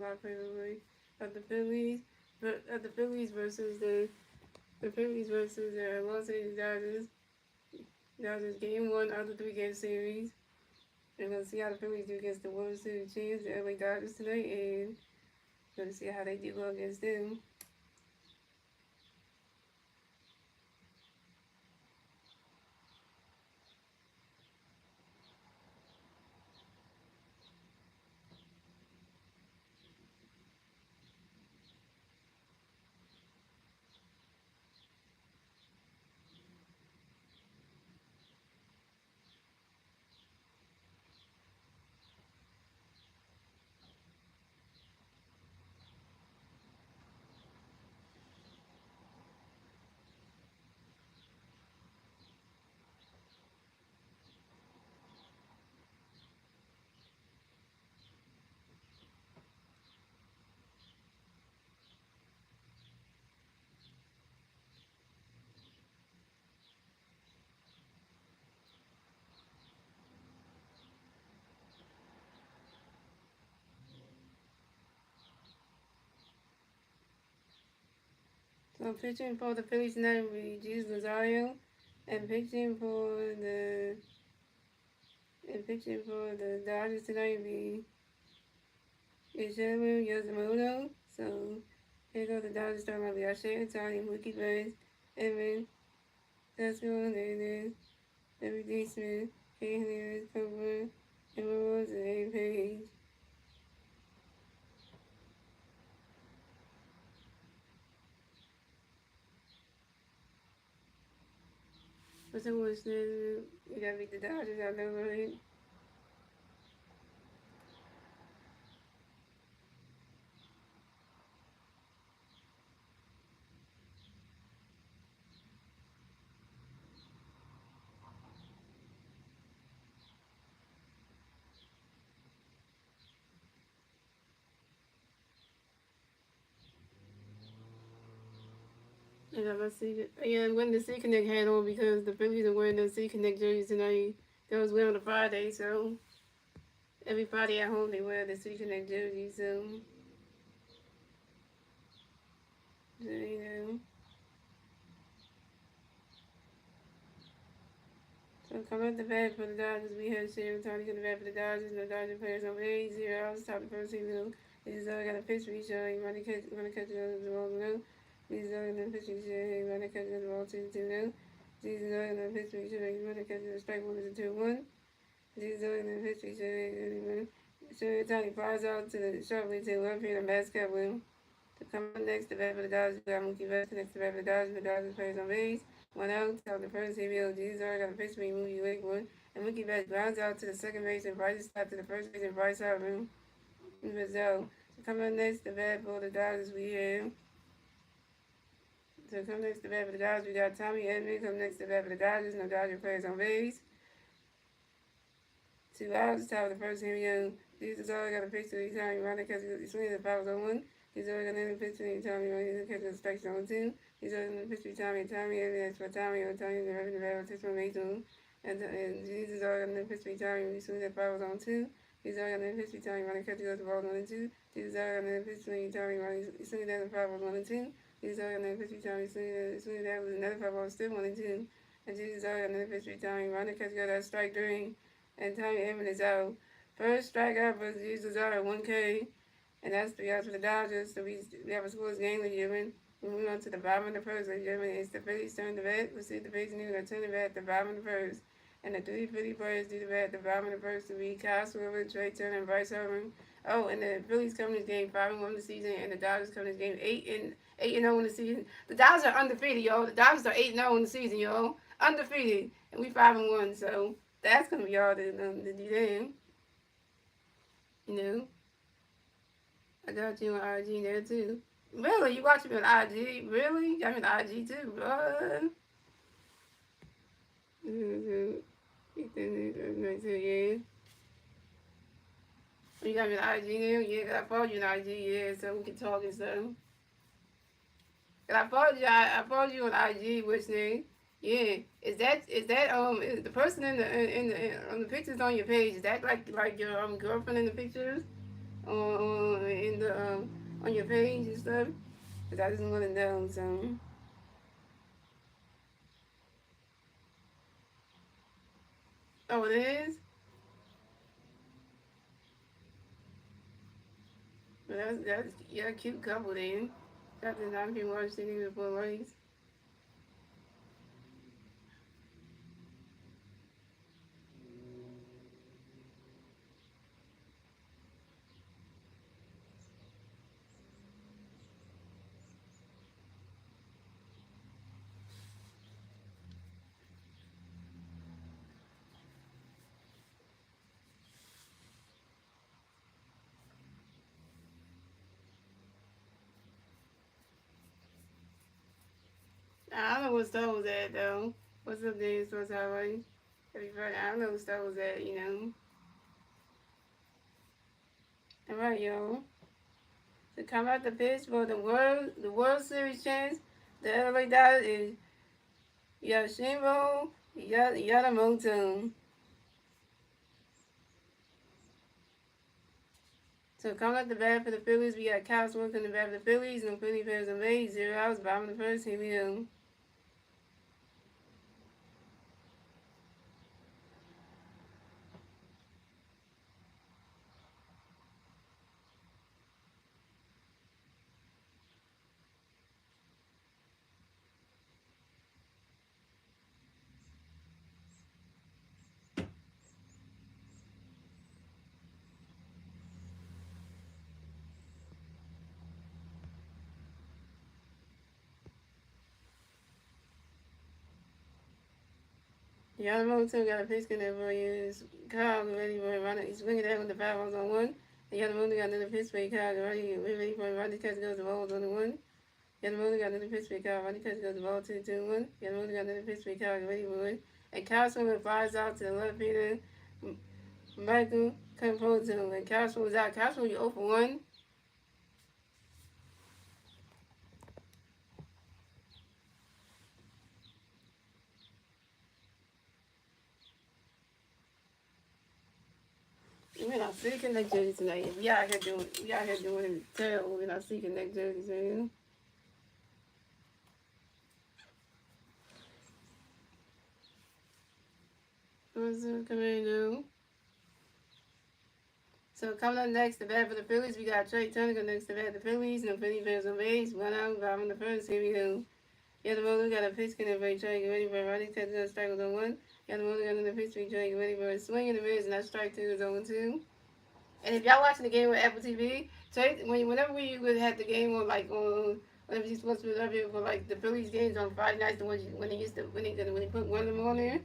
my favorite of the Phillies, but of the Phillies versus the Phillies versus the Los Angeles Dodgers. Dodgers game one of the 3-game series. And let's see how the Phillies do against the World Series champs, the LA Dodgers tonight, and let's see how they do go against them. So pitching for the Phillies tonight will be Jesus Rosario, and pitching for the Dodgers tonight will be Ishmael Yamamoto. So here goes the Dodgers starting with Yasha, Tony, Mookie Betts, Evan, Tesco, Davis, W.D. Smith, Kay Cover, Emeralds, and A. Page. For some listeners, you gotta beat the Dodgers out there, right? And I'm see, yeah, I'm wearing the C Connect hat on because the Phillies are wearing the C Connect jerseys tonight. That was wearing on a Friday, so every Friday at home they wear the C Connect jersey, so you know. So come at the bat for the Dodgers. We have Sharon Tony to the bat for the Dodgers. No Dodger players on base. 0 outs. Top of the first inning. This is got a pitch reach. Running catch the ball no. This is gonna pitch reach. Running catch the ball 2-2 no. This is gonna pitch reach. Running catch the strike 1-2-1. This is gonna pitch reach. Sharon Tony flies out to the sharply to the left field and basket win. To come up next, the bat for the Dodgers. We got Mookie Betts next to the bat for the Dodgers. The Dodgers players on base. 1 out. Top of the first, Samuel Jesus got a pitch between Mookie Lakewood. And Mookie Betts grounds out to the second base and Bryce stop to the first base and Bryce out room. Brazil. So coming up next, the bat for the Dodgers we have. So come next, the bat for the Dodgers, we got Tommy Edman. Come next, the bat for the Dodgers. No Dodger players on base. 2 outs. Top of the first, Samuel Jesus all got a pitch to the time. Ronnie catches the swing of the fouls on 1. He's already going to pitch to the Tommy. He's catches the strikes on 2. He's already going to pitch to Tommy. Tommy Edman for Tommy. Tommy the revenue battle 6-1-8-2. And Jesus already going to pitch to Tommy. He swings the fouls on 2. He's already going to pitch to Tommy. Ronnie catches the ball 1 and 2. Jesus already going to pitch to Tommy. He swings that the fouls 1 and 2. Jesus already going to pitch to Tommy. Swings that with another foul still 1 and 2. And Jesus already going to pitch to Tommy. Ronnie catches that strike 3. And Tommy Edman is out. First strikeout for Jesus out 1K, and that's 3 outs for the Dodgers. So we have a scoreless game with Yemen. We move on to the bottom of the first. Like Yemen, it's the Phillies turn the bat. We'll see if the Phillies are going to turn the bat at the bottom of the first. And the 3 Philly players do the bat at the bottom of the first to be Kyle Swiver, Trey Turner, and Bryce Harper. Oh, and the Phillies come in this game 5-1 the season, and the Dodgers come in this game 8-0 in the season. The Dodgers are undefeated, y'all. The Dodgers are 8-0 in the season, y'all. Undefeated, and we 5-1. So that's gonna be all to do them. You know, I got you on IG there too. Really? You watch me on IG? Really? I'm on IG too, bro. Yeah. You got me on IG now? Yeah, I followed you on IG, yeah, so we can talk and stuff. And I followed you on IG, which name? Yeah. Is the person in the on the pictures on your page, is that like your girlfriend in the pictures? in the on your page and stuff. Cause I just want to know. So, oh, it is. But that's yeah, a cute couple then. Got the 9 people watching with 4 likes. I don't know what store was at though. What's up there? What's alright? Happy Friday. I don't know what store was at. You know. All right, y'all. To come out the pitch for the World Series chance, the LA Dodgers is Yashimo Yadamoto. So coming out the bat for the Phillies, we got Kyle Swanson in the bat for the Phillies, and the Philly players are made 0 outs, bottom of the first. Here we go. Yamamoto got a pitch in there for you. Kyle ready for a runner. He's swinging that with the 5 on 1. And Yamamoto got another pitch for Kyle. Ready for a runner. Catch goes the ball on the 1. Yamamoto got another pitch for Kyle. Runner catch goes the ball 2-2-1. Yamamoto got another pitch for Kyle. Ready for it. And Kyle Swimmer flies out to the left fielder. Michael Campoto. And Kyle Swimmer's out. Kyle Swimmer, you 0 for 1. We're not seeking that jersey tonight. We out here doing it terrible. We're not seeking that jersey, man. What's up, Commando? So coming up next, the bat for the Phillies, we got Trey Turner next to bat for the Phillies. No Philly fans on base. 1 out, bottom of the first. Here we go. Yamamoto got a pitch in there for Trey. Get ready for a running catch. Strike was on 1. Yamamoto got another pitch for Trey. Get ready for a swing in the mids, and that strike 2 is on 2. And if y'all watching the game with Apple TV, whenever we would have the game on whenever you're supposed to be up here for like the Phillies games on Friday nights, when they put one of them on there,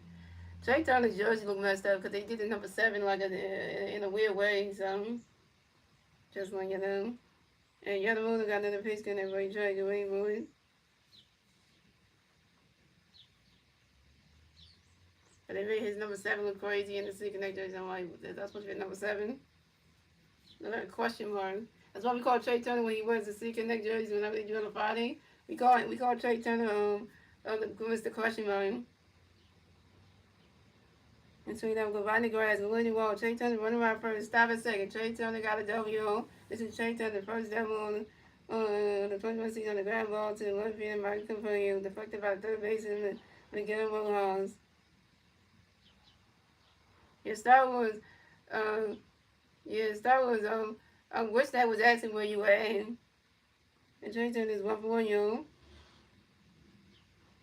Trey Turner's jersey look messed up because they did the number 7 like in a weird way. So just letting you know. And Yamamoto got another pitch in there for Trey. Get ready for it. But they made his number 7 look crazy in the second jersey. I'm like, that's supposed to be number 7. Another question mark. That's why we call Trey Turner when he wears the secret neck jersey whenever they do on a Friday. We call Trey Turner Mr. Question mark. And so we now go right in the grass and Willie Wall. Trey Turner running around first. Stop a second. Trey Turner got a W. This is Trey Turner, first double on the 21 season on the ground ball to the left field. Mike Campanio deflected by the third baseman and get him on Halls. Your Star Wars. Star Wars, I wish that was asking where you were at. And Trey Turner is 1 for 1, y'all.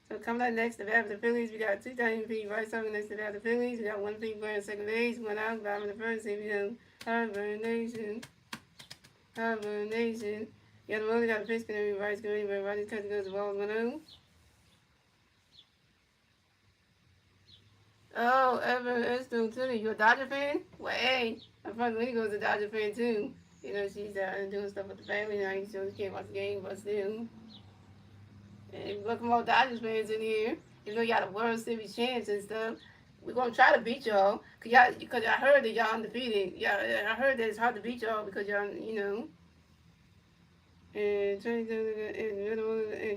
So coming up next, the bat for the Phillies, we got 2,000 feet right side next to the bat for the Phillies. We got 1 feet player in second base, 1 out, bottom of the first. Here we go. Harvard Nation. Yamamoto got a pitch in every right screen, but right cut goes the ball 1-0. Oh, Evan Estelle Tilly, you a Dodger fan? Well, hey, my friend Winnie goes a Dodger fan too. You know, she's doing stuff with the family now, so she can't watch the game, but still. And welcome all Dodgers fans in here. You know, you got a World Series chance and stuff. We're going to try to beat y'all. Because I heard that y'all undefeated. Yeah, I heard that it's hard to beat y'all because y'all, you know. And Trey Turner and the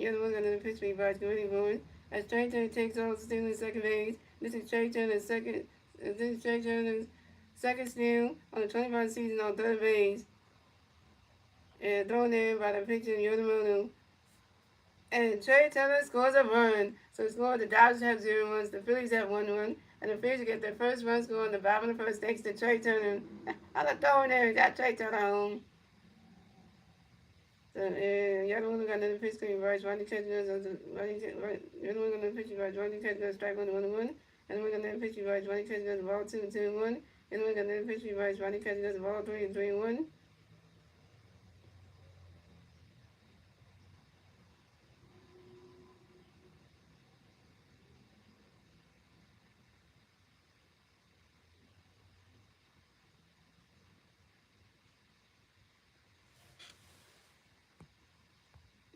other one got another pitch for you guys. Get ready for it. As Trey Turner takes off, stealing second base. This is Trey Turner's second steal on the 25th season on third base. And thrown in by the picture in Yodamono. And Trey Taylor scores a run. So score the Dodgers have 0 runs, the Phillies have 1 run, and the Phillies get their first run score in the bottom of the first thanks to Trey Turner. I looked over there and got Trey Turner home. So y'all don't got another pitch screen right, running catch goes running you're the one gonna pitch you right, running catch goes strike 1-1, and we're gonna pitch you right, running catch goes ball 2-2-1, and we're gonna pitch you right, running catch goes ball 3-3-1.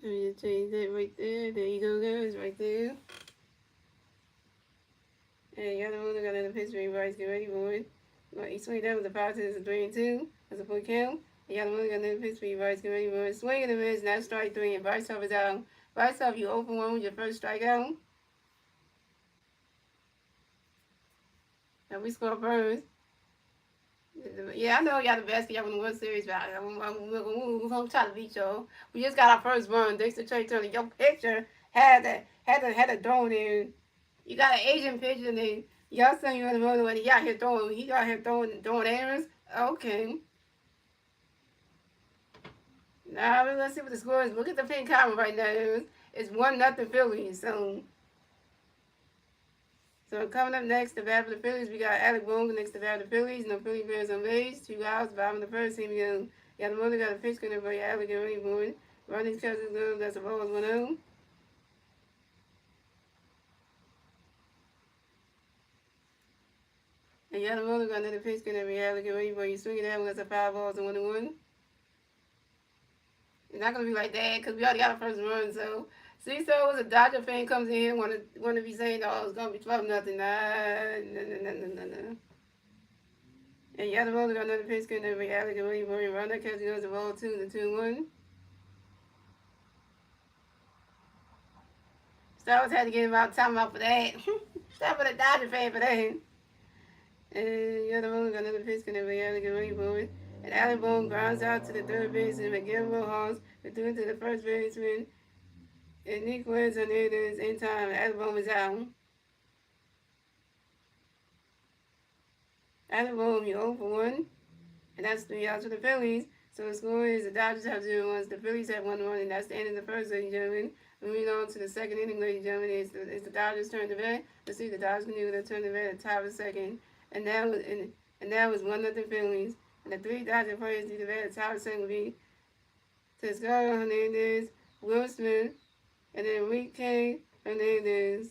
Let me just change that right there. There you go, guys, right there. And y'all the one got another pitch screen right, get ready for it. He swing down with the power to this 3-2. That's a full count. And y'all the one got another pitch screen right, get ready for it. Swing in the miss, now strike 3, and Bryce Huff is out. Bryce Huff, you open 1 with your first strikeout. And we score first. Yeah, I know y'all the best. Y'all won the World Series, but I'm trying to beat y'all. We just got our first run. Thanks to Trey Turner. Your picture had a throwing in. You got an Asian picture, and then y'all saying you're in the run when he out here throwing. He out here throwing errors. Okay. Now let's see what the score is. Look at the pin column right now. It's 1-0 Phillies. So coming up next, the bat for the Phillies, we got Alec Boone next to bat for the Phillies. No Philly players on base. 2 outs, bottom of the first. Here we go. Got the mother, got a pitch connect for Alec and Ronnie Boone. Ronnie's cousins go. That's a ball 1-0. And you got the mother, got another pitch connect for Alec and Ronnie Boone. You swing it out, that's a 5 balls and 1-1. It's not gonna be like that because we already got a first run. So, see, so as a Dodger fan comes in here want to be saying, oh, it's gonna be 12-0. Nah. And the other one got another pitch connect for Alec and Ronnie Boone. Run that catch goes the ball 2-1. Stars had to get him out time out for that. Stop for the Dodger fan for that. And the other one got another pitch connect for Alec and Ronnie Boone. And Alec Boone grounds out to the third baseman, Miguel Rojas, returning to the first baseman. And Nick Wentz on there is in time. Alec Boone is out. Alec Boone, you 0 for 1. And that's 3 outs for the Phillies. So the score is the Dodgers have 0 runs, the Phillies have 1 run, and that's the end of the first, ladies and gentlemen. Moving on to the second inning, ladies and gentlemen, it's the Dodgers' turn to bat. Let's see, the Dodgers can do their turn to bat at the top of the second. And that was 1-0 Phillies. And the 3 Dodger players do the bat at the top of the second would be Tescaro Hernandez, Will Smith, and then Enrique Hernandez.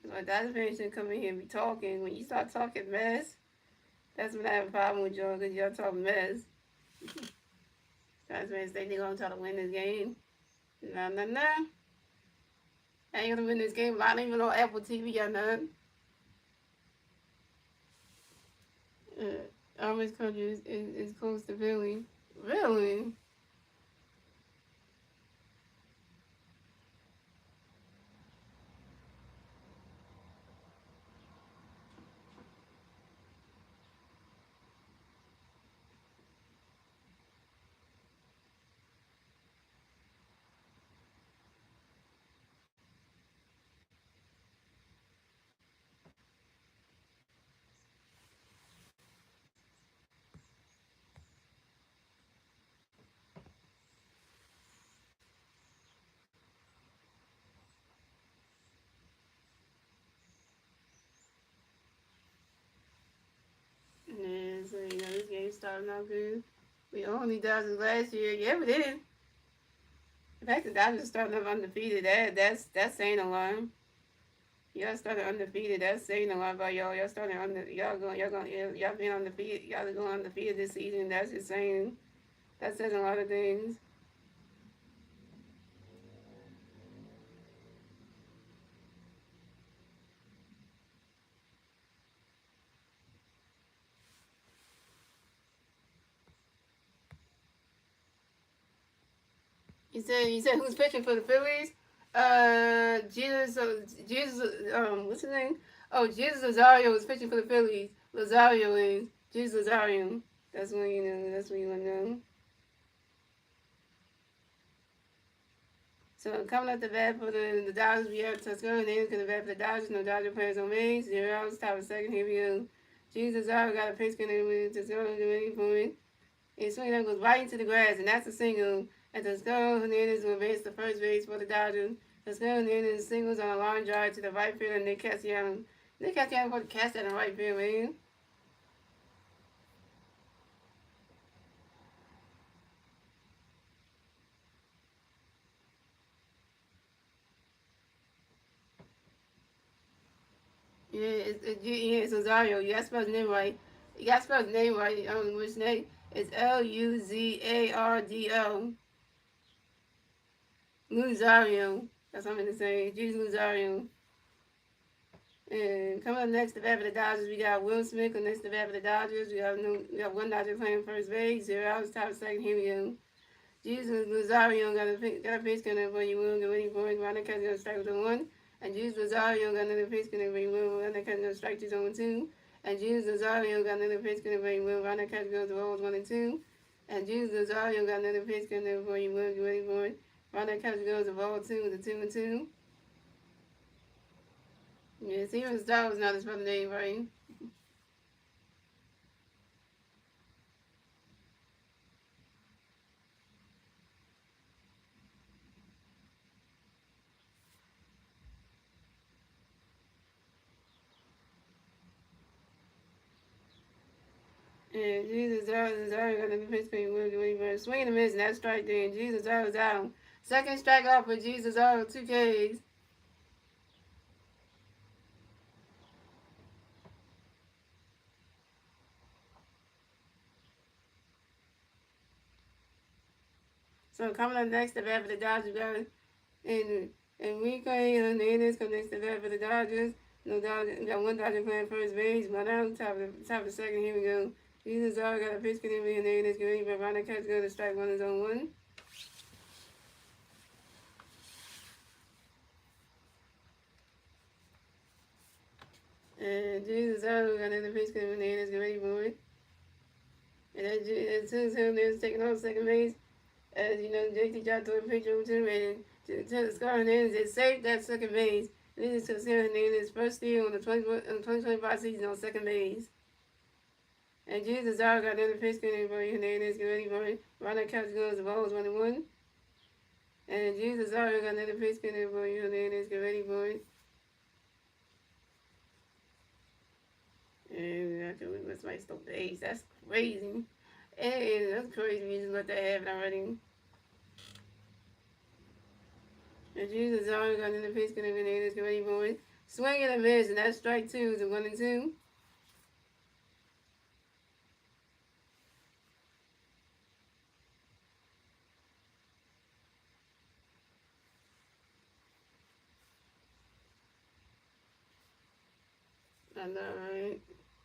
So Dodger fans shouldn't come in here and be talking. When you start talking mess, that's when I have a problem with y'all because y'all talk mess. Dodger fans think they're going to try to win this game. No. I ain't going to win this game. I don't even know Apple TV or none. Orange country is close to Philly. Really? Yeah, so this game starting out good. We only Dodgers last year. Yeah, we did. The fact that Dodgers starting up undefeated, that's saying a lot. Y'all started undefeated. That's saying a lot about y'all. Y'all started y'all being undefeated. Y'all are going undefeated this season. That's just saying. That says a lot of things. You said who's pitching for the Phillies? What's his name? Oh, Jesus Lazario was pitching for the Phillies. Lazario is Jesus Lazario. That's when you know. That's when you want to know. So coming up the bat for the Dodgers, we have Tuscany Hernandez going to bat for the Dodgers. No Dodger players on base. 0 outs, top of second. Here we go. Jesus Lazario got a pitch going to Tuscany Hernandez for it. And swing that goes right into the grass, and that's a single. And Tuscany Hernandez will advance to first base for the Dodgers. Tuscany Hernandez singles on a line drive to the right field, and Nick Castellanos. Nick Castellanos put the cast that in the right field, man. It's Lazario. You got to spell his name right. You got to spell his name right. I don't know which name. It's Luzardo. Luzario. That's what I'm going to say. Jesus Luzario. And coming up next, the bat for the Dodgers, we got Will Smith. Next, the bat for the Dodgers, we got one Dodger playing first base. 0 outs, top of second. Here we go. Jesus Luzario got a pitch coming up for you. Will get ready for it. Ronald Cat's going to strike with a 1. And Jesus Luzario got another pitch coming up for you. Will Ronald Cat's going to strike 2 on 2. And Jesus Luzario got another pitch coming up for you. Will Ronald Cat's going to roll 1 and 2. And Jesus Luzario got another pitch coming up for you. Will get ready for it. Ronald Cat's going to roll 2 with a 2 and 2. Yes, even Star was not his brother name, right? And Jesus is already got the pitch screen. Will do anything. Swing and a miss, and that's strike there. And Jesus was out. Second strike out for Jesus out, 2 Ks. So coming up next, the bat for the Dodgers got and Enrique Hernandez comes next to the bat for the Dodgers. No Dodger, we got one Dodger playing first base. One out, top of the second. Here we go. Jesus already got a pitch screen. Hernandez getting ready, but Ronald Cat's going to strike 1 is on 1. And Jesus already got another pitch screen. Hernandez getting ready for it. And as soon as Hernandez taking on second base, as you know, JT tried to throw a pitch over to him, and to Scar Hernandez, it saved that second base. This is Scar Hernandez's first steal on the 2025 season on second base. And Jesus already got another pitch screen for Hernandez, get ready for it. Ronald Couch goes, the ball is 1 and 1. And Jesus already got another pitch screen for Hernandez, get ready for it. And after we must might stop the ace. That's crazy. And that's crazy. We just let that happen already. And Jesus already got another pitch screen for Hernandez, get ready for it. Swing and a miss, and that's strike 2 to 1 and 2. I know, right?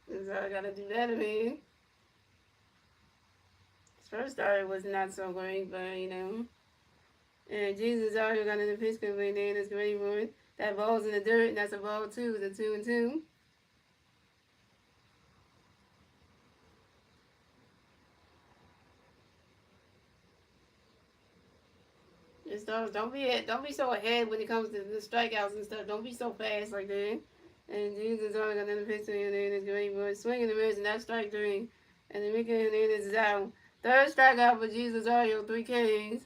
That's all I gotta do that, I mean. His first start was not so great, but you know. And Jesus already got in the pitch complete there, that's ready for it. That ball's in the dirt, and that's a ball 2, the 2 and 2. Just don't be so ahead when it comes to the strikeouts and stuff. Don't be so fast like that. And Jesus already got in the pitch complete there, that's ready for it. Swinging the miss, and that's strike 3. And then Mickey Hernandez is out. Third strikeout for Jesus Ario, 3 Ks.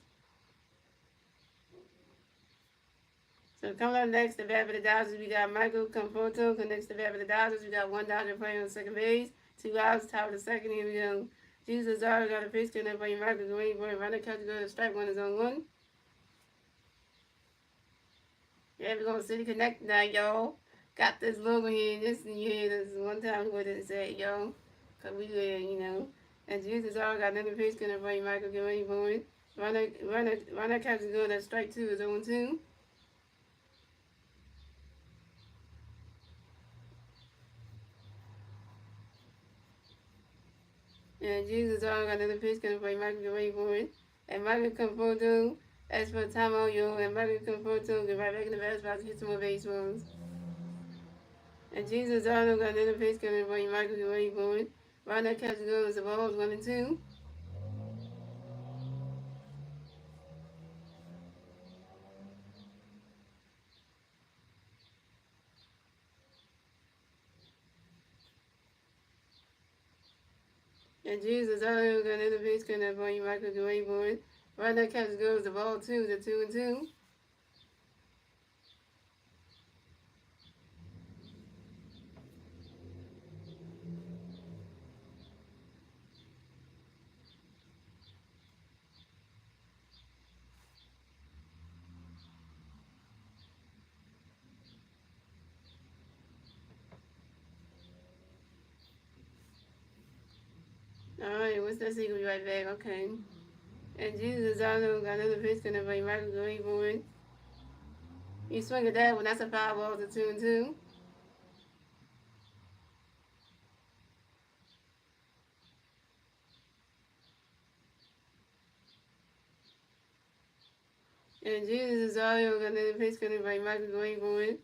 So coming up next, the bat for the Dodgers, we got Michael Conforto connects the bat for the Dodgers. We got one Dodger playing on second base, 2 outs, top of the second. Here we go. Jesus already got a pitch connect for you, Michael. Go waiting for it. Runner catch go to strike 1 is on 1. Yeah, we're gonna City Connect now, y'all. Got this logo here, this year. This is one time we wouldn't say, yo, cause we live, you know. And Jesus already got another pitch connect for you, Michael. Get ready for it. Runner catch go to strike 2 is on 2. And Jesus already got another pitch coming for you. Michael, get ready for it. And Michael Conforto As for time on you and Michael confirmed to get right back in the basketball to hit some more baseballs. And Jesus Arnold got another pitch coming for you, Michael, get ready for it. Right now, catch goes, the ball is 1-2. And Jesus Arnold got another pitch coming for you, Michael, get ready for it. Right now, catch goes, the ball 2, the 2-2. Alright, what's that secret right back? Okay. And Jesus Arnold got another pitch coming for you, Michael, get ready for it. You swing at that one, that's a 5 ball to 2-2. And Jesus Arnold got another pitch coming for you, Michael, get ready for it.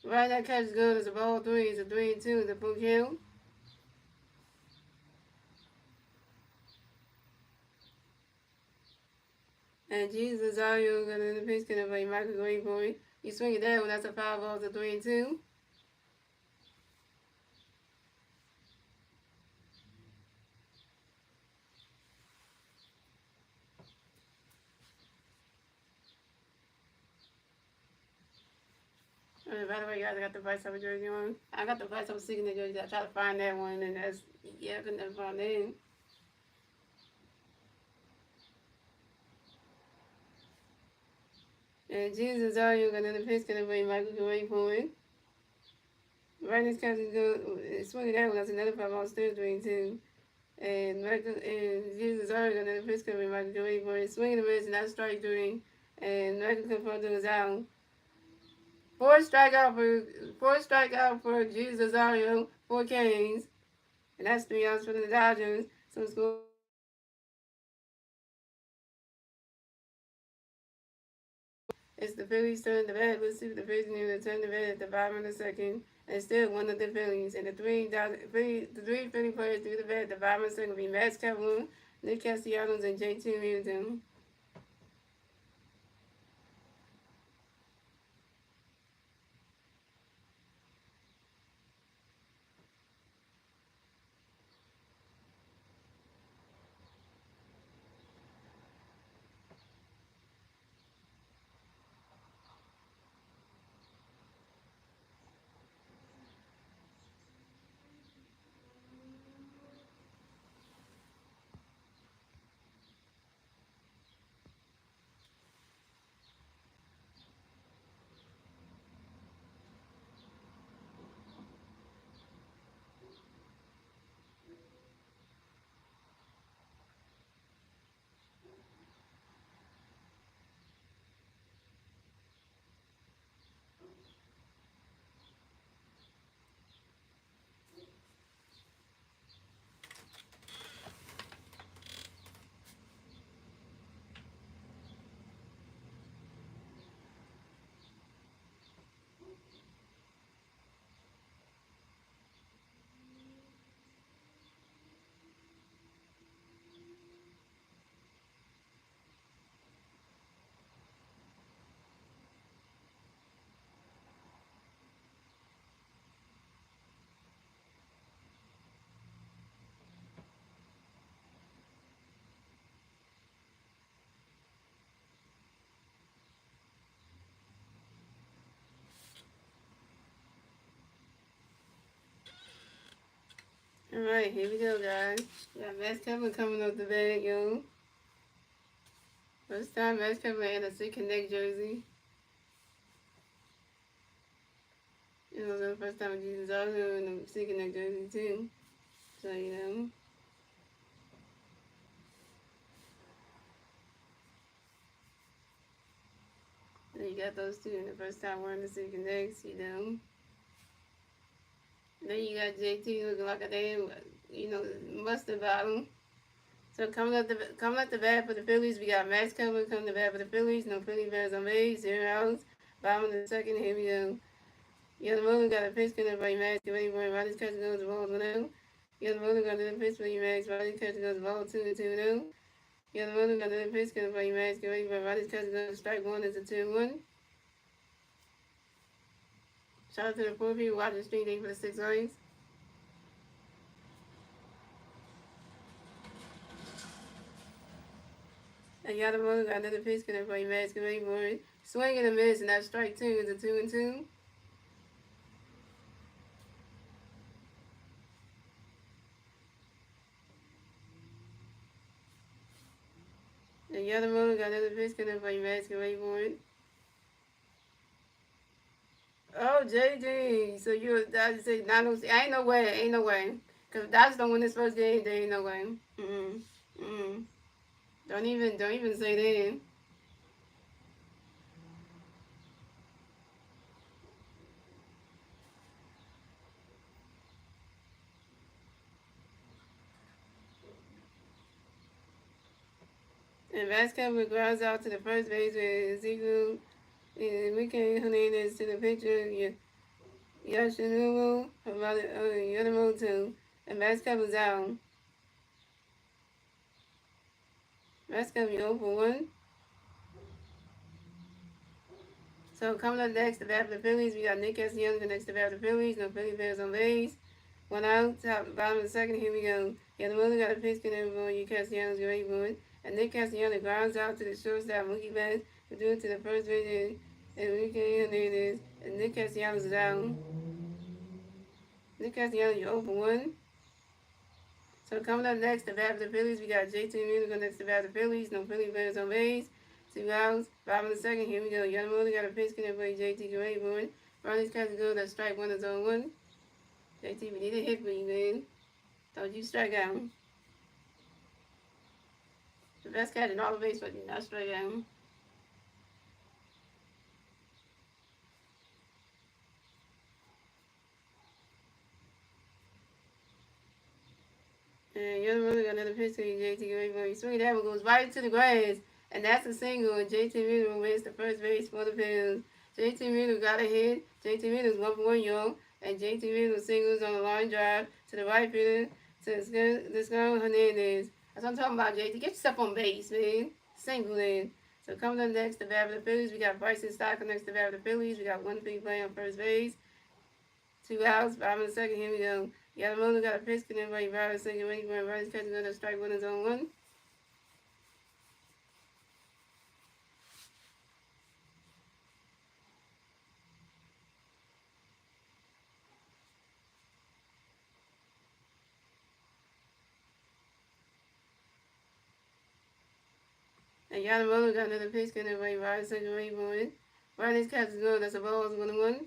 Right now, catch good as a ball 3, it's a 3-2, it's a full count. And Jesus Audio got in the pitch can play Michael Green for it. You swing it down, that's a 5 ball to 3-2. By the way, guys, I got the vice of a jersey on. I got the vice of a signature jersey. I tried to find that one, and that's, yeah, I couldn't never find that. And Jesus Audio got in the pitch can play Michael Green for it. Right next catch is good. Swing it down, that's another 5 ball, still 3-2. And Michael and Jesus Audio got in the pitch can play Michael Green for it. Swing and a miss, and that's strike 3. And Michael confronted was out. Four strikeout for Jesus Ario, 4 Ks, and that's 3 outs for the Dodgers. So score. It's the Phillies turn the bat. Let's see if the Phillies need to turn the bat at the bottom of the second. And still one of the Phillies. And the three Philly players through the bat at the bottom of the second will be Max Kevlin, Nick Castellanos, and JT Mutin. Alright, here we go, guys. We got Max Kevlin coming up the bag, yo. First time Max Kevlin in a Sick Connect jersey. It was the first time Jesus also in the Sick Connect jersey, too. So, you know. Then you got those two in the first time wearing the Sick Connects, you know. Then you got JT looking like a damn, you know, mustard bottle. So coming up the bat for the Phillies, we got Max Cover coming to bat for the Phillies. No Philly fans on base, 0 outs. Bottom of the second, here we go. Yellow Moon got a pitch coming by Max. Get ready for it. Riley's catch goes the ball 1-0. Yellow Moon got another pitch for Max. Riley's catch goes the ball 2-0. Yellow Moon got another pitch coming by Max. Get ready for it. Riley's catch goes strike one. It's a 2-1. Shout out to the 4 people watching the stream. Thank you for the 6 likes. And Yellow Moon got another pitch coming by Max. Get ready for it. Swing and a miss, and that's strike 2. It's a 2-2. And Yellow Moon got another pitch coming by Max. Get ready for it. Oh, JD. So you Dodgers say not no. Ain't no way. Ain't no way. Cause Dodgers don't win this first game. There ain't no way. Don't even say that. And Vasquez grounds out to the first base with Ezekiel. And Weekend Hernandez to the pitcher. Yashinuru about Yanamoto too. And Vasquez was out. Vasquez be 0 for 1. So coming up next, the bat for the Phillies, we got Nick Castellanos next to bat for the Phillies. No Philly fans on base. 1 out, top, bottom of the second. Here we go. Yanamoto got a pitch can everyone. You Castellanos get ready for it. And Nick Castellanos grounds out to the shortstop. Mookie Betts who threw it to the first base. And Weekend Hernandez. And Nick Castellanos is out. Nick Castellanos, you're 0 for 1. So coming up next, the bat for the Phillies, we got JT Musical next to bat for the Phillies. No Philly players on base. 2 outs. Bottom of the second. Here we go. Yanamoto got a pitch can everybody. JT get ready for it. Ronnie's catch is good. That's strike 1 is on 1. JT, we need a hit for you, man. Don't you strike out. The best catch in all of baseball, you not strike out. And you're really got another pitch to you, JT. You swing that one goes right to the grass. And that's a single. And JT Miller wins the first base for the Phillies. JT Miller got a hit. JT Miller's 1 for 1, yo. And JT Miller singles on a line drive to the right fielder to this girl Hernandez. That's what I'm talking about, JT. Get yourself on base, man. Single in. So coming up next, the bat for the Phillies, we got Bryson Stocker next to the bat for the Phillies. We got 1 big play on first base. 2 outs, bottom of the second. Here we go. Yamamoto got a pitch, can everybody ride a second, ready for Riley's catch another strike 1 is on 1. And Yamamoto got another pitch, can everybody ride a second, ready for it. Riley's catch is good, that's a ball, is 1-1.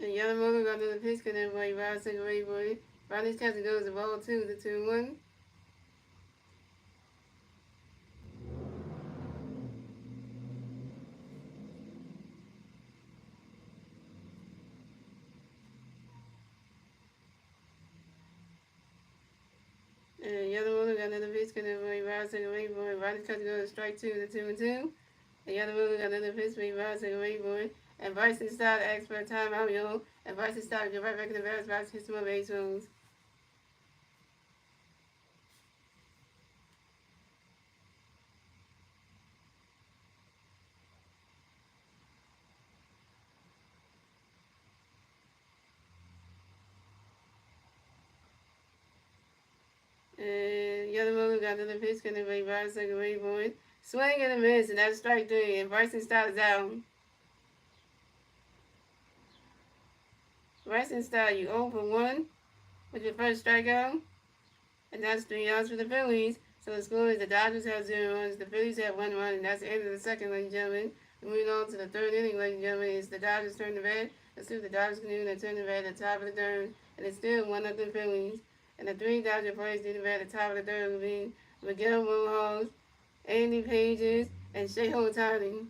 And Yamamoto got another pitch, can everybody ride a second, ready for it. Riley's catch goes the ball 2, the 2-1. And Yamamoto got another pitch, can everybody ride a second, ready for it. Riley's catch goes strike 2, the 2-2. And Yamamoto got another pitch, we ride a second, ready for it. And Bryson Stott asked for a timeout, yo. And Bryson Stott get right back in the batter's box, hit some more base runs. And Yamamoto got another pitch, can everybody ride a second, ready for it. Swing and a miss, and that's strike 3. And Bryson Stott is out. Bryson Stott, you 0 for 1 with your first strikeout. And that's 3 outs for the Phillies. So the score is the Dodgers have 0 runs, the Phillies have 1 run, and that's the end of the second, ladies and gentlemen. Moving on to the third inning, ladies and gentlemen, it's the Dodgers turn to bat. Let's see what the Dodgers can do. They turn to bat at the top of the third, and it's still 1-0 Phillies. And the three Dodger players did the bat at the top of the third will be Miguel Rojas, Andy Pages, and Shohei Ohtani.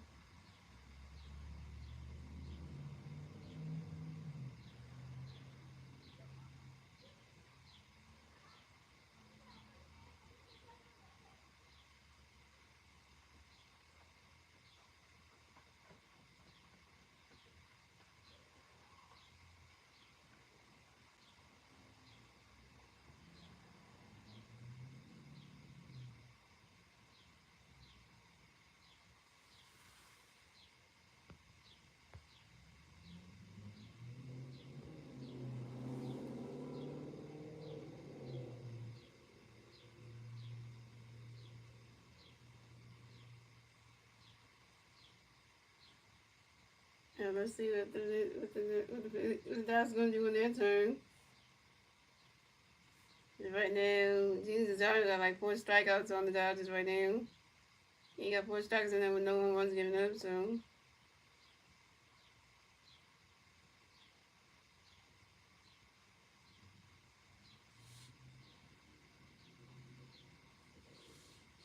Now let's see what the Dodgers going to do in their turn. Right now, Jesus already got like 4 strikeouts on the Dodgers right now. He got 4 strikes in there with no home runs given up, so.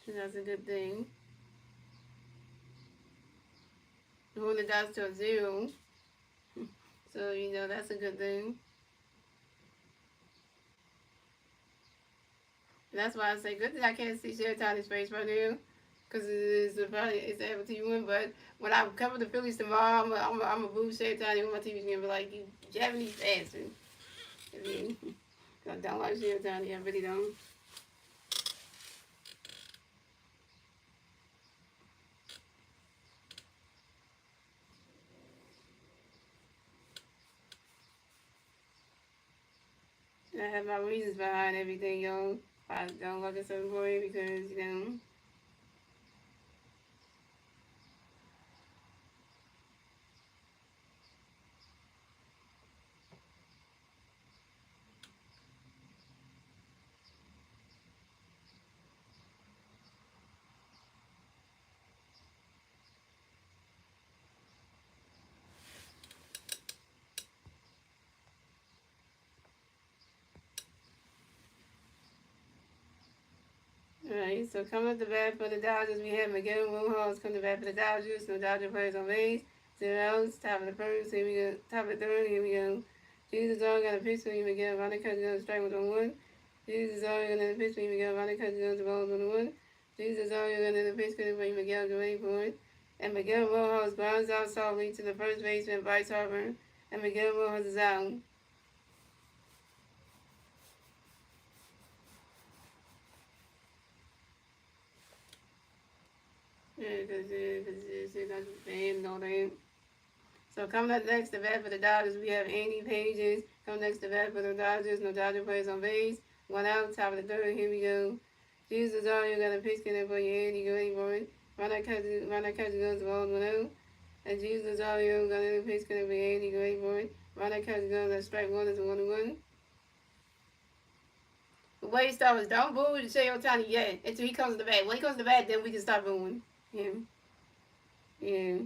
That's a good thing. Holding the Dodgers to a 0. So, that's a good thing. And that's why I say good thing I can't see Shohei Ohtani's face right now. Because it's able to win. But when I cover the Phillies tomorrow, I'm a boo Shohei Ohtani on my TV screen and be like, you Japanese bastard. I mean, I don't like Shohei Ohtani. I really don't. I have my reasons behind everything, yo. I don't like a certain boy because, Alright, so coming up the bat for the Dodgers, we have Miguel Rojas coming to bat for the Dodgers. No Dodger players on base. 0 outs, top of the first, here we go. Top of the third, here we go. Jesus all got a pitch for you, Miguel. Ronnie Cut goes strike with on 1. Jesus all got another pitch for you, Miguel. Ronnie Cut goes the ball on 1. Jesus all got another pitch for you, Miguel. Get ready for it. And Miguel Rojas grounds out softly to the first baseman, Bryce Harper. And Miguel Rojas is out. So coming up next to bat for the Dodgers, we have Andy Pages. Coming next to bat for the Dodgers, no Dodger players on base. 1 out, top of the third, here we go. Jesus Ario got a pitch in for you, Andy, go ready for it. Ronald Catcher goes the ball 1 out. And Jesus Ario got a pitch in for you, Andy, go ready for it. Ronald Catcher goes at strike 1 is 1-1. The way he starts, don't boo Shohei Ohtani yet until he comes to the bat. When he comes to the bat, then we can start booing him. Yeah.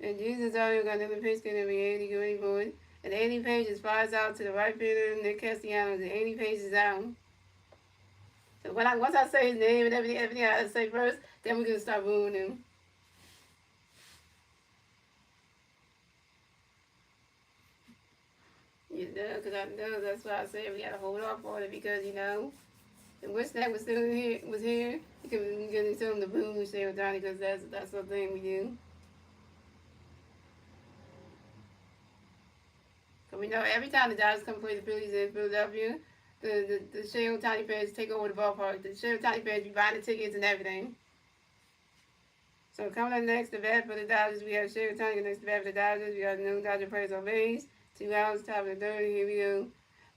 And Jesus Ario got another pitch in for you, Andy, go ready for it. And Andy Pages flies out to the right fielder, Nick Castellanos, and Andy Pages is out. So once I say his name and everything I say first, then we're gonna start booing him. Because I know that's why I said we gotta hold off on it because and wish that was still here. You can tell him to boo Shohei Ohtani because that's the thing we do. So we know every time the Dodgers come play the Phillies in Philadelphia, the Shohei Ohtani fans take over the ballpark. The Shohei Ohtani fans be buying the tickets and everything. So coming up next, the bat for the Dodgers, we have Shohei Ohtani next to bat for the Dodgers. We got no Dodger players on base. 2 outs, top of the third. Here we go.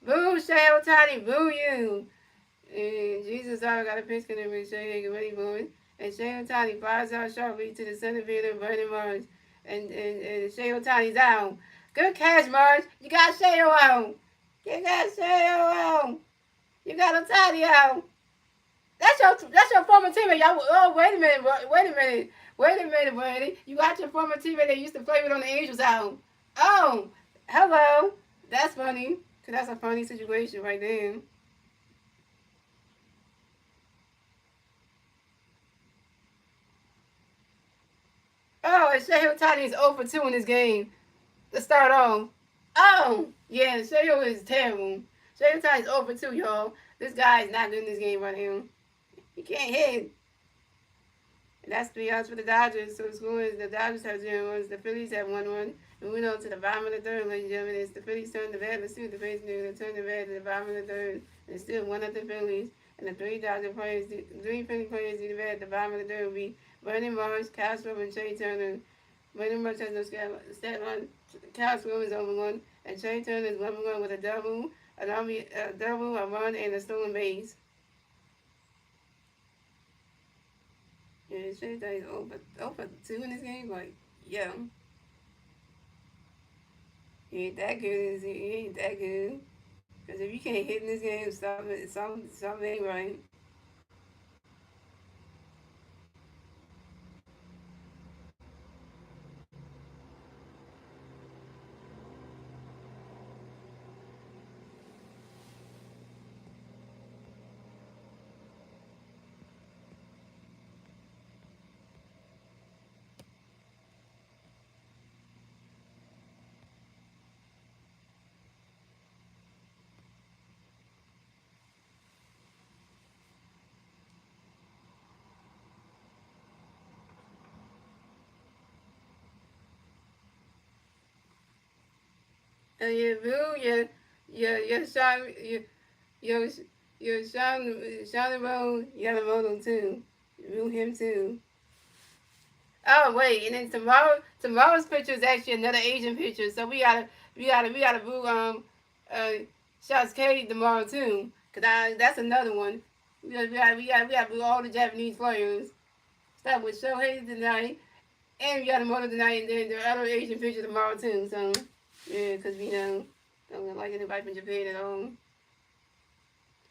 Boo Shohei Ohtani, boo you! And Jesus already got a pitch in with Shohei, get ready for it. And Shohei Ohtani flies out sharply to the center fielder, Brandon Marsh. And Shohei Ohtani's out. Good catch, Marge. You got Shohei out. You got Shohei out. You got Ohtani out. That's your former teammate. Y'all. Oh, wait a minute. Wait a minute, Brandy. You got your former teammate that used to play with on the Angels album. Oh, hello. That's funny. Cause that's a funny situation right there. Oh, and Shahil Tani is 0 for 2 in this game. To start off. Oh, yeah, Shahil is terrible. Shahil Tani is 0 for 2, y'all. This guy is not good in this game right now. He can't hit. And that's 3 outs for the Dodgers. So the score is the Dodgers have 0 runs, the Phillies have 1 run. And we know to the bottom of the third, ladies and gentlemen. It's the Phillies turn the bat. Let's see what the Phillies do. They turn the bat to the bottom of the third. And it's still 1-0 Phillies. And the three Philly players do the bat at the bottom of the third will be Bernie Morris, Castro, and Trey Turner. Bernie Morris has no stat line. Castro is over 1. And Trey Turner is 1-1 with a double, a run, and a stolen base. Yeah, Trey Turner is over 2 in this game. Like, yeah. He ain't that good. He ain't that good. Because if you can't hit in this game, something ain't right. And you boo, your shot, your your Sean Road, Yamamoto too. Boo him too. Oh wait, and then tomorrow's picture is actually another Asian picture, so we gotta boo uh Shots K tomorrow too, that's another one. We gotta boo all the Japanese players. Start with Shohei tonight, and we got a motor tonight, and then the other Asian picture tomorrow too. So yeah, because we don't like anybody from Japan at all.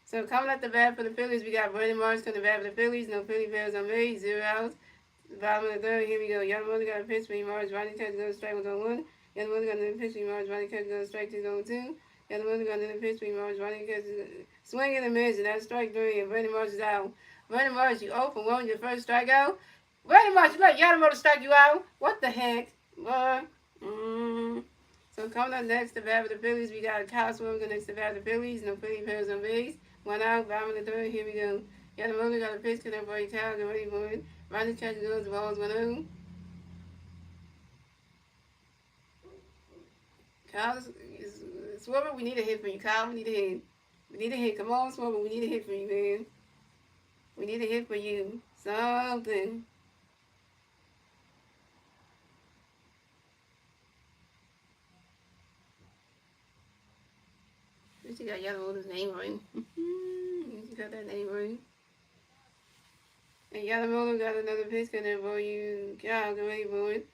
So coming up the bat for the Phillies, we got Brandon Marsh coming to bat for the Phillies. No Philly players on base, 0 outs. Bottom of the third, here we go. Yamamoto got a pitch for Marsh. Ronnie Catch goes strike 1-1. Yamamoto got another pitch for Marsh. Ronnie Catch goes strike 2-2. Yamamoto got another pitch for Marsh. Ronnie Catch swing and a miss, and that's strike 3. And Brandon Marsh is out. Brandon Marsh, you 0 for 1 your first strikeout. Brandon Marsh, you let Yamamoto strike you out. What the heck? So coming up next to bat for the Phillies, we got Kyle Swimmer next to bat for the Phillies. No Philly players on base. 1 out, bottom of the third. Here we go. Yamamoto got a pitch to that boy Kyle. Get ready for it. Ronnie Catch goes, balls 1-0. Kyle, Swimmer, we need a hit for you. Kyle, we need a hit. We need a hit. Come on, Swimmer, we need a hit for you, man. We need a hit for you. Something. At least you got Yamamoto's name right. You got that name right. And Yamamoto got another pitch coming for you. Kyle, get ready for it.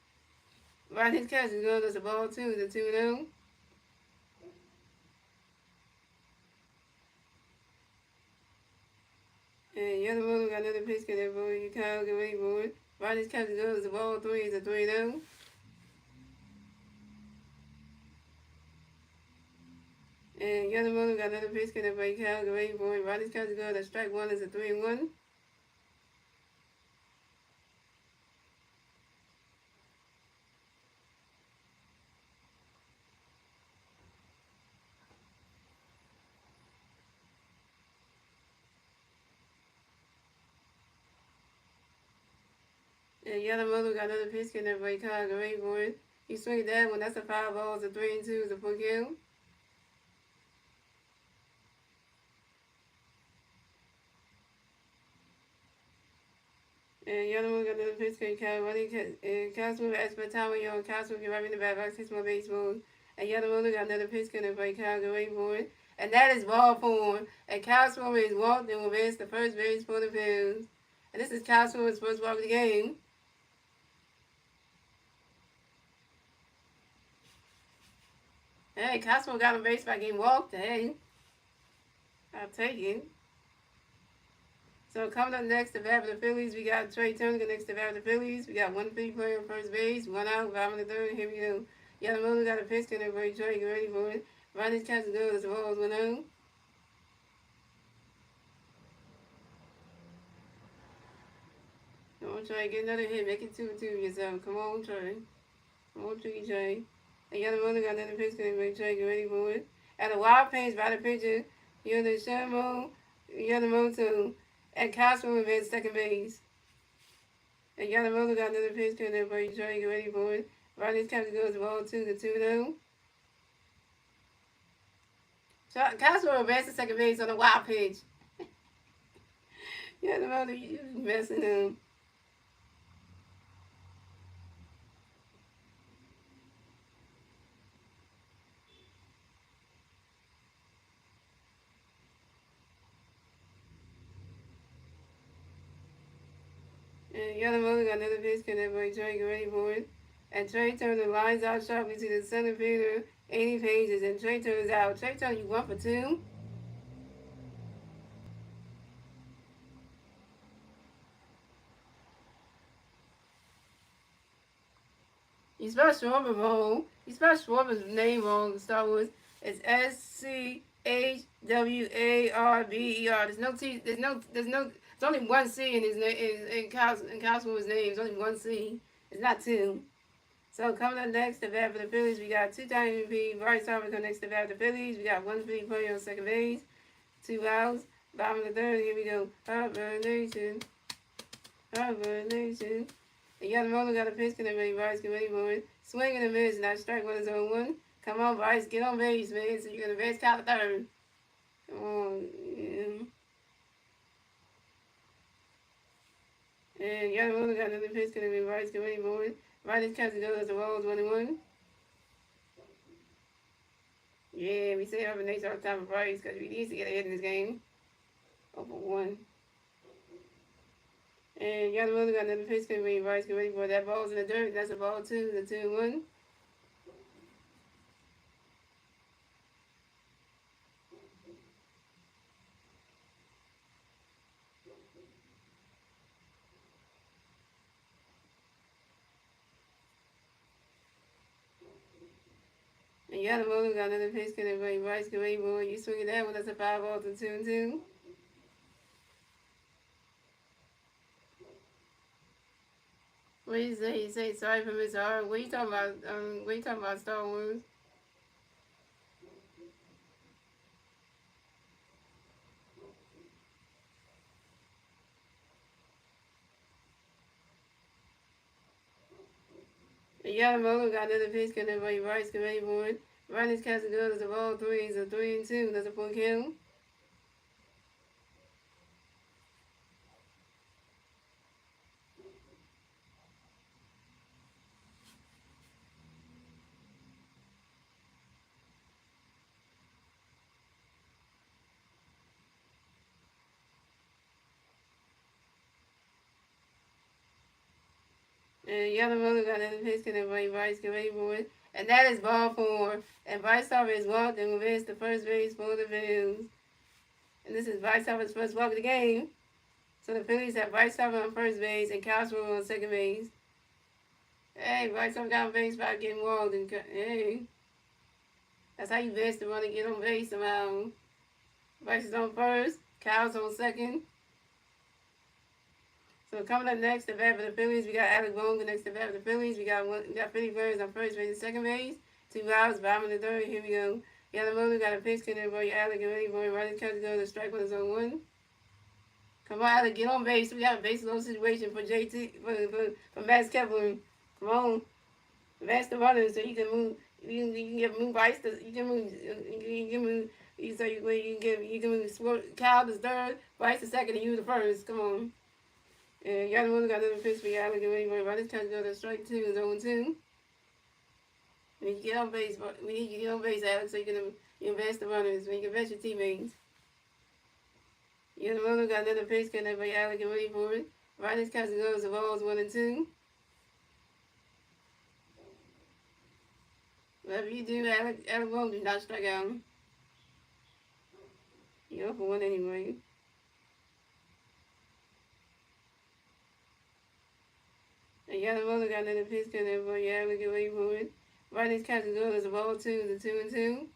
Ronnie Catch is going to the ball too. The 2-0. And Yamamoto got another pitch coming for you. Kyle, get ready for it. Ronnie Catch goes to the ball 3. It's a 3-0. And Yamamoto got another pitch coming for you. Kyle, get ready for it. Ronnie Catch goes to strike 1. It's a 3-1. And Yamamoto got another pitch coming for you. Kyle, get ready for it. He swings that one. That's a 5 ball. It's a 3-2. It's a full kill. And Yamamoto got another pitch coming. Kyle, and Kyle Smith asked for time on you. Kyle Smith, you're right in the back. About 6 more baseball. And Yamamoto got another pitch coming for you. Kyle, get ready for it. And that is ball 4. And Kyle Smith is walked and will advance the first base for the Phillies. And this is Kyle Smith's first walk of the game. Hey, Kyle Smith got on base by getting walked. Hey, I'll take it. So coming up next to bat for the Phillies, we got Trey Turner next to bat for the Phillies. We got 1 free player on first base, 1 out, bottom of the third. Here we go. Yamamoto got a pitch, and everybody Trey, get ready for it. Ronnie's catch is good as the ball is 1-0. Come on, Trey, get another hit, make it 2-2 yourself. Come on, Trey. Come on, Trey. And Yamamoto got another pitch, and everybody Trey, get ready for it. At a wild pitch by the pitcher, you're the Yamamoto, and Castro advanced second base. And Yamamoto got another pitch, and everybody Trey, get ready for it. Ronnie's catch goes the ball 2-2. Castro advanced to second base on a wild pitch. Yamamoto, you messing up. And Yamamoto got another pitch, and everybody Trey, get ready for it. And Trey Turner lines out sharply to the center fielder, 80 pages, and Trey Turner's out. Trey Turner, you 1 for 2. You spell Schwarber wrong. You spell Schwarber's name wrong in Star Wars. It's Schwarber. There's no T. There's no. It's only 1 C in his name. In Cosmo's name, it's only 1 C. It's not 2. So coming up next to bat for the Phillies, we got 2-time MVP. Bryce Harper next to bat for the Phillies. We got 1 free player on second base, 2 outs. Bottom of the third. Here we go. Harper Nation. Harper Nation. And Yamamoto got a pitch, and everybody Bryce get ready for it. Swing and a miss, not strike 1 is 0-1. Come on, Bryce, get on base, man. So you're gonna advance count the third. Come on, yeah. And Yamamoto got another pitch, and everybody Bryce get ready for it. Ronnie's catch goes the ball is 1-1. Yeah, we say Harper Nation all the time for Bryce because we need to get ahead in this game. 0-1. And Yamamoto got another pitch, and Bryce get ready for it. That ball's in the dirt. That's a ball 2, the 2-1. And Yamamoto got another pitch, and everybody Bryce get ready for it. You swing it that one, that's a 5-ball to 2-2. What do you say? You say sorry for Mr. Hart. What are you talking about? What are you talking about, Star Wars? And Yamamoto got another pitch, and everybody Bryce get ready for it. Ronnie's catch goes the ball 3, it's a 3-2. That's a full kill. And Yamamoto got another pitch, and everybody Bryce get ready for it. And that is ball 4. And Bryce Harper is walked and advanced to first base for the Phillies. And this is Bryce Harper's first walk of the game. So the Phillies have Bryce Harper on first base and Castro on second base. Hey, Bryce Harper got on base by getting walked. And hey, that's how you advance the run and get on base somehow. Bryce is on first. Kyle's on second. So coming up next to bat for the Phillies, we got Alec Bohm next to bat for the Phillies. We got 50 birds on first base and second base. 2 outs, bottom of the third. Here we go. Yamamoto got a pitch, and everybody Alec and ready for it. Ronnie's catch goes to strike 1 is 0-1. Come on, Alec, get on base. We got a base load situation for JT for Max Kepler. Come on, advance the runners so you can move. You can get move Bryce. You can move. You can move. So you can move Kyle to third, Bryce to second, and you the first. Come on. And Yamamoto got another pitch for Alec and ready for it. Ronnie's catch goes to strike 2 is 0-2. We need you get on base. We need you to get on base, Alex, so you can invest the runners. So you can invest your teammates. Yamamoto got another pitch, and everybody Alex get ready for it. Ronnie's catch goes the balls 1 and 2. Whatever you do, Alec Bohm do not strike out. You're up for 1 anyway. yellow roller got another pitch coming for you. Look at where you moving. Right next catch the goal is a ball two, the 2-2.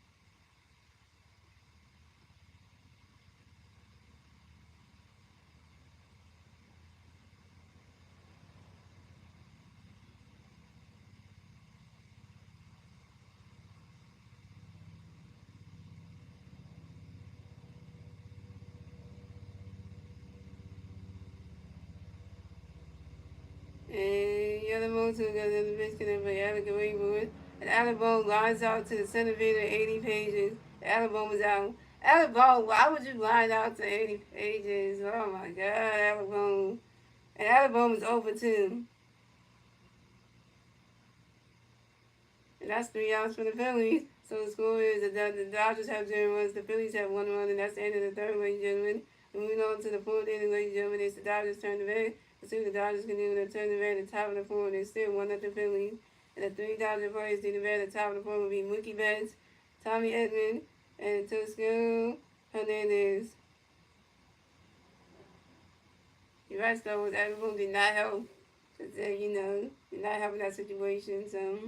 And yellow ball two got another pitch coming for you. Look at where you moving. And Alabama lines out to the center fielder 80 pages. Alabama's out. Alabama, why would you line out to 80 pages? Oh my God, Alabama. And Alabama's over too. And that's 3 outs for the Phillies. So the score is the Dodgers have 0 runs, the Phillies have 1 run, and that's the end of the third, ladies and gentlemen. Moving on to the fourth inning, ladies and gentlemen, it's the Dodgers' turn to bat. Let's see what the Dodgers can do. They turn the bat at the top of the fourth, and it's still 1-0 Phillies. And the three Dodger players do the bat at the top of the fourth will be Mookie Betts, Tommy Edman, and Tosco Hernandez. The rest though, everyone did not help. Did not help in that situation. So.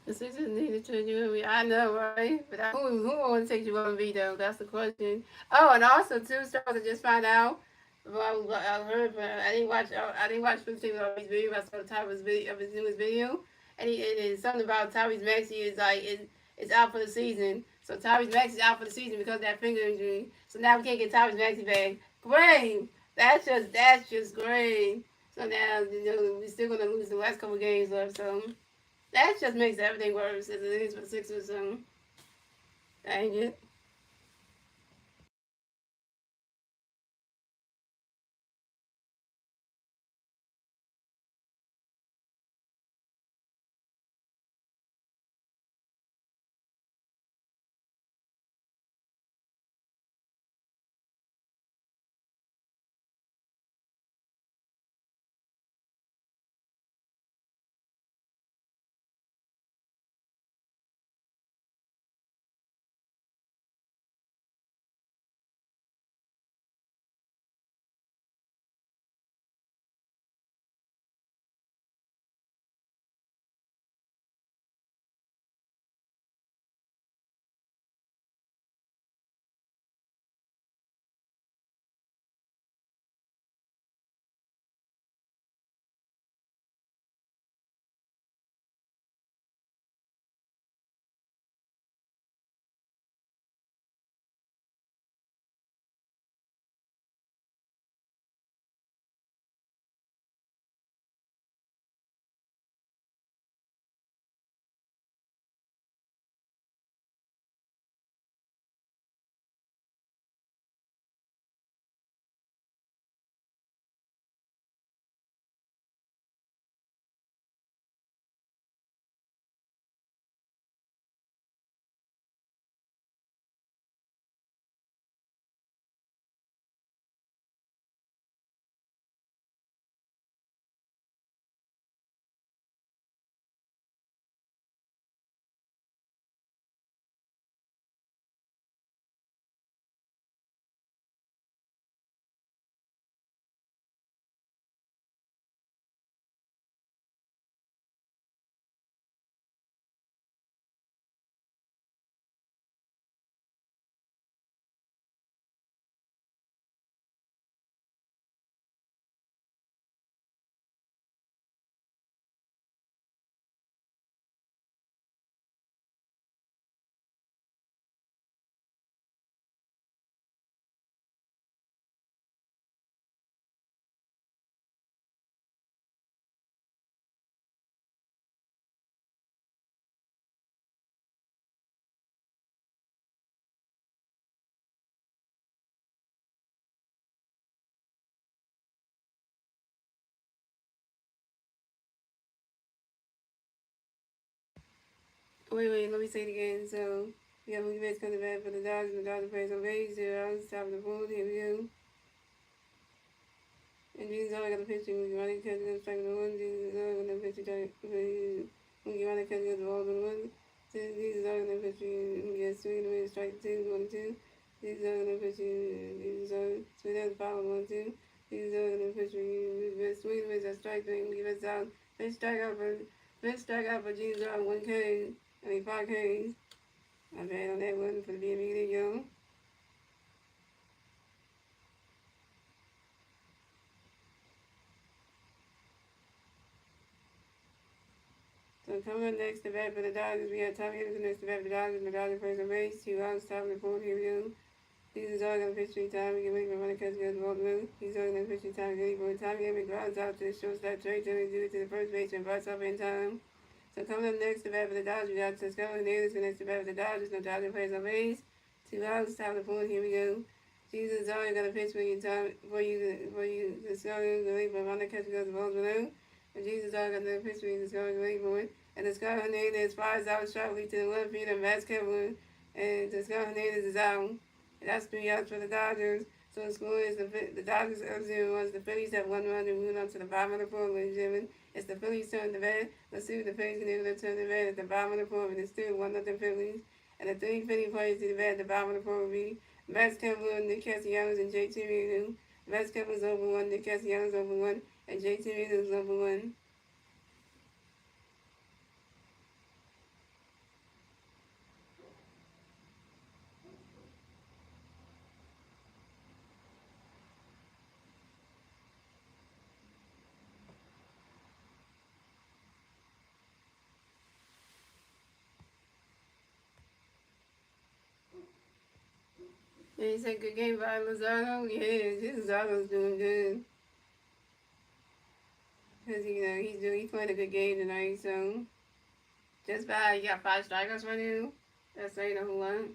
The Sixers need to trade you and me. I know, right? But who wants to take you on me though? That's the question. Oh, and also two stars I just found out. Well, I heard, but I didn't watch 15 of his video. I saw the top of his newest video, and it's something about Tyrese Maxey is out for the season. So Tyrese Maxey is out for the season because of that finger injury. So now we can't get Tyrese Maxey back. Great. That's just great. So now we're still gonna lose the last couple games left. So. That just makes everything worse as it is for the Sixers. Dang it. wait, let me say it again. So, we got movie base coming back for the Dodgers, and the Dodgers plays on base, 0 outs, top of the fourth, here we go. And Jesus all got the pitch, we can run it, catch it, strike the one, Jesus all got the pitch, we can run it, catch it, the ball, the one. Jesus all got the pitch, we get swing, the strike two, 1-2. Jesus all got the pitch, Jesus all, swing out the foul, 1-2. Jesus all got the pitch, we get swing, the strike three, we give us out. First strikeout for Jesus all, 1K, 5 Ks. My bad on that one for the BME young. So coming up next to bat for the Dodgers, we have Tommy Henderson next to bat for the Dodgers, and the Dodgers plays on base, 2 outs, top of the fourth, here we go. These are all going to pitch 3 times, we get ready for running catch goes the ball through. These are going to pitch 3 times, ready for Tommy Henderson grounds out to the shortstop, Trey Taylor due to the first baseman, brought up in time. So coming up next to bat for the Dodgers, we got Toscano Hernandez next to bat for the Dodgers, no Dodgers plays on base, 2 outs, top of the fourth, here we go. Jesus always got a pitch for you, Toscano, ready for running catch goes the ball through. And Jesus all got the pitch for you, Toscano, ready for it. And the Scott Hernandez fires out sharply to the left field and Matt Kevin, and the Scott Hernandez is out. And that's 3 outs for the Dodgers. So the score is the Dodgers up 0-1. The Phillies have 1 run to move on to the bottom of the fourth, ladies and gentlemen. It's the Phillies turn to bat. Let's see if the Phillies can able to turn the bat at the bottom of the fourth, and it's still 1-0 Phillies. And the 3 Philly players to the bat at the bottom of the fourth will be Matt Kevin, Nick Castellanos, and JT Realmuto. Matt Kevin's over 1, Nick Castellanos over 1, and JT Realmuto's over 1. And he said, good game by Lozano. Yeah, Lozano's doing good. Because, he's playing a good game tonight, so. Just by, he got 5 strikeouts right now. That's saying a whole lot.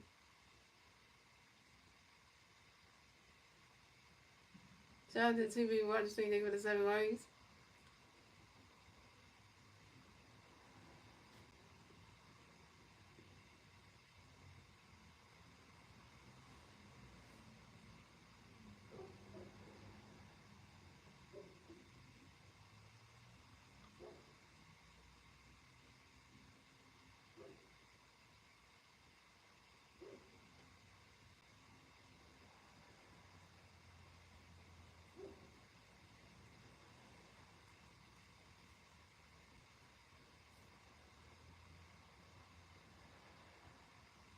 Shout out to the 2 people watching, thank you for the 7 likes.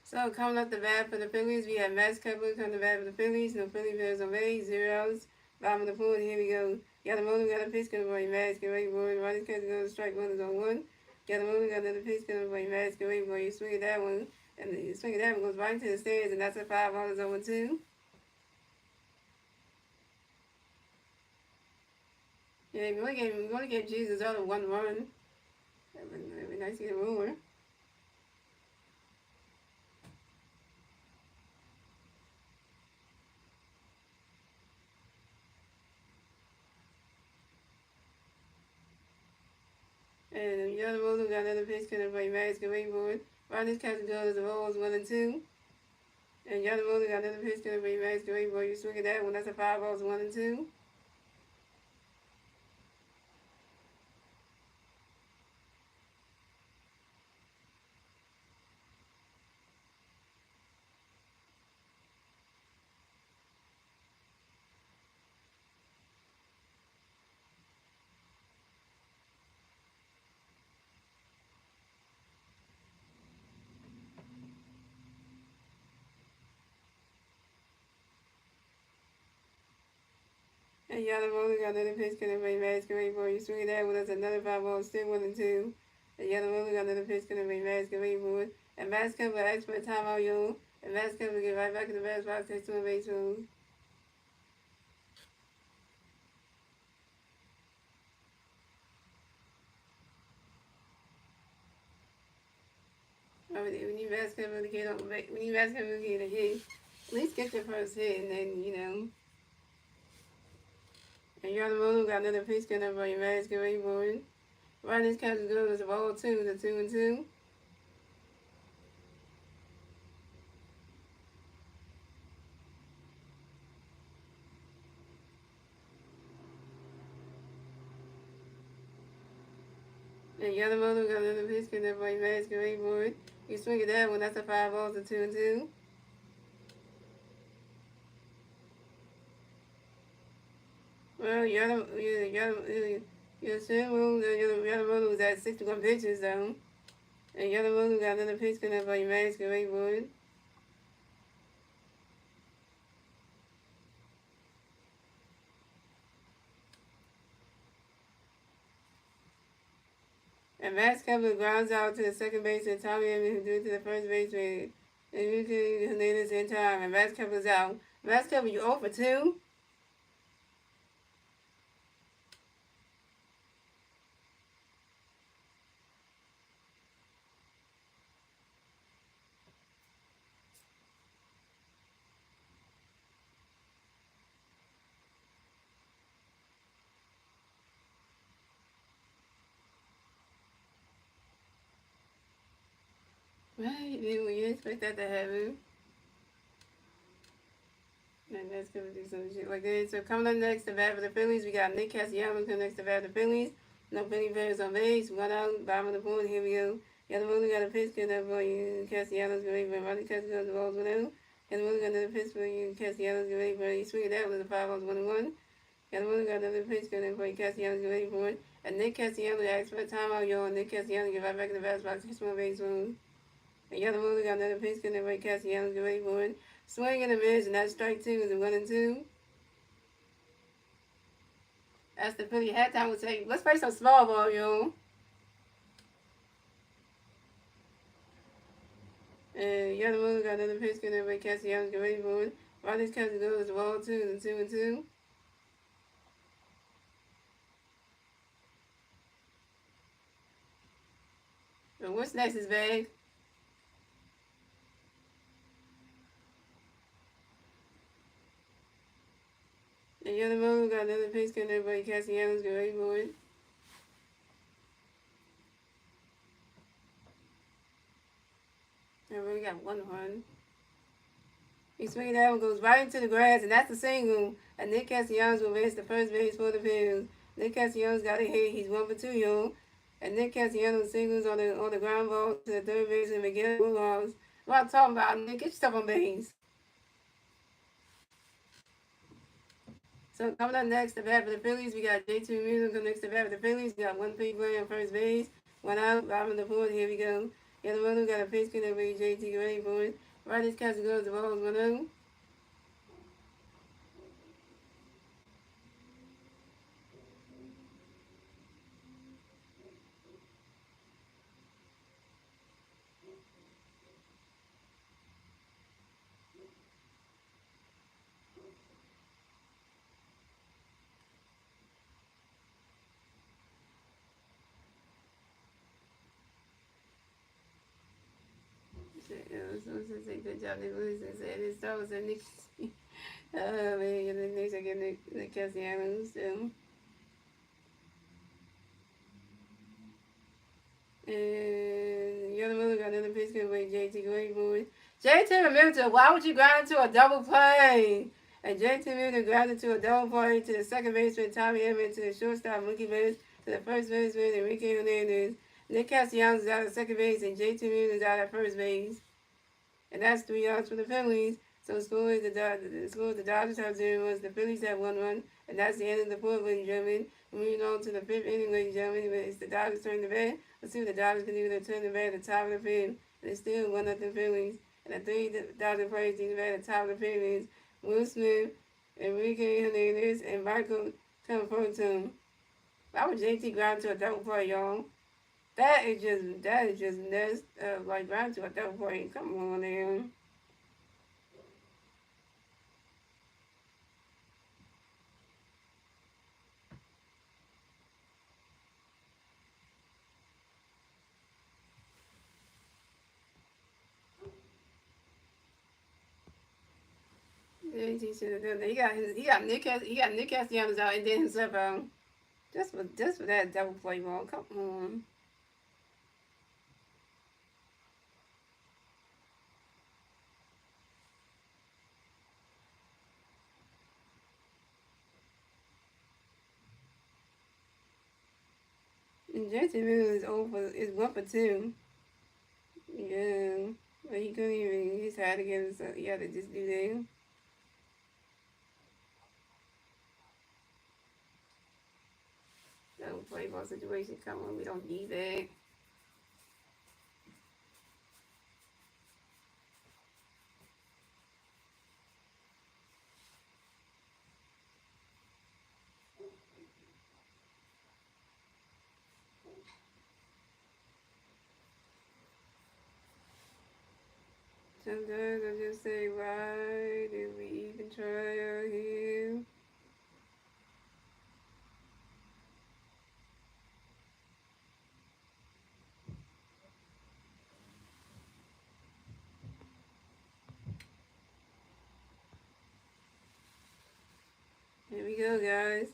So coming up the bat for the Phillies, we have Max Kepler coming to bat for the Phillies. No Philly players on base, 0 outs. Bottom of the fourth, here we go. Got a motor, got a pitch coming for you, Max. Get ready for it. Running catch goes strike one is on 1. Got a motor, got another pitch coming for you, Max. Get ready for it. You swing at that one, and the swing at that one goes right into the stands, and that's a 5 runners over 2. Yeah, we only gave Jesus out of 1 run. That'd be nice to get more. And the other roller got another pitch coming for you, Max. Get ready for it. Right this catch goes the rolls 1 and 2. And the other roller got another pitch coming for you, Max. Get ready for it. You swing at that one. That's a 5 balls 1 and 2. And the other roller got another pitch coming for you, Max. Get ready for it. You swing at that one. That's another 5 balls still 1 and 2. And the other roller got another pitch coming for you, Max. Get ready for it. And Max comes for expert timeout, yo. And Max comes to get right back in the best box. Takes 2 base rules. We need Max comes to get on. We need Max comes to get a hit. At least get your first hit, and then And the other roller got another pitch coming for you, Max. Get ready for it. Right this catch is good as a ball 2. The 2 and 2. And Yamamoto got another pitch connected by Masquerade board. You swing at that one, that's a 5 balls to 2-2. Well, Yamamoto was at 61 pitches though. And Yamamoto got another pitch connected by Masquerade board. And Max Kepler grounds out to the second baseman, Tommy Edman, who threw to the first baseman. And Enrique Hernandez in time, and Max Kepler's out. Max Kepler, you 0 for 2? Right, you expect that to happen. And that's gonna do some shit like that. So coming up next to bat for the Phillies, we got Nick Castellanos coming next to bat for the Phillies. No Philly players on base. One out, bottom of the board. Here we go. Yamamoto got a pitch coming up for you. Castellanos going for Ronnie Castellanos. The balls went out. Yamamoto got another pitch for you. Castellanos going for you. Swing it out with a 5 balls 1-1. Yamamoto got another pitch coming up for you. Castellanos going for it. And Nick Castellanos asked for a timeout, y'all. Nick Castellanos get right back in the bat box. 6-1 base run. And Yamamoto got another pitch coming up for you. Castellanos going for it. Swing and a miss, and that's strike 2 is a 1-2. That's the Philly halftime would say. Let's play some small ball, yo. And Yamamoto got another pitch coming by Castellanos, get ready for it. Ronnie's catching goes the ball 2 and 2-2. So what's next is bag? And Yamamoto got another pitch coming by Castellanos, get ready for it. And we got 1-1. He swings that one, goes right into the grass, and that's a single. And Nick Castellanos will race the first base for the Phillies. Nick Castellanos got a hit. He's 1 for 2, yo. And Nick Castellanos singles on the ground ball to the third base and Miguel Bulldogs. What I'm talking about, Nick, get your stuff on base. So coming up next to bat for the Phillies, we got J2 Music coming next to bat for the Phillies. We got one pitch play on first base. One out, bottom of the fourth. Here we go. Yamamoto got a pitch coming by JT ready for it. Ronnie's catching goes the ball is 1-0. Good job, Nick Williams. It starts with Nick. Oh man, the Knicks are getting the Castellanos. And Yamamoto got another pitch coming by JT Great Boys. JT remember why would you ground into a double play? And JT Milton grounded to a double play to the second baseman Tommy Edman, to the shortstop Mookie Betts, to the first baseman Enrique Hernandez. Nick Castellanos is out at second base and JT Milton is out at first base. And that's 3 outs for the Phillies. So the score the Dodgers have 0 runs, the Phillies have 1 run, and that's the end of the fourth, ladies and gentlemen. Moving on to the fifth inning, ladies and gentlemen. It's the Dodgers turn the bat. Let's see what the Dodgers can do. They turn the bat at the top of the fifth, and it's still 1-0 Phillies. And the 3 Dodgers players team bat at the top of the fifth is Will Smith, Enrique Hernandez, and Michael Conforto. Why would JT ground to a double play, y'all? That is just nuts. Like ground to a double play. Come on, man. JT should have done that. He got Nick Castellanos out and then himself out. Just for that double play ball. Come on. And Jacksonville is 1 for 2. Yeah. But he couldn't even, he's hard to get him, so he had to just do that. Don't play ball situation. Come on, we don't need that. Sometimes I just say, why did we even try out here? Here we go, guys.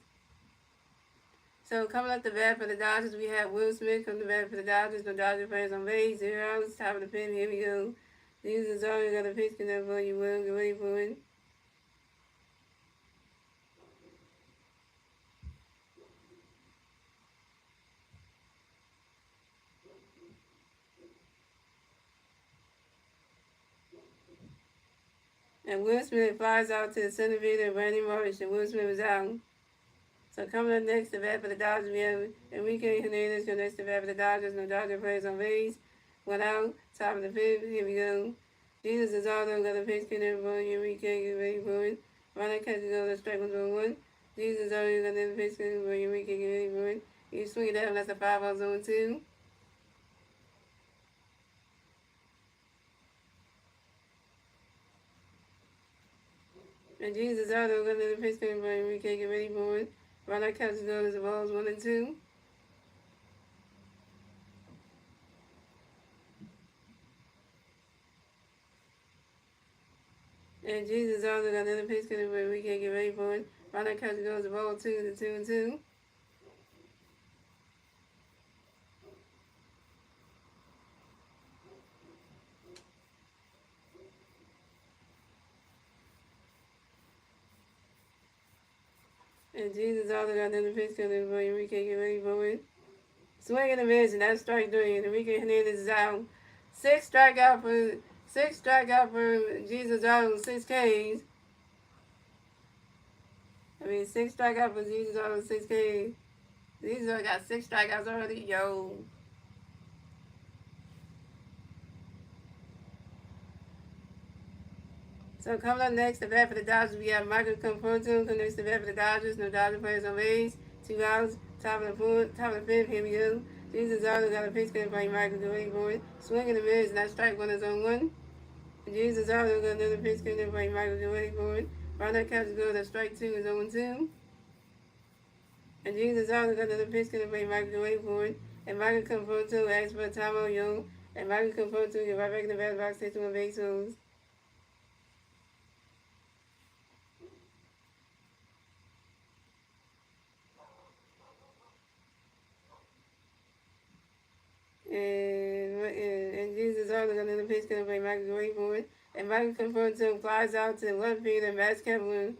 So coming up the bat for the Dodgers, we have Will Smith coming to bat for the Dodgers. No Dodger fans on base. 0 outs, top of the pen. Here we go. These are all you got a pitch connect for you, Will. Get ready for it. And Will Smith flies out to the center field and Randy Marsh, and Will Smith is out. So coming up next, the bat for the Dodgers, we have Enrique Hernandez going next to bat for the Dodgers. No Dodger players on base. 1 out, top of the fifth. Here we go. Jesus is all got a pitch connect for you. Enrique, get ready for it. Ronald catches over the strike 1-1. Jesus is all got a pitch connect for you. Enrique, get ready for it. You swing it down, that's a 5-0 zone 2. And Jesus out there got another pitch connect for Enrique, get ready for it. Ronald catches over the balls 1-2. And Jesus also got another pitch connect for Enrique, get ready for it. Ronald catches goes the ball 2-2. And Jesus also got another pitch connect for Enrique, get ready for it. Swing and a miss, and that's strike 3. And Enrique Hernandez is out. Six strikeout for Jesus Auto, 6 Ks. 6 strikeout for Jesus Auto, 6 Ks. Jesus Auto got 6 strikeouts already, yo. So coming up next, the bat for the Dodgers, we have Michael Conforto connects the bat for the Dodgers. No Dodger players on base. 2 outs, top of the fifth. Here we go. Jesus Auto got a pitch connect by Michael, get ready for it. Swing and a miss, and that strike 1 is on 1. Jesus Auto got another pitch connect by Michael, get ready for it. Ronald catches goes, that strike 2 is on 2. And Jesus Auto got another pitch connect by Michael, get ready for it. And Michael Conforto asks for a timeout, yo. And Michael Conforto get right back in the bat box, takes 1 base holes. And Jesus Auto got another pitch connect by Michael, get ready for it. And Michael Conforto flies out to the left field and Matt Kevlin.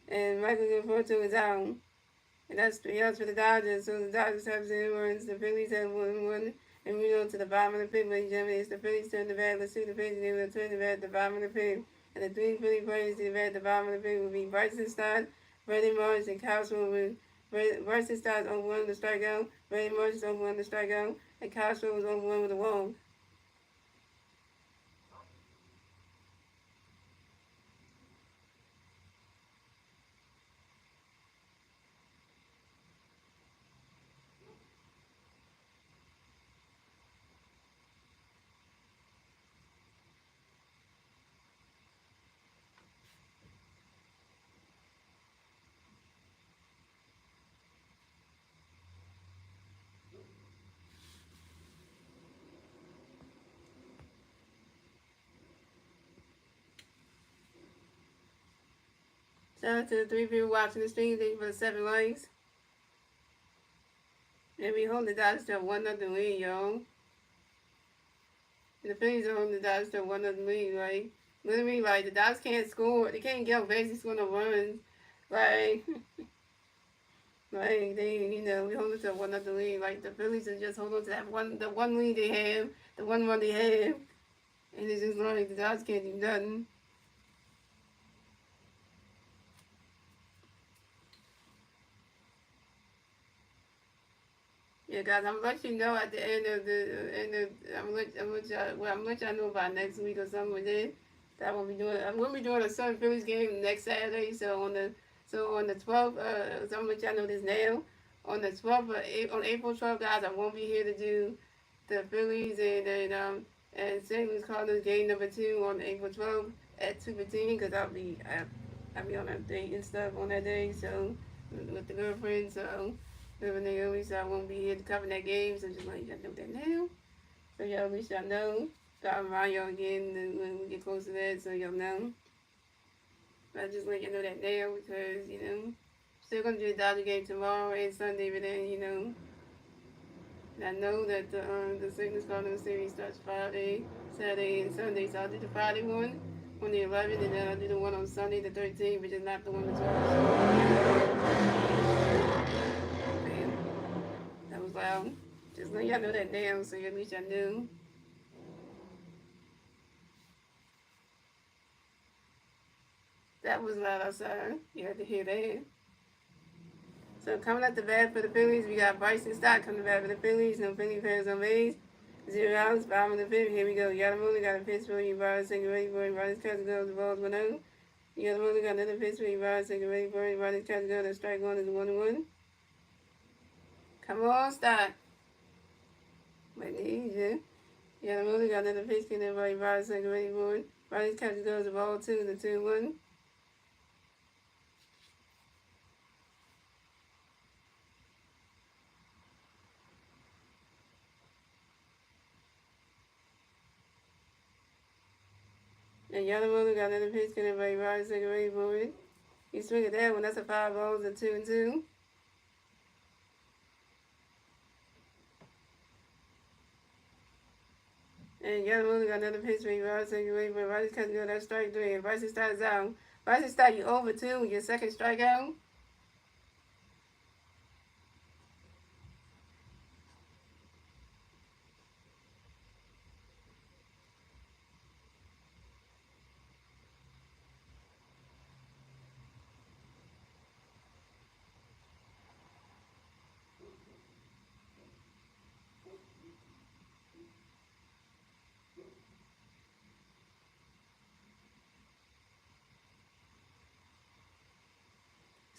And Michael Conforto is out. And that's 3 outs for the Dodgers. So the Dodgers have 0 runs. The Phillies have 1-1. And we go to the bottom of the fifth, ladies and gentlemen. It's the Phillies turn the bat. Let's see the Phillies. They will turn the bat at the bottom of the fifth. And the 3 Philly players to the bat at the bottom of the fifth will be Bryson Stott, Brady Marsh, and Kyle Schwarber. Bryson Stott is 0-1 to strikeout. Brady Marsh is 0-1 to strikeout. And Kyle Schwarber was 0-1 with a walk. Shout out to the 3 people watching the stream. Thank you for the 7 likes. And we hold the Dodgers to a 1-0 lead, yo. And the Phillies are holding the Dodgers to a 1-0 lead, right? Literally, like, the Dodgers can't score. They can't get on base and score no runs. Like, Like we hold on to one other lead. Like the Phillies are just hold on to the one lead they have, the one run they have, and it's just like the Dodgers can't do nothing. Yeah, guys, I'm gonna let you know at the end of I'm gonna let y'all know about next week or something with it. That we'll be doing. I'm gonna be doing a Sun Phillies game next Saturday. So on the 12th, so I'm gonna let y'all know this now. On the 12th, on April 12th, guys, I won't be here to do the Phillies and St. Louis Cardinals game number 2 on April 12th at 2:15 because I'll be on a date and stuff on that day. So with the girlfriend, so. Living Naomi, so I won't be here to cover that game, so just let y'all know that now. So y'all, at least y'all know. So I'll remind y'all again when we get close to that, so y'all know. But I just let y'all know that now because, still gonna do the Dodger game tomorrow and Sunday, but then, I know that the Sickness Cardinals series starts Friday, Saturday, and Sunday, so I'll do the Friday one on the 11th, and then I'll do the one on Sunday, the 13th, but just not the one the 12th. That was loud. Just let y'all know that now, so at least y'all knew. That was loud outside. You had to hear that. So coming at the bat for the Phillies, we got Bryson Stott coming back for the Phillies. No Philly fans on base. 0 outs, 5 in the 5th. Here we go. Yadamola got a pitch for you. Bryson second ready for him. Bryson catch goes. The ball's 1-0. Yadamola got another pitch for you. Bryson second ready for him. Bryson catch goes. The strike one is 1-1. Come on, Stott. Might need you. Yadamola got another pitch for him. Bryson second ready for him. Bryson catch goes. The ball 2 the 2-1. And Yadamola got another pitch, can everybody ride second ready for it? You swing at that one, that's a 5 balls and 2-2. And Yadamola got another pitch for you, ride second ready for it. Bryson catch go, that's strike 3. And Bryson starts out. Bryson start you over 2, your second strikeout.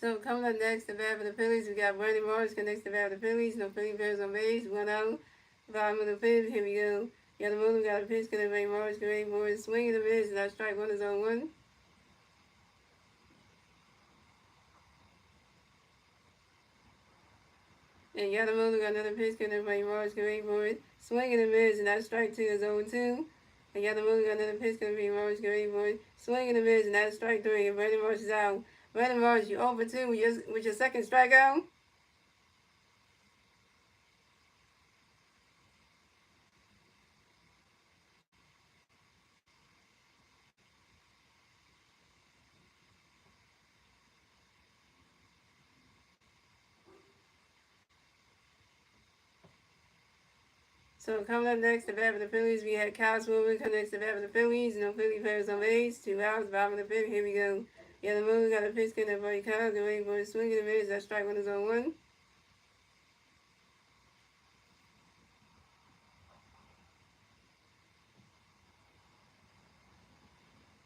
So coming up next, the bat for the Phillies, we got Brandon Morris connects the bat for the Phillies. No Philly players on base, 1 out. 5 in the 5th, here we go. Yadamola got a pitch, can everybody Morris, can everybody Morris, swing and a miss, and that strike 1 is on 1. And Yadamola got another pitch, can everybody Morris, can everybody Morris, swing and a miss, and that strike 2 is 0-2. And Yadamola got another pitch, can everybody Morris, can everybody Morris, swing and a miss, and that strike 3, and Brandon Morris is out. Brandon Morris, you over 2 with your second strikeout. So coming up next, the bat for the Phillies, we had Kyle Swilman connects the bat for the Phillies. No Philly players on base. 2 outs, 5 in the 5th. Here we go. Yadamola got a pitch, can everybody Kyle, get ready for a swing and a miss. That strike 1 is on 1.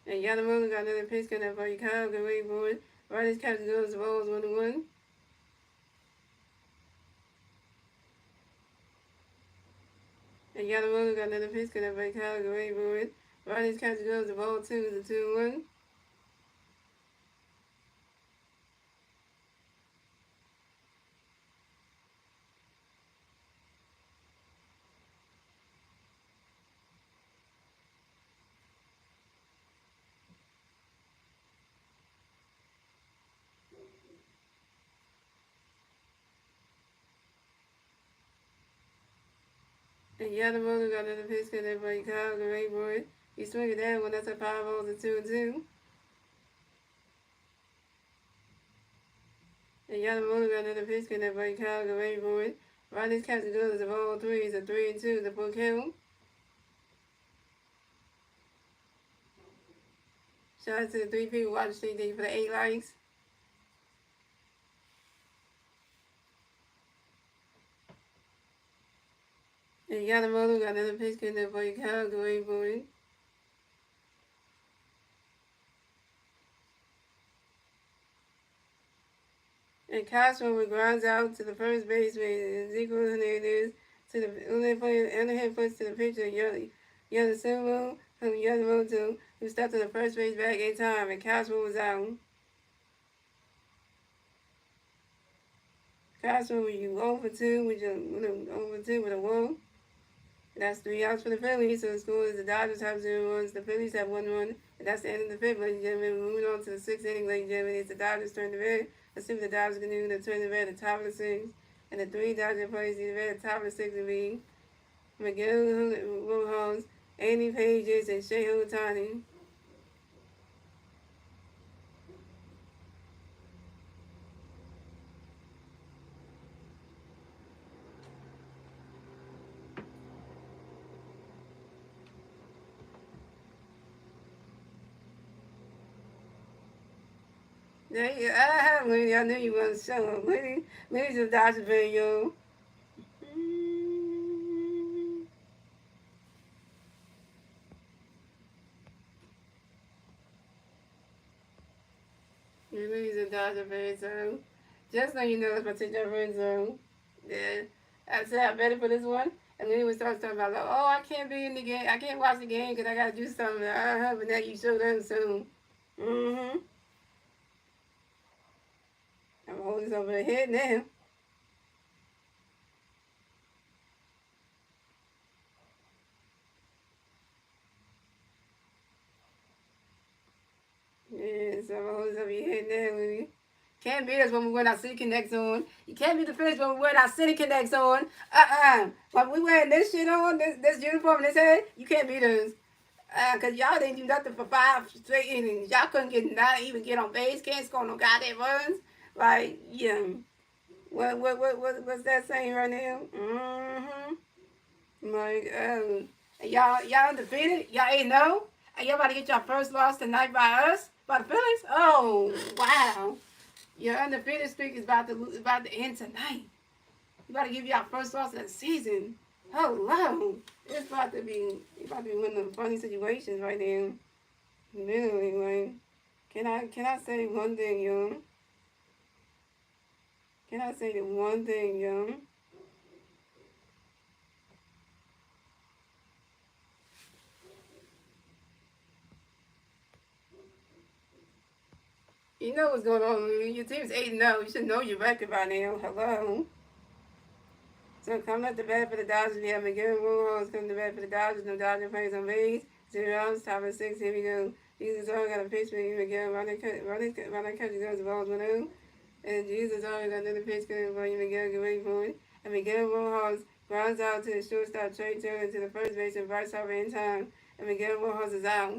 And Yadamola got another pitch, can everybody Kyle, get ready for it. Riders catch goes, the ball is 1-1. And Yadamola got another pitch, can everybody Kyle, get ready for it. Riders catch goes, the ball 2 is a 2-1. And Yadamola got another pitch, can everybody Kyle, get ready for it. You swing at that one, that's a 5 balls and 2-2. And Yamamoto got another pitch connect by Kyle away for it. Riley's catching goes of all three. It's a 3-2. The full count. Shout out to the 3 people watching. Thank you for the 8 likes. And Yamamoto got another pitch connect by Kyle away for it. And Castro grounds out to the first baseman. Ezekiel Hernandez to the underhand puts to the pitcher, Silva from Yamamoto, who stepped to the first base back in time, and Castro was out. Castro, you 0 for 2 with your 0 for 2 with a walk. That's 3 outs for the Phillies. So the score is the Dodgers have 0 runs, the Phillies have 1 run, and that's the end of the fifth, ladies and gentlemen. Moving on to the 6th inning, ladies and gentlemen. It's the Dodgers turn to red. Let's see what the Dodgers can do to turn the red at the top of the 6th. And the 3 Dodger players in the red at the top of the 6th will be Miguel Rojas, Andy Pages, and Shohei Ohtani. Yeah, Lady, I knew you were going to show up. Lady's a Dodger fan, yo. Lady's a Dodger fan, so just so you know, that's my TJ friend, so yeah. I said I better for this one. And then we started talking about, like, oh, I can't be in the game. I can't watch the game because I got to do something. But now you showed up soon. I'm holding this over the head now. Yeah, so I'm holding this over your head now, Lily. Can't beat us when we wear our City Connects on. You can't beat the Phillies when we wear our City Connects on. When we wearing this shit on, this uniform, this head, you can't beat us. Cause y'all didn't do nothing for 5 straight innings. Y'all couldn't not even get on base. Can't score no goddamn runs. Like, yeah. What's that saying right now? Like, y'all undefeated. Y'all ain't know. And y'all about to get your first loss tonight by us, by the Phillies. Oh wow. Your undefeated streak is about to end tonight. You about to give y'all first loss of the season. Hello. It's about to be one of the funny situations right now. Literally, like, can I say one thing, yo? Can I say the one thing, yo? You know what's going on. Your team's 8-0. You should know your record by now. Hello. So coming up the bat for the Dodgers, we have Miguel Rojas coming to bat for the Dodgers. No Dodger players on base. 0 outs, top of 6. Here we go. Jesus already got a pitch for Miguel. Running catch goes the balls 1-0. And Jesus already got another pitch coming for you. Miguel, get ready for it. And Miguel Rojas grounds out to the shortstop Trey Turner to the first base and right side in time. And Miguel Rojas is out.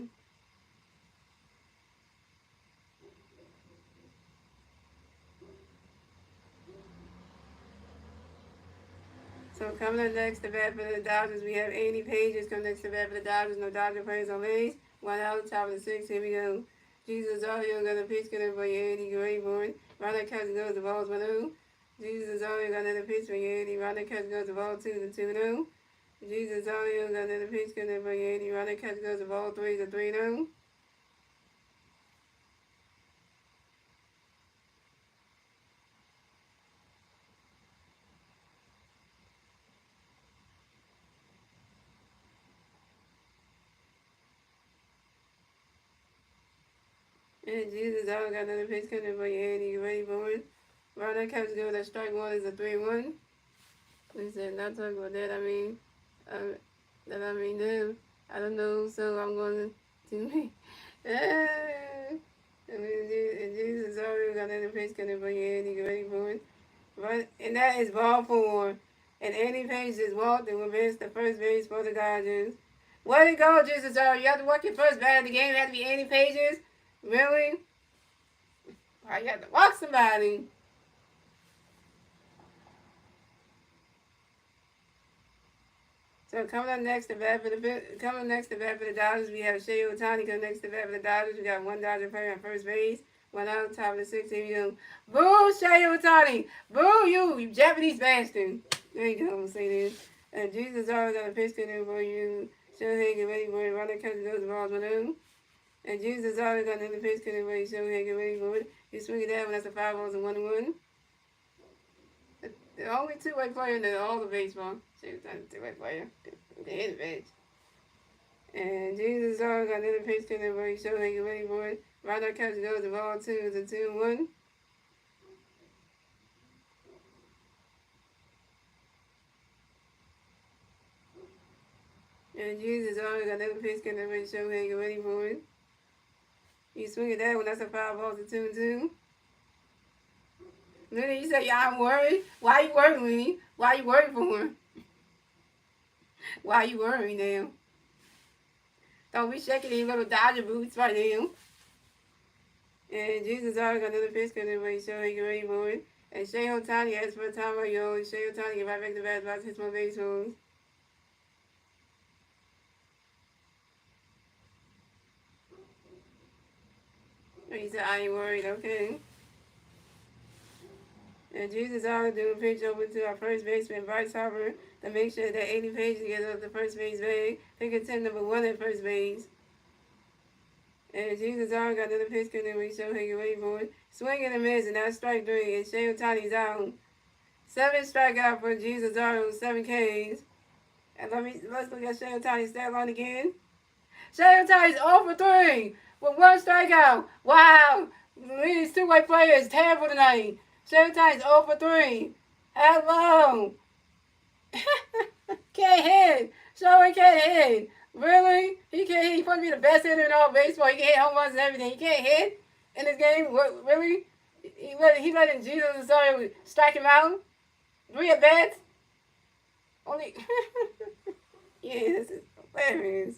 So coming up next to bat for the Dodgers, we have Andy Pages coming next to bat for the Dodgers. No Dodger players on base. 1 out, top of the 6. Here we go. Jesus Audio got a pitch coming for you, Andy. Great for it. Ronald catch goes the balls 1-0. Jesus Audio got another pitch for you, Andy. Ronald catch goes the ball 2-2-0. Jesus Audio got another pitch coming for you, Andy. Ronald catch goes the ball 3-3-0. And Jesus Audio got another pitch coming for you, Andy. You ready for it? Ronald catch goes that strike 1 is a 3-1. We said not talk about that. I mean, no, I don't know. So I'm going to me. Jesus already got another pitch coming for you, Andy. Get ready for it. But and that is ball 4. And Andy Page just walked and will miss the first base for the Dodgers. Way to go, Jesus already. You have to work your first bat of the game. You have to be Andy Pages. Really? Why you have to walk somebody? So coming up next to bat for the Dodgers, we have Shohei Ohtani coming next to bat for the Dodgers. We got one Dodger player on first base, one out on top of the sixth inning. Boo, Shohei Ohtani! Boo, you Japanese bastard! There you go, I'm gonna say this. And Jesus always got a pitch in for you. Shohei, get ready for it. Runner catches those balls with him. And Jesus always got another pitch in for you. Shohei, get ready for it. You swing it down when that's a 5 balls and 1-1. The only two-way player in all the baseball. She was not a two-way player. They hit the pitch. And Jesus always got another pitch to him where he showed he get ready for it. Right now, catch goes the ball 2 is a 2-1. And Jesus always got another pitch to him where he showed he get ready for it. You swing it down when that's a 5 balls and 2-2. Looney, you say, yeah, I'm worried. Why you worried, Looney? Why you worried for him? Why you worried now? Don't be shaking these little Dodger boots right now. And Jesus already got another pitch coming where he showed he get ready for it. And Shohei Ohtani asked for a time on yo. Shohei Ohtani get right back to bat, about to hit my base holes. And he said, I ain't worried, okay. And Jesus always doing a pitch over to our first baseman, Bryce Harper, to make sure that 80 pages gets up the first base bag. Picking team number 1 at first base. And Jesus already got another pitch coming where he showed he get ready for it. Swing and a miss, and that's strike 3. And Shohei Ohtani's out. 7 strikeout for Jesus already with 7 Ks. And let's look at Shohei Ohtani's stat line again. Shohei Ohtani's 0 for 3 with 1 strikeout. Wow. These two-way players terrible tonight. Shohei Ohtani's 0 for 3. Hello. Can't hit. Shohei can't hit. Really? He can't hit. He's supposed to be the best hitter in all baseball. He can hit home runs and everything. He can't hit in this game? What, really? He letting Jesus strike him out? 3 at bats? Only. Yeah, this is hilarious.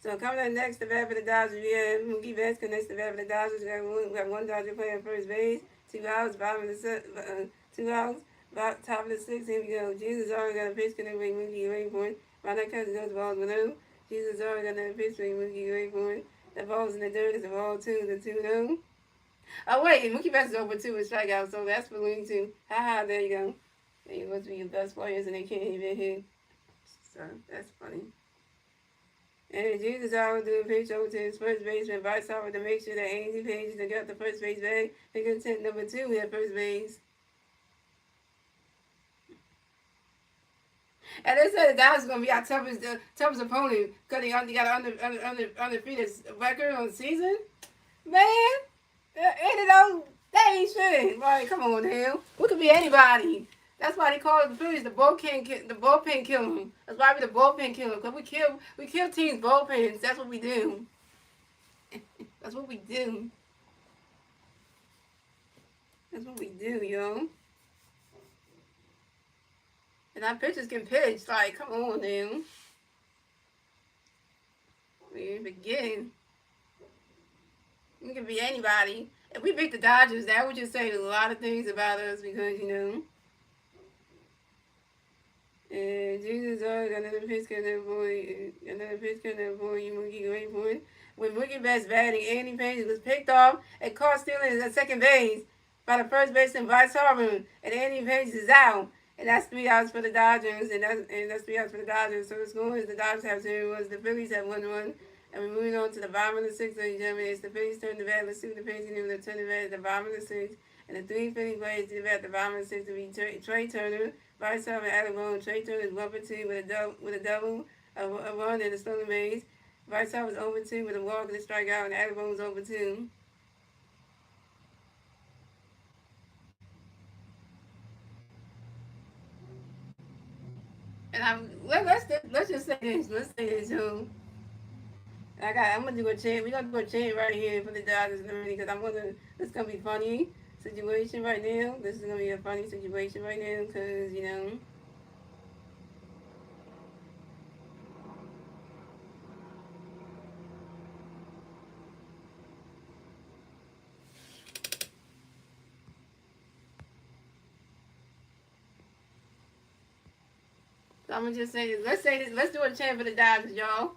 So coming up next, the bat for the Dodgers, we have Mookie Betts next to the bat for the Dodgers. We got one Dodger player on first base, 2 outs, bottom of the 2 outs, top of the 6th. Here we go. Jesus already got a pitch connect with Mookie ready for it. Right now, catches those balls with him. Jesus already got another pitch with Mookie ready for it. The ball's in the dirt. It's a ball 2, the 2-0. Oh wait, Mookie Betts is over 2 with strikeouts, so that's for Looney too. Haha, there you go. They must be your best players and they can't even hit. So that's funny. And Jesus always do a pitch over to his first baseman, Bryce Harper, to make sure that Andy Page to get the first base bag. He can take number 2 at first base. And they said that was going to be our toughest opponent because they only got an undefeated record on the season. Man, that ain't shit. Like, come on, hell. We could be anybody. That's why they call it the Phillies the bullpen killer. That's why we the bullpen killer. Because we kill teams' bullpens. That's what we do. That's what we do. That's what we do, yo. And our pitchers can pitch. Like, come on, now. We ain't begin. We can be anybody. If we beat the Dodgers, that would just say a lot of things about us because, you know. And Jesus always got another pitch coming for you. Mookie waiting for it. When Mookie Betts batting, Andy Page was picked off and caught stealing at second base by the first baseman Bryce Harper, and Andy Page is out. And that's 3 outs for the Dodgers, and that's 3 outs for the Dodgers. So the score is the Dodgers have 2 the Phillies have 1-1. And we're moving on to the bottom of the 6th, ladies and gentlemen. It's the Phillies turn the bat. Let's see what the Phillies can do with the turn the bat at the bottom of the 6th. And the 3 Philly players to the bat at the bottom of the 6th to be Trey Turner, Bryce Harper, and Adam Boone. Trey Turner is 1 for 2 with a double, a run, and a stolen base. Bryce Harper is 0 for 2 with a walk and a strikeout, and Adam Boone is 0 for 2. And let's just say this. Let's say this, yo. I'm gonna do a chant. We're gonna do a chant right here for the Dodgers and everything because this is gonna be funny situation right now. This is gonna be a funny situation right now because you know. So I'm gonna just say this. Let's say this. Let's do a chant for the Dodgers, y'all.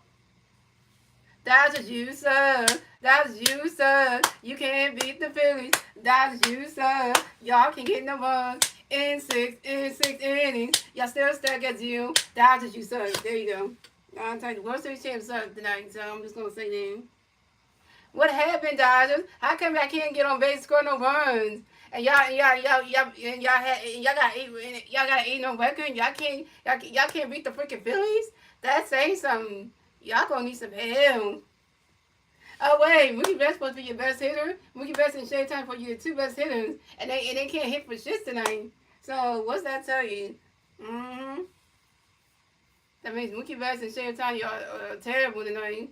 Dodgers, you suck. Dodgers, you suck. You can't beat the Phillies. Dodgers, you suck. Y'all can get no runs in six innings. Y'all still stuck at 0. Dodgers, you suck. There you go. I'm telling you, World Series champs suck tonight, so I'm just gonna say that. What happened, Dodgers? How come I can't get on base, score no runs? And y'all got 8 no record. Y'all can't beat the freaking Phillies. That's saying something. Y'all gonna need some help. Oh wait, Mookie Betts supposed to be your best hitter. Mookie Betts and Showtime for your 2 best hitters, and they can't hit for shit tonight. So what's that tell you? Mm-hmm. That means Mookie Betts and Showtime are terrible tonight.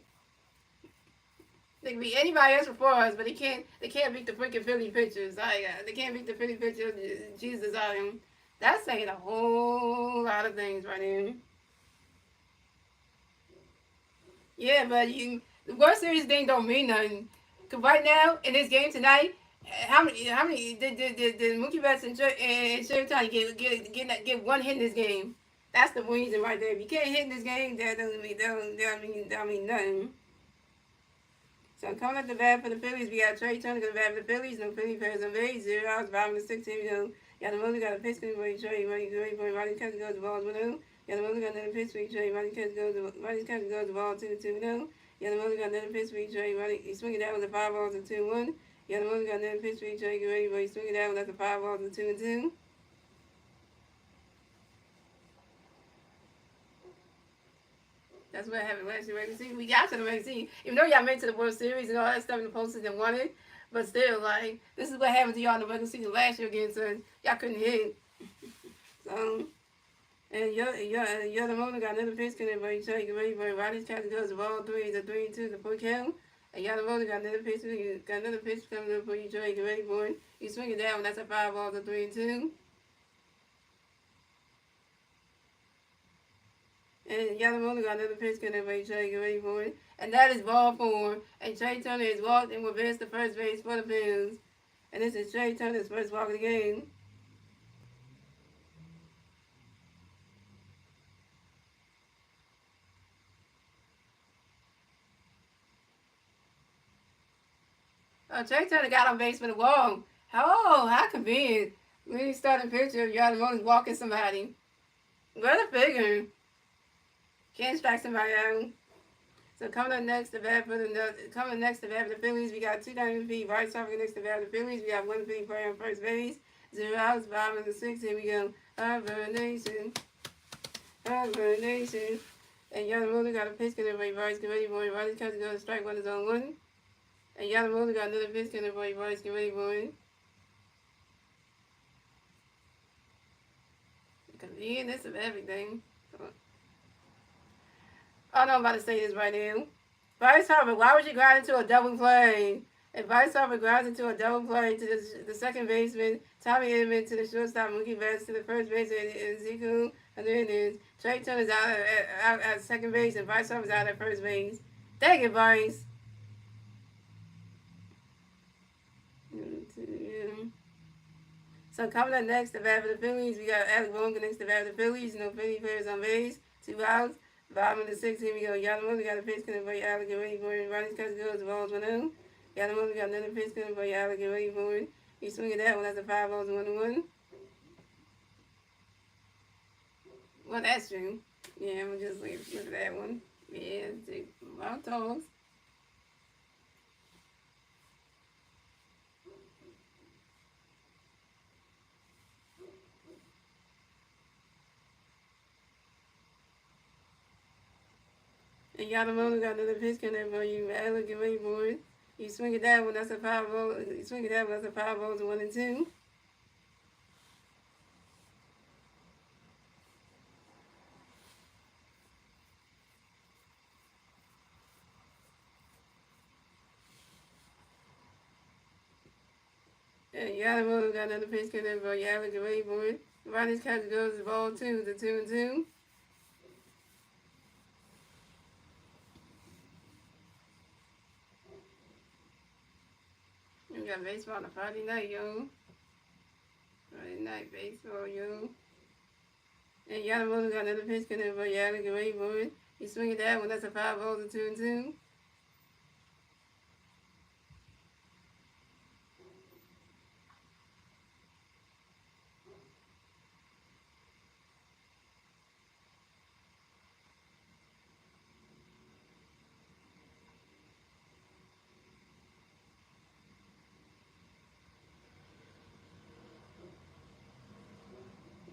They can beat anybody else before us, but they can't beat the freaking Philly pitchers. They can't beat the Philly pitchers. Jesus, I am. That's saying a whole lot of things right now. Yeah, but the World Series thing don't mean nothing. Cause right now in this game tonight, how many did Mookie Betts and Showtime get 1 hit in this game? That's the reason right there. If you can't hit in this game, that don't mean nothing. So coming up the bat for the Phillies, we got Trey Turner to the bat for the Phillies. No Philly players on base. 0 outs, bottom of the 6th. Here we go. Got the Mother, got a pitch for Trey. Ready for Roddy Catcher goes the ball 1-0. Got the Mother, got another pitch for Trey. Roddy Catcher goes the ball 2-0. Got the Mother, got another pitch for Trey. He swing it out with the 5 balls and 2-1. Got the Mother, got another pitch for Trey. Get ready for he swing it out with the 5 balls and 2-2. That's what happened last year regular season. We got to the regular season. Even though y'all made to the World Series and all that stuff in the postseason and won it. But still, like, this is what happened to y'all in the regular season last year against us. Y'all couldn't hit. So, and you're the moment got another pitch. Can everybody try get ready for it? Roddy's catch goes the ball 3, the 3-2, the 4 count. And y'all the moment got another pitch. Coming up for you, Trey. Get ready for it. You swing it down. That's a 5 ball, the 3-2. And Yamamoto got another pitch coming by Trey, get ready for it. And that is ball 4. And Trey Turner is walked in with base to first base for the Phillies. And this is Trey Turner's first walk of the game. Trey Turner got on base for the walk. How convenient. When you start a picture of Yamamoto's walking somebody. What a figure. Can't strike somebody out. So coming up next to bat for the Phillies, we got 2 diamond feet. Right side next to bat for the Phillies, we got 1 Philly player on first base. 0 outs, bottom of the 6th. Here we go. Hibernation. And Yamamoto got a pitch in the reverse. Get ready for it. Riley's catch goes strike 1 is on 1. And Yamamoto got another pitch in the reverse. Get ready for it. Convenience of everything. I know I'm about to say this right now. Bryce Harper, why would you grind into a double play? If Bryce Harper grinds into a double play to the second baseman, Tommy Edman to the shortstop, Mookie Betts to the first baseman, Ezekiel Hernandez, Trey Turner's out at second base, and Bryce Harper's out at first base. Dang it, Bryce. So coming up next, the bat for the Phillies, we got Alec Bohm next to the bat for the Phillies. No Philly players on base. 2 outs. Bottom of the 6th, here we go. Yamamoto got a pitch coming for Alec, get ready for it. Ronnie's catch goes, the ball's 1-0. Yamamoto got another pitch coming for Alec, get ready for it. He swinging that one, that's a 5 balls, 1-1. Well, that's true. Yeah, I'm gonna just look at that one. Yeah, my toes. And Yamamoto got another pitch coming for you. Alec, get ready for it. You swing it that one, that's a 5 ball. You swing it that one, that's a 5 balls, 1-2. And Yamamoto got another pitch coming for you. Alec, get ready for it. Ronnie's catch goes the ball 2, the 2-2. We got baseball on a Friday night, yo. Friday night baseball, yo. And Yamamoto got another pitch coming for Yada, get ready for it. He swinging that one, that's a 5 balls and 2-2.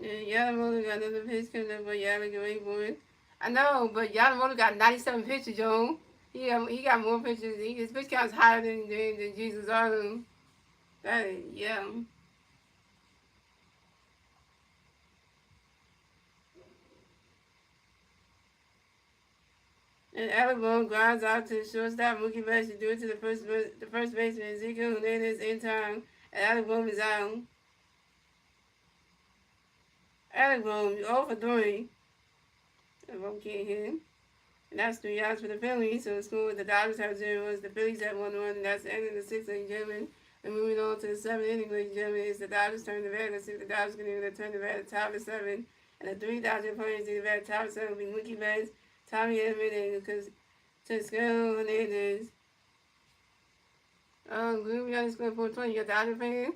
And Yamamoto got another pitch coming up for Yada, get ready for it. I know, but Yamamoto got 97 pitches, Joe. He got more pitches. His pitch count's higher than Jesus Arnold. Yeah. And Alabama grinds out to the shortstop. Mookie Betts to do it to the first baseman Ezekiel Hernandez in time. And Alabama is out. Alabama, you 0 for 3. Alabama can't hit him. And that's 3 outs for the Phillies. So the score the Dodgers have 0 runs. The Phillies have 1 run. And that's the end of the 6th, ladies and gentlemen. And moving on to the 7th inning, ladies and gentlemen, it's the Dodgers turn the bat. Let's see if the Dodgers can even turn the bat at the top of the 7th. And the 3 Dodger players in the bat at the top of the 7th will be Mookie Betts, Tommy Edman, and Ezekiel Hernandez. Gloomy underscore 420, you got Dodger fan?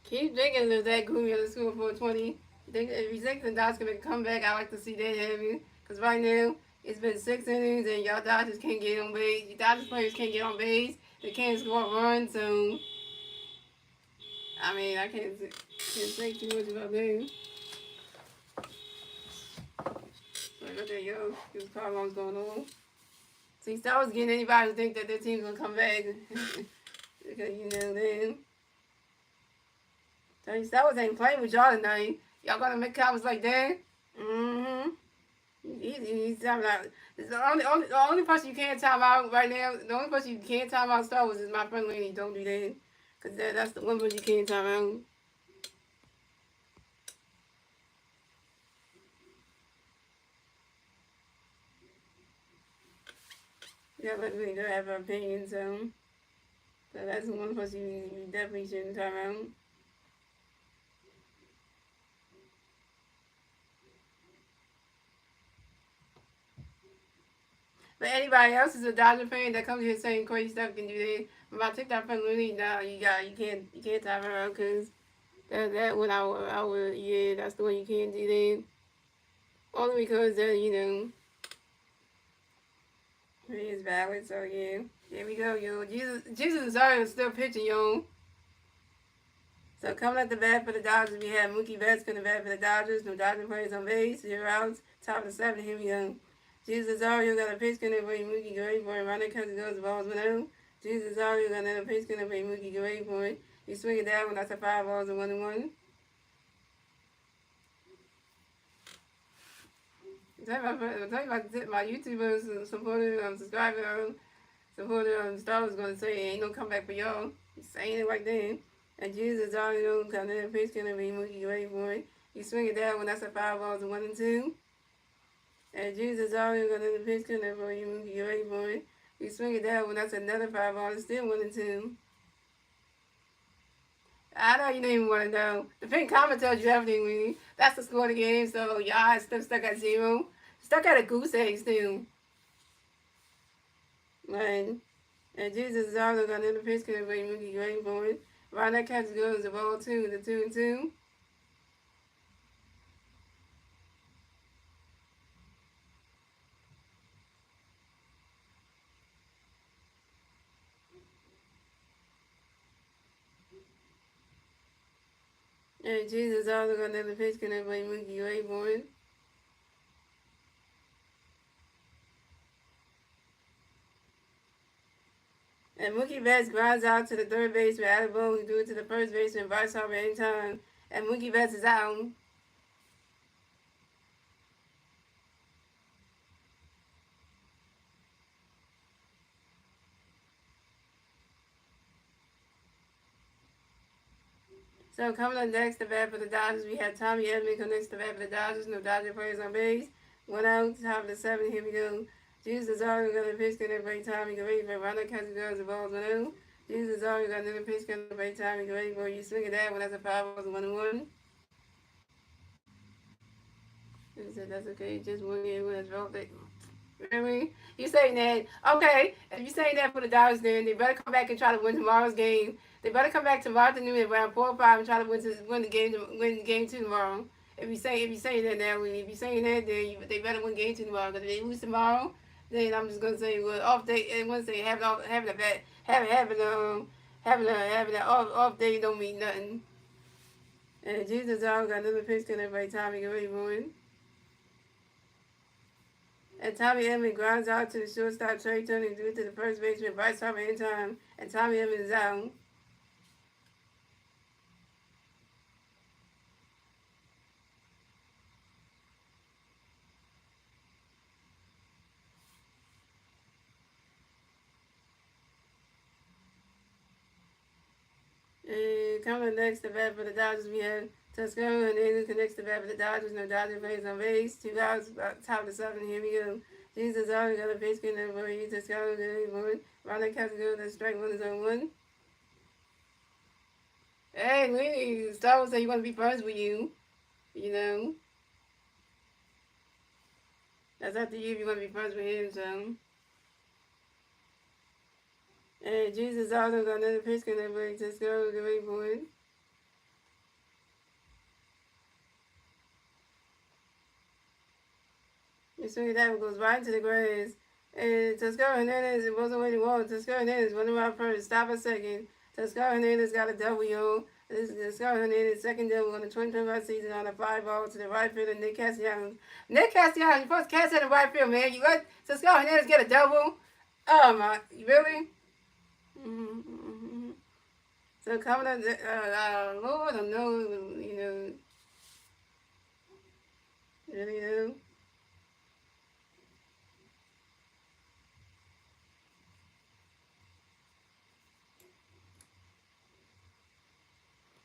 Keep thinking of that Gloomy underscore 420. If you think the Dodgers can make a comeback, I like to see that happen. Because right now, it's been 6 innings and y'all Dodgers can't get on base. Your Dodgers players can't get on base. They can't score a run, so I mean, I can't say too much about them. Like, okay, yo, this problem's going on. See, Star was getting anybody to think that their team's gonna come back. Because, you know, them. So Star Wars ain't playing with y'all tonight. Y'all gonna make comments like that? Mm-hmm. He's talking about the only person you can't time out right now. The only person you can't time out Star Wars is my friend Lady. Don't do that, cause that's the one person you can't time out. Yeah, but we do have our opinions, so that's the one person you definitely shouldn't time out. But anybody else is a Dodger fan that comes here saying crazy stuff can do that. But my TikTok friend Looney, nah, you can't time her out because that one I would yeah, that's the one you can't do that. Only because you know it is valid. So yeah, there we go, yo. Jesus is already still pitching, yo. So coming at the bat for the Dodgers, we have Mookie Betts coming bat for the Dodgers. No Dodger players on base. 0 outs. Top of the 7th. Here we go. Jesus Ario got a pitch coming for Mookie. Get ready for it. Running because it goes. The ball's went out. Jesus Ario got another pitch coming for Mookie. Get ready for it. He's swinging that one. That's a 5 balls and 1-1. I'm talking about my YouTubers, supporter, subscriber, supporter, Star was going to say, ain't no comeback for y'all. He's saying it like that. And Jesus already knows kind of pitch going to be Mookie ready for it. He's swinging that one. That's a 5 balls and 1-2. And Jesus already got another pitch going to be Mookie ready for it. He's swinging that one. That's another 5 balls, still 1-2. I know you don't even want to know. The pink comment tells you everything, really. That's the score of the game, so y'all still stuck at 0. Stuck at a goose egg still. Right. And Jesus is also got another pitch because Mookie ready for it. Right, that catch goes the ball 2, the 2-2. And Jesus also got another pitch because Mookie ready for it. And Mookie Betts grinds out to the third base with Alabama who do it to the first base and Bryce Harper anytime. And Mookie Betts is out. So coming up next, the bat for the Dodgers, we have Tommy Edman connects the bat for the Dodgers. No Dodger players on base. 1 out, top of the 7. Here we go. Jesus Zardo got a pitch gonna break Tommy. Get ready for Ronald catches goes the balls 1 0. Jesus Zardo got another pitch gonna break Tommy. Get ready for you swing at that one. That's a foul. 1-1. He said that's okay. Just win it when it's rolled. Really? You saying that? Okay. If you saying that for the Dodgers, then they better come back and try to win tomorrow's game. They better come back tomorrow afternoon at around 4 or 5 and try to win game 2 tomorrow. If you saying that now, if you saying that, then they better win game 2 tomorrow. Because if they lose tomorrow, then I'm just gonna say, well, off day. And once they have having a bad having an off day don't mean nothing. And Jesus got another pitch gonna every time he get ready for it. And Tommy Edman grounds out to the shortstop Trey Turner due to the first baseman Bryce Harper in time, and Tommy Edman is out. And coming next to bat for the Dodgers, we have Toscano Hernandez connects the bat for the Dodgers. No Dodger plays on base. 2 outs, top of the 7. Here we go. Jesus already got a base getting over here. Toscano getting one. Ronald Castigo, the strike one is on 1. Hey, Lee, Star Wars said you want to be friends with you. You know. That's up to you if you want to be friends with him, so. And Jesus also got another pitch gonna break. Toscano get ready for it. You see that one goes right into the grass. And Toscano Hernandez, it wasn't what he wanted. Toscano Hernandez running out first. Stop a second. Toscano Hernandez got a W. This is Toscano Hernandez second double on the 2025 season on a fly ball to the right fielder, Nick Castellanos. Nick Castellanos, you supposed to catch in the right field, man. You let Toscano Hernandez get a double? Oh my, really? Mm-hmm. So coming up, Lord, I know, you know, really know.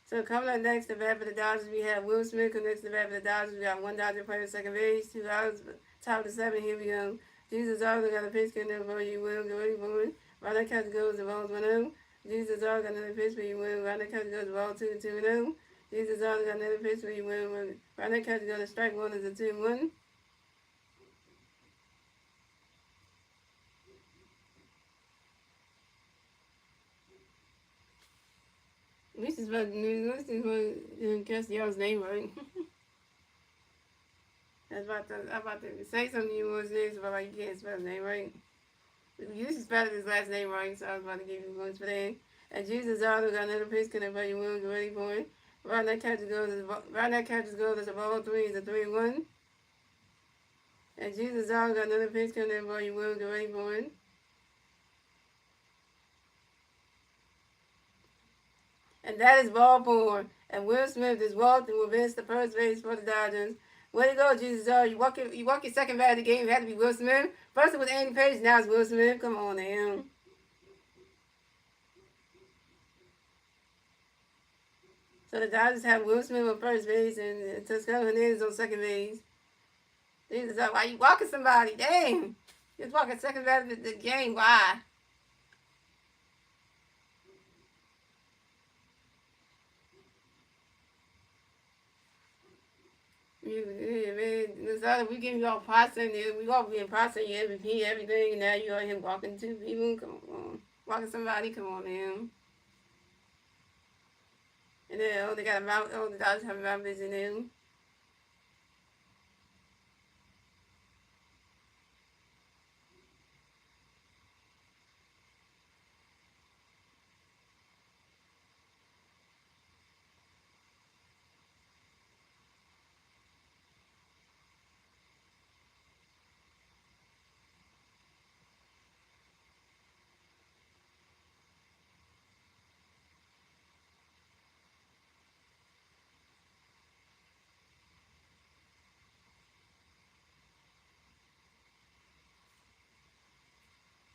So coming up next, the bat for the Dodgers, we have Will Smith connects the bat for the Dodgers. We got 1 Dodger player second base, 2 outs, top of the 7. Here we go. Jesus also got a pitch getting for you, Will. Get ready for it. Ronald catch goes the balls 1-0. Jesus also got another pitch for you, Will. Ronald catch goes the ball 2-0. Jesus also got another pitch for you, Will. Ronald catch goes the strike one is a 2-1. This is what Castellanos' name right. I'm about to say something to you was this, but like you can't spell his name right. You should spell his last name right, so I was about to give you points for that. And Jesus also got another pitch connect by you will get ready for it. Right that catches goes as a ball 3 is a 3-1. And Jesus also got another pitch connect by you will get ready for it. And that is ball 4. And Will Smith is walked and will miss the first base for the Dodgers. Way to go, Jesus. You walk your second bat of the game. It had to be Will Smith. First it was Andy Page, now it's Will Smith. Come on now. So the Dodgers have Will Smith on first base and Toscano Hernandez on second base. Jesus, why you walking somebody? Dang. Just walking second bat of the game. Why? Yeah, man. We giving y'all processing. We all being processing MVP, everything. And now you got him walking two people. Come on. Walking somebody. Come on, man. And then, they got a mount. Oh, the Dodgers have a mount vision in.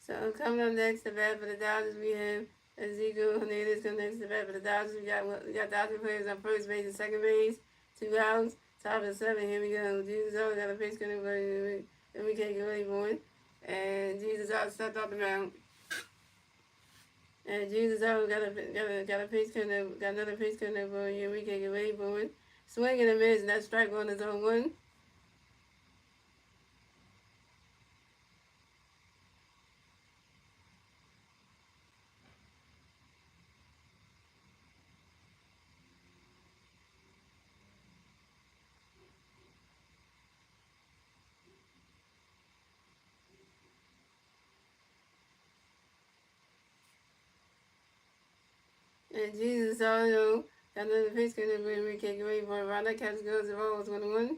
So coming up next, the bat for the Dodgers, we have Ezekiel Hernandez comes next to the bat for the Dodgers. We got Dodger players on first base and second base. 2 outs. Top of 7. Here we go. Jesus always got a pitch coming for you. And we can't get ready for it. And Jesus out stepped off the mound. And Jesus always got a pitch coming. Got another pitch coming for you. We can't get ready for it. Swing and a miss. And that strike one is on 1. And Jesus also got another pitch coming for you. We can't get ready for it. Around that catch goes the ball was 1-1.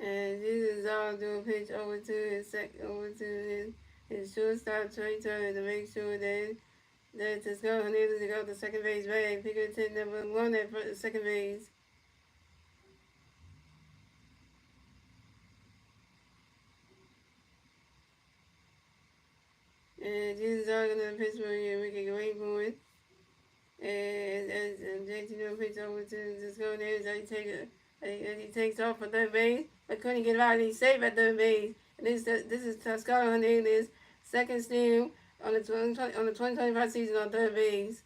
And Jesus all do a pitch over to his shortstop Trey Turner to make sure that to score Hernandez to go to second base bag. Pick up 10 number 1 at second base. And Jesus all gonna pitch for you. We can wait for it. And JT do a pitch over to score Hernandez. He takes off for third base, but couldn't get out. He's safe at third base. And this is Toscano Hernandez, second steal on the 2025 season on third base.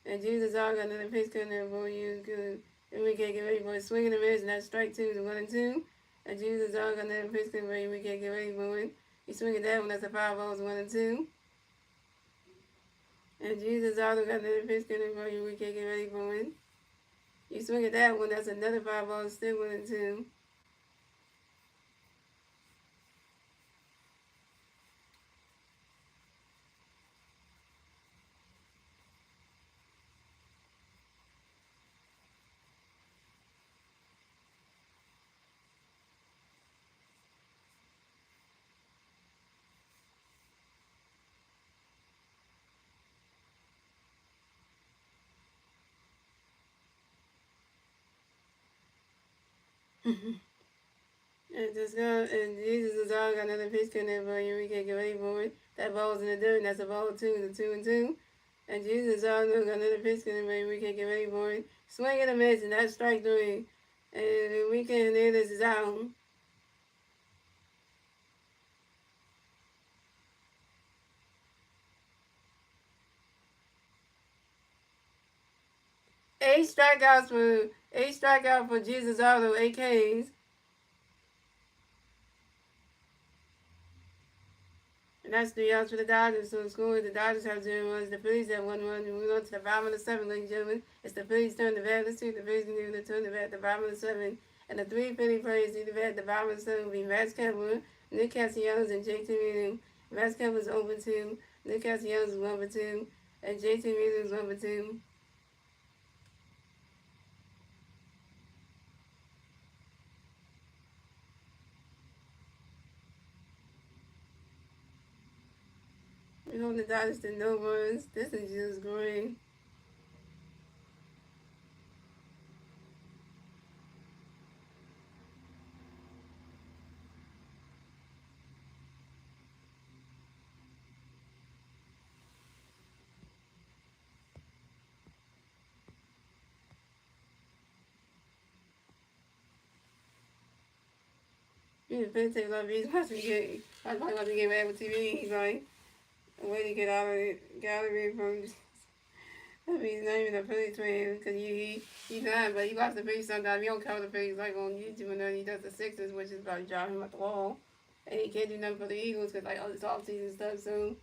And Jesus all got another pitch coming for you. Good. And we can't get ready for it. Swinging the miss, and that's strike 2 to 1-2. And Jesus all got another pitch coming for you. We can't get ready for it. He's swinging that one, that's a 5-0, 1-2. And Jesus also got another pitch coming for you. We can't get ready for it. You swing at that one, that's another 5-0, still 1-2. And Jesus is all got another pitch coming for you. We can't get ready for it. That ball's in the dirt, and that's a ball 2 to 2-2. And Jesus all got another pitch coming for you. We can't get ready for it. Swing and a miss, and that's strike 3. And we can't hear this is out. Eight strikeouts for Jesus Auto, 8 Ks. And that's 3 outs for the Dodgers. So the score the Dodgers have 0 runs. The Phillies have 1 run. And we go to the bottom of the 7, ladies and gentlemen. It's the Phillies turn the bat. Let's see if the Phillies can do the turn the bat at the bottom of the 7. And the 3 Philly players do the bat at the bottom of the 7 will be Max Kepler, Nick Castellanos, and JT Meeting. Max Kepler is 0-2. Nick Castellanos is 1-2. And JT Meeting is 1-2. We hope the Dodgers to no runs. This is just great. You know, Penn takes a lot of these must be getting. I probably want to get back with TV. He's like, a way to get out of the gallery from. I mean, he's not even a Phillies fan because he's not, but he watches the Phillies sometimes. He don't cover the Phillies like on YouTube and then he does the Sixers, which is probably driving him at the wall. And he can't do nothing for the Eagles because like all this off-season stuff, so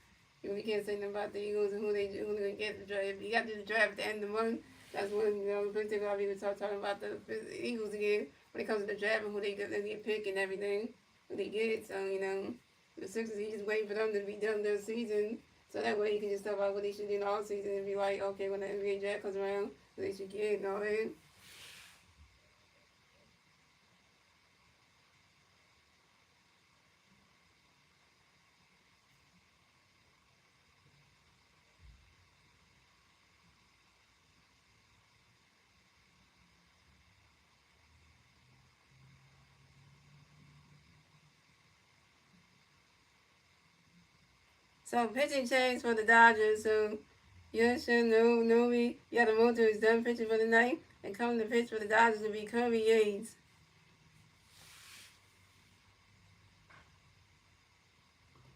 you really can't say nothing about the Eagles and who they're going to get the draft. You got to do the draft at the end of the month. That's when, you know, Phillies take off even talking about the Eagles again when it comes to the draft and who they get pick and everything, who they get. So, you know, the Sixers, he's just waiting for them to be done their season. So that way he can just talk about what they should do in the off season and be like, okay, when the NBA draft comes around, they should get and all that. So pitching change for the Dodgers. So Yoshin Novi Yamamoto is done pitching for the night, and coming to pitch for the Dodgers will be Kirby Yates.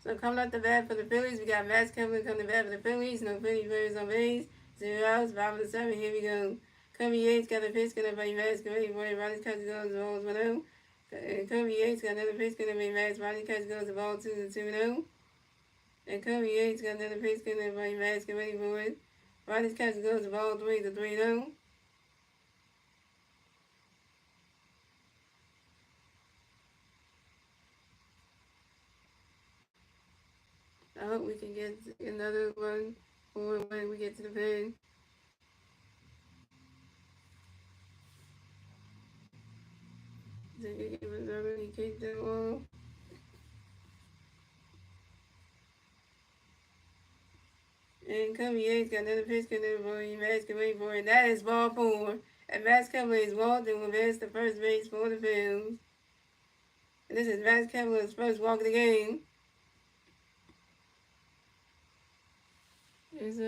So coming up the bat for the Phillies, we got Max Kepler coming to bat for the Phillies. No Philly players on base. 0 outs, 5-7. Here we go. Kirby Yates got a pitch gonna be Max. Ready for it. Ronnie Catch goes the balls 1-0. And Kirby Yates got another pitch gonna be Max. Ronnie Catch goes the ball 2-0. And Kirby Yates got another pitch gonna be Max. Get ready for it. Ronnie Catch goes the ball 3-0. I hope we can get another one for when we get to the pen. Then you give us already kicked them off. And Kirby Yates got another pitch coming for you. Max can wait for it. That is ball 4. And Max Kepler is walking with Max the first base for the Phillies. And this is Max Kepler's first walk of the game. Thanks for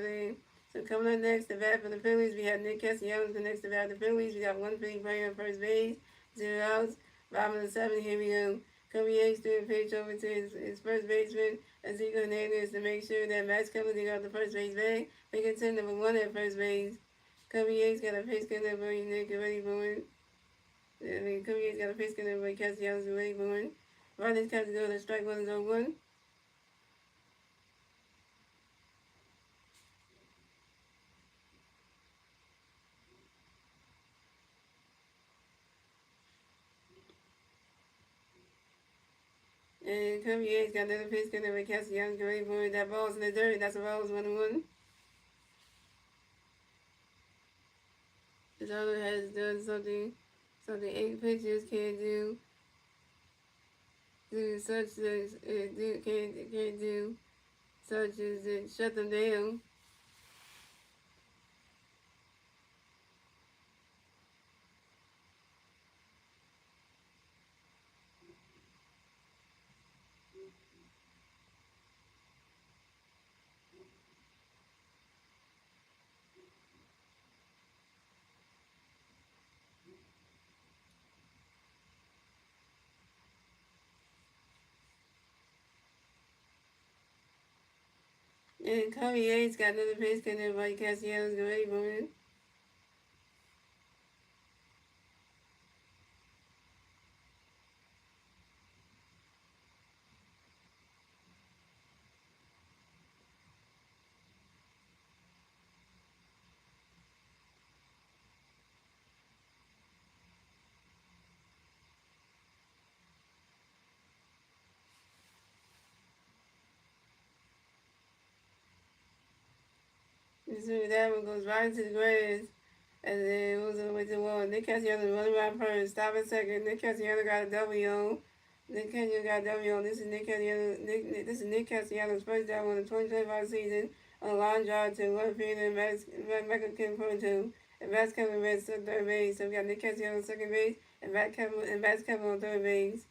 that. So coming up next, the bat for the Phillies, we have Nick Castellanos. The next to bat for the Phillies, we got one Philly player on first base, 0 outs, 5-7. Here we go. Kirby Yates threw a pitch over to his first baseman, Ezekiel Hernandez, to make sure that Max Kepler got the first base bag. We can send number 1 at first base. Kirby Yates got a pitch coming for you, Nick. Get ready for it. Kirby Yates got a pitch coming for Castellanos. Get ready for it. Ronnie's got to go to strike 1 and 0-1. And Kirby Yates got another pitch coming with Castellanos. Get ready for it. That ball's in the dirt. That's a ball's 1-1. This other has done something 8 pitchers can't do. Such as can't do, such as it shut them down. And Kirby Yates got another pitch coming by Castellanos. Get ready for it. So that one goes right into the grass. And then it was on the way to the wall. Nick Castellanos running around first. Stop a second. Nick Castellanos got a W on. Nick Castellanos got a W on. This is Nick Castellanos' first down on the 2025 season on a line drive to one field and Michael Kim Pronto. And Max Kepler ran third base. So we got Nick Castellanos second base and Max Kepler on third base.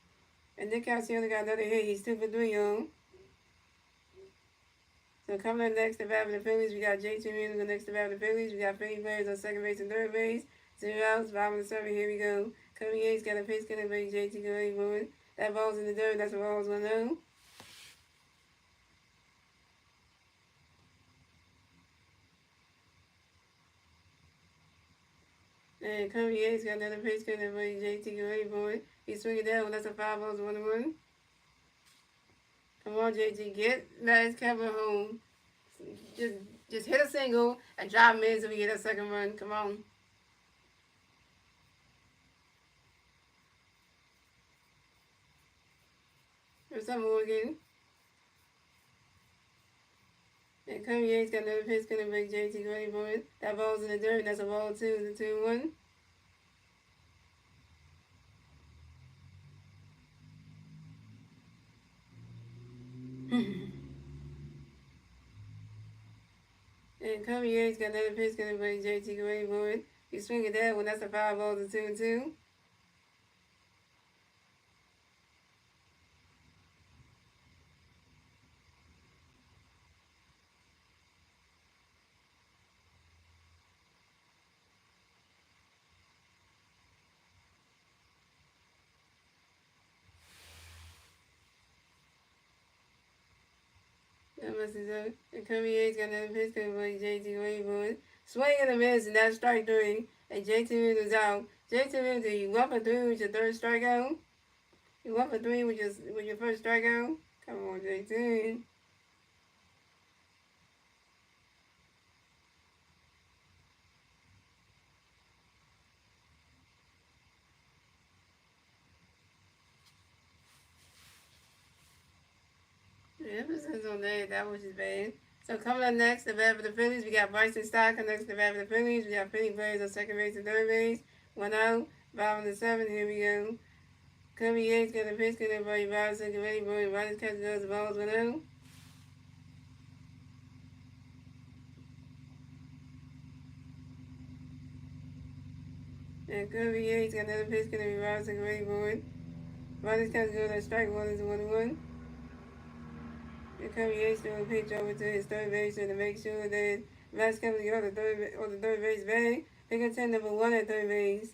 And Nick Castellanos got another hit. He's 2 for 3 on. So coming up next to bat for the Phillies, we got JT Music next to bat for the Phillies. We got Philly players on second base and third base. 0 outs, 5-7. Here we go. Kirby Yates got a pitch coming by JT. Go ready for it. That ball's in the dirt. That's what ball's 1-0. And Kirby Yates got another pitch coming by JT. Go ready for it. He's swinging down. That's a 5 balls 1-1. Come on, JT, get Max Kepler home. Just hit a single and drive him in so we get a second run. Come on. for some Morgan. And Cody Yates got another pitch, gonna break JT Gray for it. That ball's in the dirt, that's a ball 2, the 2-1. And Cody Yates got another pitch, gonna break JT Gray for it. You swing at that one, that's a foul ball to 2-2. That must be so. And Cody Yates got another pitch, gonna break JT Gray for it. Swing and a miss, and that's strike 3. And JT Williams is out. JT Williams, you went for 3 with your third strikeout? You went for 3 with your first strikeout? Come on, JT. The emphasis on that was just bad. So coming up next, the bat for the Phillies, we got Bryson Stott next to the bat for the Phillies. We got Philly players on second base and third base. 1 out, bottom of the 7th. Here we go. Cody Yates got a pitch, gonna play Bryson, get ready for it. Bryson catches those balls 1 out. And Cody Yates got another pitch, gonna be Bryson, get ready for it. Bryson catches those strike 1 is 1-1. And Cody Yates threw a pitch over to his third baseman to make sure that Bryce comes on the third base bag. Pick up 10 number 1 at third base.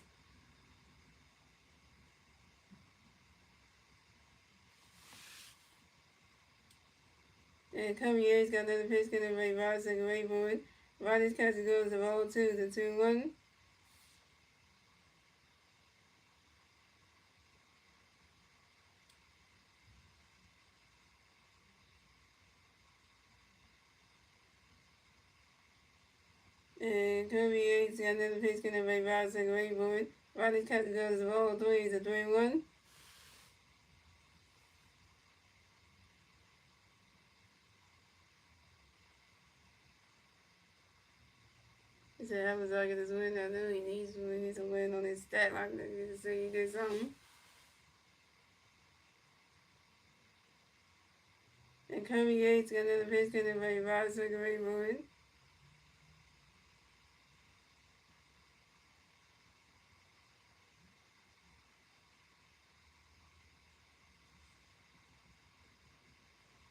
And Cody Yates got another pitch, gonna play Bryson, get ready for it. Bryson catches goes to ball 2 to 2-1. And Cody Yates got another pitch, gonna play Bryson, get ready for it. Bryson catches goes to ball 3 to 3-1. He said, how was I get this win? I know he needs to win. He needs to win on his stat line. To say he did something. And Cody Yates got another pitch, gonna play Bryson, get ready for it.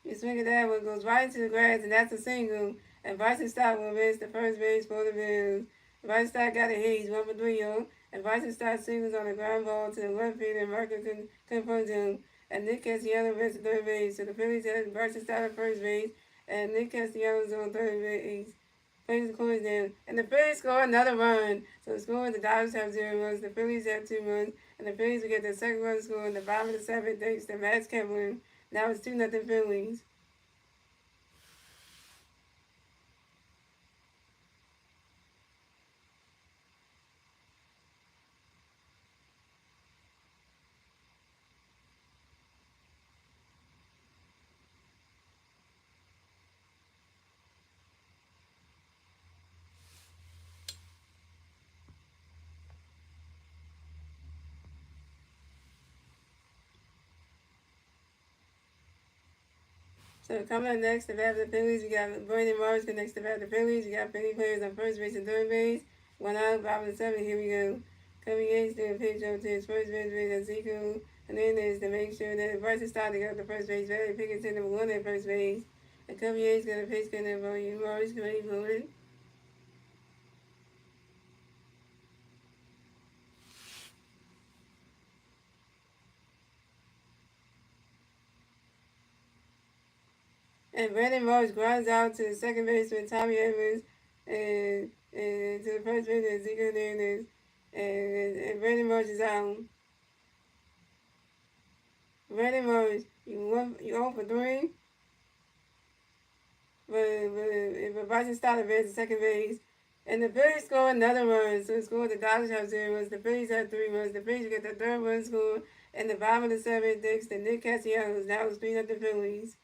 You swing at that one, goes right into the grass, and that's a single. And Bryson Stott will miss the first base for the Bills. Bryson Stott got a hit, he's 1 for 3, yo. And Bryson Stott singles on a ground ball to the left field, and Marker confronts him. And Nick Castellanos missed the third base. So the Phillies had Bryson Stott at first base, and Nick Castellanos on third base. Phillies scores down. And the Phillies score another run. So the score, the Dodgers have 0 runs, the Phillies have 2 runs, and the Phillies will get their second run score in the bottom of the 7th thanks to Max Kepler. Now it's 2-0 Phillies. So coming up next, the bat of the Phillies, we got Brandon Morris next to the bat of the Phillies. We got Philly players on first base and third base. 1 out, bottom of the 7th. Here we go. Cody Yates doing a pitch over to his first base, Ezekiel. And then there's to make sure that Bryson Stott to get the first base batter, picking to number 1 at first base. And Cody Yates got a pitch going for you. Morris ready for it. And Brandon Morris grinds out to the second baseman, Tommy Evans, and to the first baseman, Ezekiel Hernandez. And Brandon Morris is out. Brandon Morris, you 0 for 3. But Bryson Stott advanced to second base. And the Phillies score another run. So the score, the Dodgers have 0 runs. The Phillies have 3 runs. The Phillies get the third run score. In the bottom of the seventh, the Nick Castellanos. Now it's 3-0 Phillies.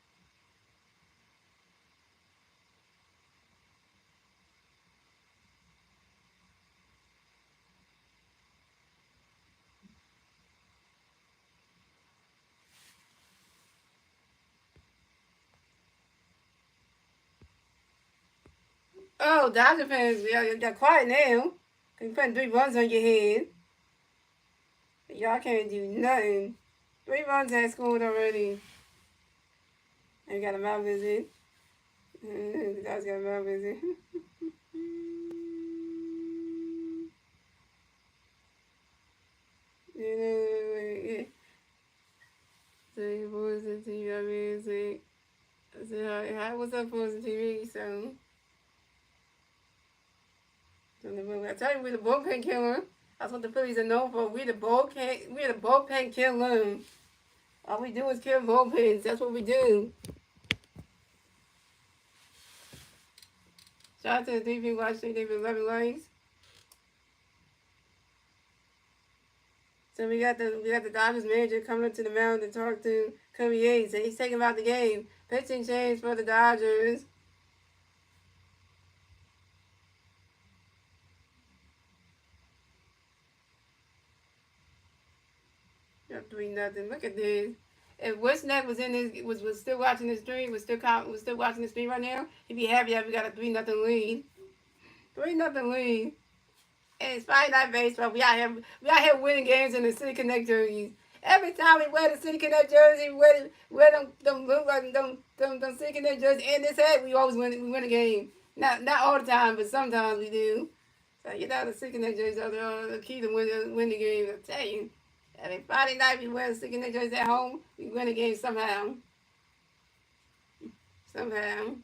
Oh, Dodger fans, y'all got quiet now. You putting 3 runs on your head. Y'all can't do nothing. 3 runs had scored already. And we got a mouth visit. The Dodgers got a mouth visit. Yeah. So, boys and TV, I mean, so hi, what's up, boys and TV? So, I tell you, we're the bullpen killer. That's what the Phillies are known for. We're the bullpen killer. All we do is kill bullpens. That's what we do. Shout out to the DP watching. They've 11 likes. So we got the Dodgers manager coming up to the mound to talk to Kirby Yates, and he's taking about the game. Pitching change for the Dodgers. Up 3-0. Look at this. If Westneck was in this was still watching the stream, was still watching the stream right now, he'd be happy that we got a 3-0 lead. 3-0 lead. And it's Friday Night Baseball. We out here winning games in the City Connect jerseys. Every time we wear the City Connect jersey, we wear them City Connect jerseys in this hat, we always win a game. Not all the time, but sometimes we do. So you know the City Connect jerseys are the key to win the game. I tell you. Every Friday night we wear the City Connect jerseys at home, we win a game somehow. Somehow.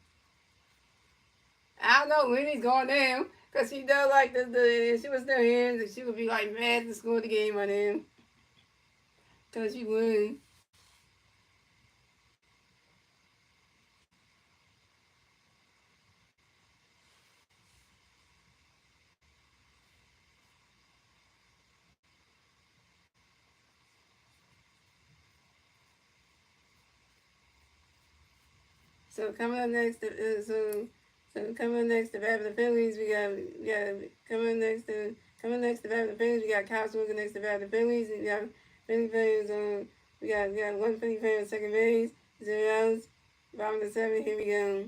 I don't know when he's going down. Because she does like if she was still here, she would be like mad to score the game on him. Because she won. So coming up next, so coming next to bat for the Phillies, we got coming next to bat for the Phillies, we got Kyle Swigger next to bat for the Phillies. We got Philly fans we got one Philly fan on second base, 0 outs, bottom of the seventh. Here we go.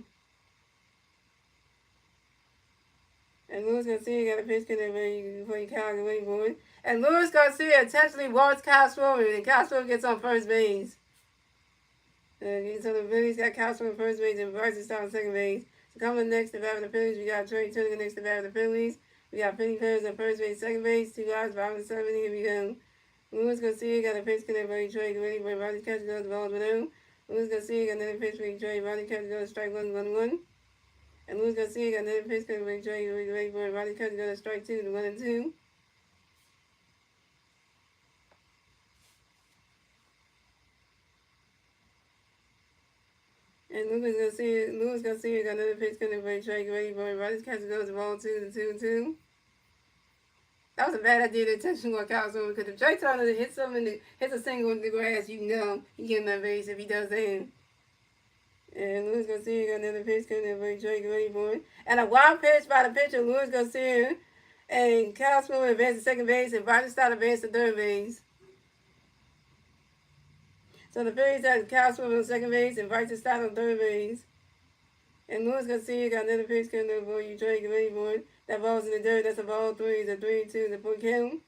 And Luis Garcia got a pitch connect before you Kyle can wait for it. And Luis Garcia intentionally walks Kyle Swigger, and Kyle Swigger gets on first base. So the Phillies got Kyle Swigger on first base and Bryson Stott on second base. So coming next to bat for the Phillies, we got Trey Turner next to bat for the Phillies. We got Philly players on first base, second base, 2 outs, bottom of the seventh. Here we go. Luis Garcia got a pitch connect by Trey, ready for Rodney catch goes the ball below. Luis Garcia got another pitch for Trey, Rodney catch goes strike 1-1-1. And Luis Garcia got another pitch connect by Trey, ready for Rodney catch goes strike 2 to 1-2. And Luis Garcia got another pitch connect by Trey, ready for Rodney catch goes the ball 2-2-2. That was a bad idea to intentionally walk out someone, because if Trey Turner hits a single in the grass, you know he getting that base if he does that. And Luis Garcia got another pitch coming by Trey, ready for it. And a wild pitch by the pitcher, Luis Garcia, and Kyle Swigger advanced to second base, and Bryson Stott advanced to third base. So the Phillies had Kyle Swigger on second base and Bryson Stott on third base. And Luis Garcia got another pitch coming for you, Trey, ready for it. That ball's in the dirt. That's a ball 3. It's a 3-2. The full count.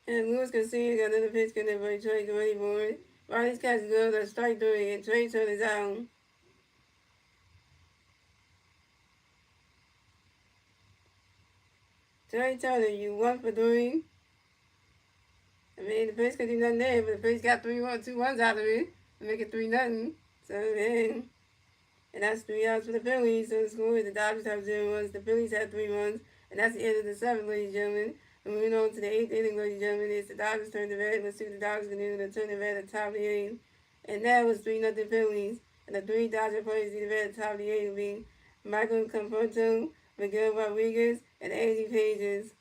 And Luis Garcia got another pitch coming for Trey, ready for it. Ronnie's catch goes at strike 3, and Trey Turner's out. Trey Turner, you 1 for 3. I mean, the Phillies could do nothing there, but the Phillies got 2 runs out of it to make it 3-0. So, man. And that's 3 outs for the Phillies. So the score is the Dodgers have 0 runs, the Phillies had 3 runs, and that's the end of the 7th, ladies and gentlemen. And moving on to the 8th inning, ladies and gentlemen, it's the Dodgers turn to bat. Let's see what the Dodgers can do to turn the bat at the top of the 8th. And that was 3-0 Phillies. And the three Dodger players either at the top of the eighth would be Michael Conforto, Miguel Rodriguez, and Andy Pages.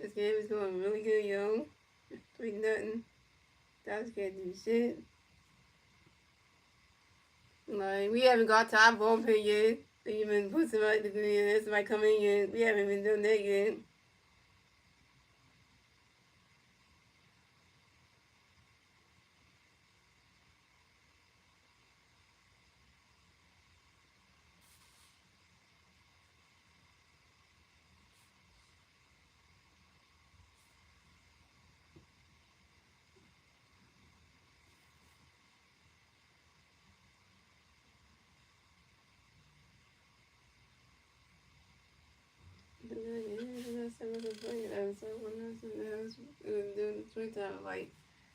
This game is going really good, yo. 3-0. Dodgers can't do shit. Like, we haven't got to our bullpen yet. They even put somebody to green and somebody come in yet. We haven't even done that yet.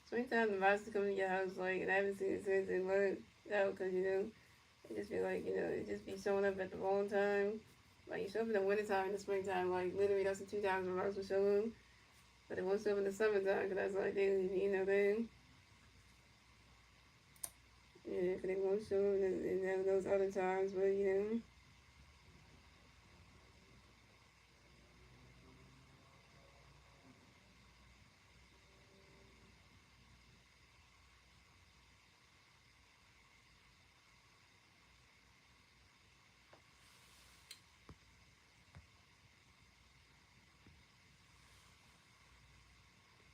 Springtime, the mouse come to your house, like, and I haven't seen it since it worked out, because, it just feel like, it just be showing up at the wrong time. Like, you show up in the wintertime and the springtime, like, literally, that's the 2 times the mouse will show up. But it won't show up in the summertime, because that's like, they. Yeah, because they won't show up in those other times, but.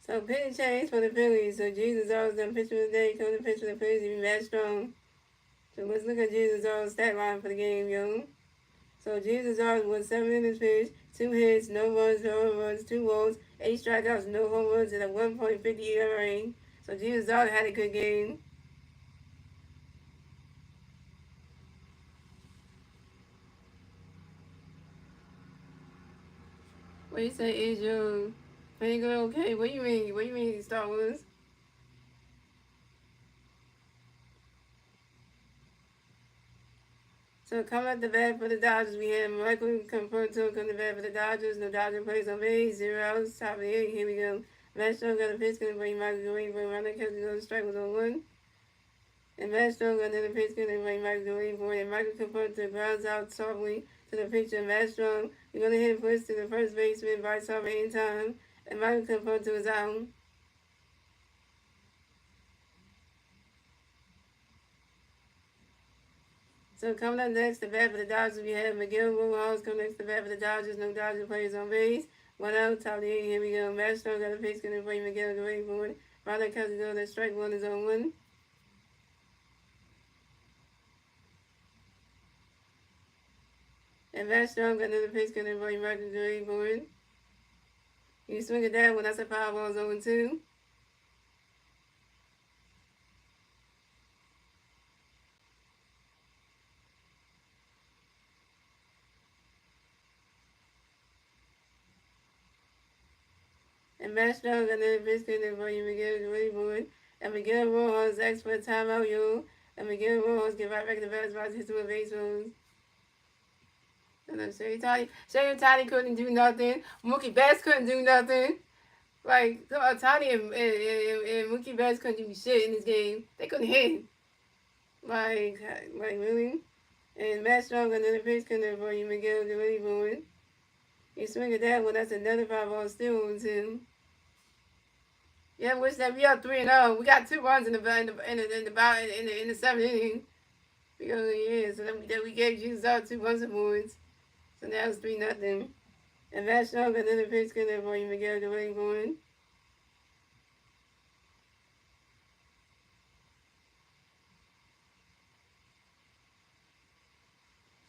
So pitching change for the Phillies. So Jesus always done pitch for the day, come to pitch for the Phillies, he be mad strong. So let's look at Jesus always stat line for the game, yo. So Jesus always won 7 innings pitched, 2 hits, no runs, no home runs, 2 walks, 8 strikeouts, no home runs, and a 1.50 ERA. So Jesus always had a good game. What you say is your finger okay? What do you mean? What do you mean Star Wars? So coming at the bat for the Dodgers, we have Michael Conforto come to bat for the Dodgers. No Dodger plays on base, 0 outs, top of the 8th. Here we go. Mastro got a pitch, gonna bring Michael Green for a runner, catch the strike was on 1. And Mastro got another pitch, gonna bring Michael Green for it. And Michael Conforto grounds out softly to the pitcher. Mastro, you're gonna hit a push to the first baseman by some in time. And Michael Conforto is out. So coming up next, the bat for the Dodgers, we have Miguel Rojas coming next to the bat for the Dodgers. No Dodger players on base. 1 out, top of the 8th. Here we go. Mastro got a pitch, gonna bring Miguel Green for it. Ronald Castillo, that strike 1 is on 1. And Mastro got another pitch, gonna bring Michael Green for it. You swing at that one, that's a foul ball, 0 2. And Mastro got another pitch, gonna bring Miguel Green for it. And Miguel Rojas asks for a timeout, yo. And Miguel Rojas get right back to the bat spot, hits with base runs. And then Sherry Toddy couldn't do nothing. Mookie Betts couldn't do nothing. Like, Toddy and Mookie Betts couldn't do shit in this game. They couldn't hit. Like really? And Matt Strong got another pitch coming for you, Miguel. Get ready for it. You swing at that one, that's another 5 ball still on 2. Yeah, wish that we are 3-0. We got 2 runs in the 7th inning. Because so then we gave Jesus out 2 runs and points. So now it's 3-0. And Matt Strong got another pitch coming for you, Miguel. Get ready for it.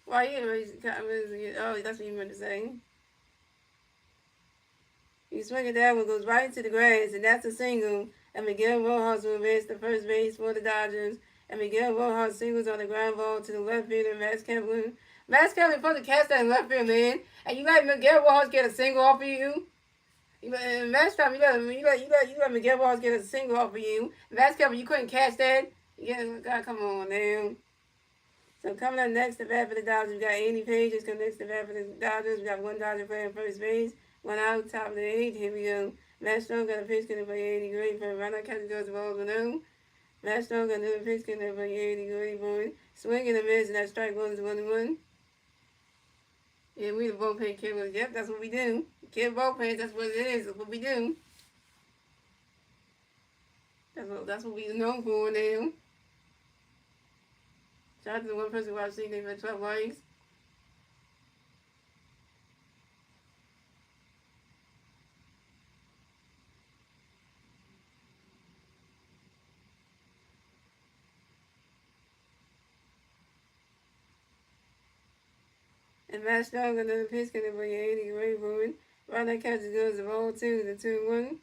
Why oh, that's what you meant to say. You swing it down, it goes right into the grass, and that's a single. And Miguel Rojas will advance to first base for the Dodgers. And Miguel Rojas singles on the ground ball to the left fielder, Max Kemp. Max Kemp is supposed to catch that in left field, man. And you let Miguel Rojas get a single off of you. Last time you let Miguel Rojas get a single off of you. Last couple you couldn't catch that. Yeah, God, come on now. So coming up next, the bat for the Dodgers, we got Andy Page is coming next to the bat for the Dodgers. We got one Dodger playing first base, one out, top of the eighth. Here we go. Matt Stone got a pitch going to play 80 great for right now. Catcher goes the ball to no. Matt Stone got another pitch going to play 80 great for swing and a miss, and that strike one is 1-1. Yeah, we the bullpen killers. Yep, that's what we do. Kill bullpens, that's what it is. That's what we do. That's what we known for now. Shout out to the one person who I've seen for 12 likes. And Matt Stone got another pitch going to bring 80 great for it. Right now, catcher goes the ball 2, the 2-1.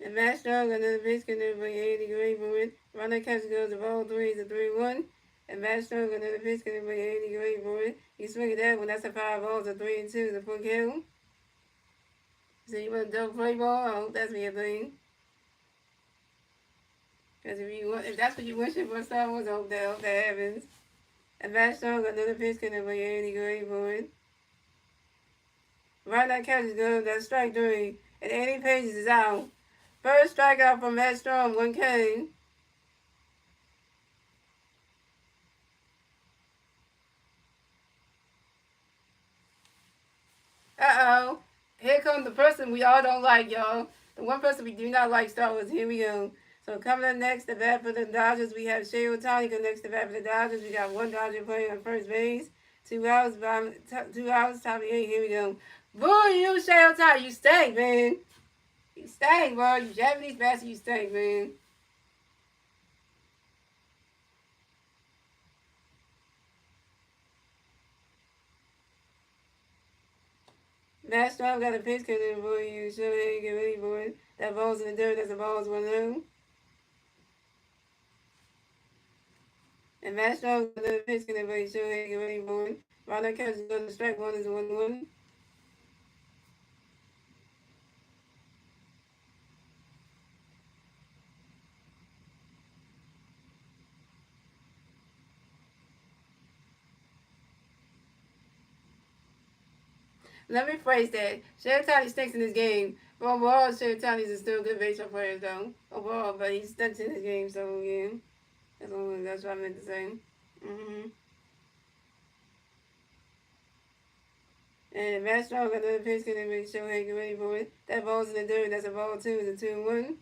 And Matt Stone got another pitch going to bring 80 great for it. Right now, catcher goes the ball 3, the 3-1. And Matt Stone got another pitch going to bring 80 great for it. You swing at that one, that's a 5 balls, a 3-2, the full kill. So you want a double play ball? I hope that's your thing. Because if that's what you're wishing for Star Wars, I hope that happens. And Matt Stone got another pitch going to bring 80 great for it. Right now, catcher goes, that's strike 3. And Andy Page is out. First strikeout from Matt Stone, 1K. Uh-oh. Here comes the person we all don't like, y'all. The one person we do not like, Star Wars. Here we go. So coming up next, the bat for the Dodgers, we have Shohei Ohtani next to the bat for the Dodgers. We got one Dodger playing on first base. 2 outs, top of the 8. Here we go. Boo, you, Shohei Ohtani. You stink, man. You stink, bro. You Japanese bastard, you stink, man. Matt Stone got a pitch coming for you. Shohei, get ready for it. That ball's in the dirt. That's a ball's 1-0. And Matt Stone got a pitch coming for you. Shohei, get ready for it. Right now, catch is going to strike one is 1-1. Let me phrase that. Shohei Ohtani stinks in this game. But overall, Shohei Ohtani is still a good baseball player, though. Overall, but he stinks in this game, so yeah. That's what I meant to say. And Matt Stone got another pitch going to make Shohei get ready for it. That ball's in the dirt. That's a ball 2. It's a 2-1.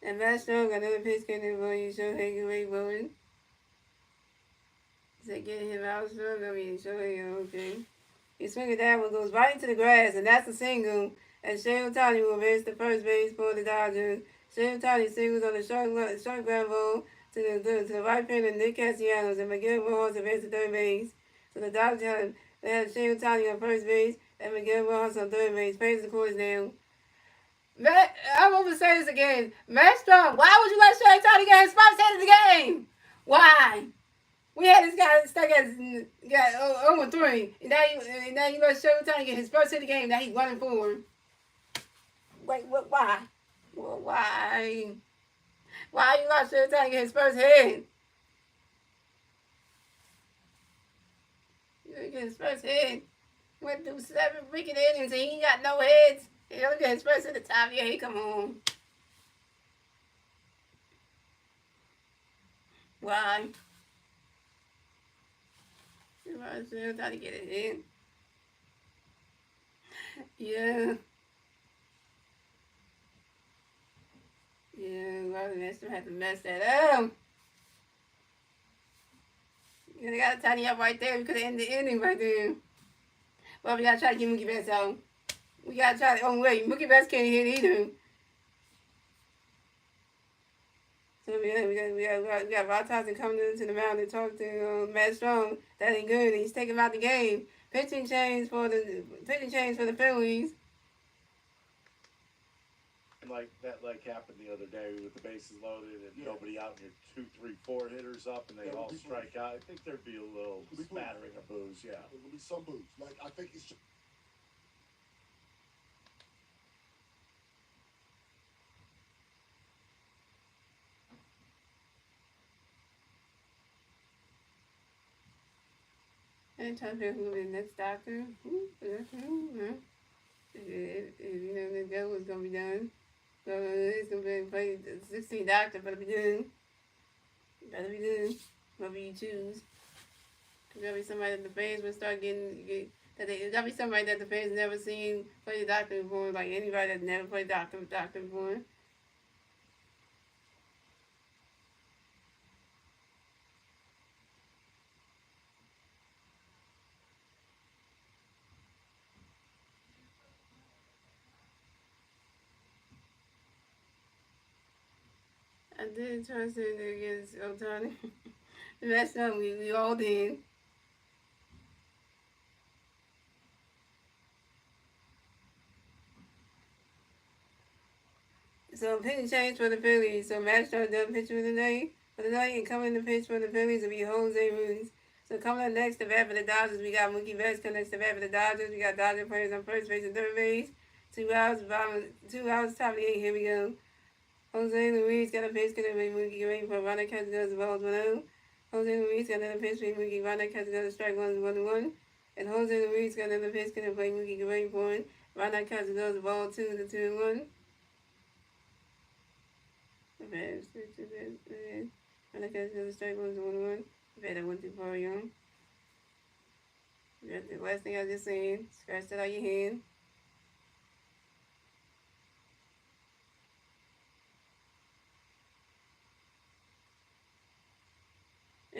And Matt Stone got another pitch coming for you. Shohei get ready for it. Is that getting him out? I mean, Shohei, okay. He swing at that one, goes right into the grass, and that's a single. And Shohei Ohtani will advance to first base for the Dodgers. Shohei Ohtani singles on the short ground ball to the right fielder, Nick Castellanos, and Miguel Rojas advance to third base. So the Dodgers have Shohei Ohtani on first base, and Miguel Rojas on third base. Pays the course now. I'm going to say this again. Matt Stone, why would you let Shohei Ohtani get his first hit of the game? Why? We had this guy stuck at 0-3, and now you let Shohei Ohtani get his first hit of the game. Now he's 1-4. Wait, what? Why? Well, why? Why you not sure trying to get his first hit? You didn't get his first hit. Went through 7 freaking innings and he ain't got no hits. He only got his first at the top. Yeah, he come on. Why? You might still trying to get it in. Yeah. Yeah, well, they still had to mess that up. You gotta tidy up right there. We could have ended the inning right there. Well, we gotta try to get Mookie Betts out. We gotta try. Oh wait, Mookie Betts can't hit either. So we got Rod Thompson coming into the mound to talk to Matt Strong. That ain't good. He's taking him out the game. Pitching change for the Phillies. Like happened the other day with the bases loaded and nobody out, and your 2, 3, 4 hitters up, and they all strike out. I think there'd be a little smattering of boos. Yeah, there will be some boos. Like I think it's just. And trying to figure who the next doctor. The deal was gonna be done. So it's gonna be play the 16 doctor, better be done. Better be done. Whoever you choose. There's gotta be somebody that the fans will start there's gotta be somebody that the fans never seen play the doctor before, like anybody that never played doctor before. I did try to say that against Otani. The last time we all did. So pitching change for the Phillies. So Matt Strong done pitch for the night. And coming to pitch for the Phillies will be Jose Ruiz. So coming up next to bat for the Dodgers, we got Mookie Betts coming next to bat for the Dodgers. We got Dodger players on first base and third base. 2 hours, top of the 8th. Here we go. Jose Luis got a pitch gonna be Mookie waiting for Ronald Catcher goes the balls 1-0. Jose Luis got another pitch for Mookie. Ronald Catcher goes strike 1-1. And Jose Luis got another pitch gonna play Mookie waiting for it. Ronald Catcher goes the ball 2-1. Okay, Ronald Catcher goes strike 1-1. Okay, that went too far, young. The last thing I just said, scratch that out your hand.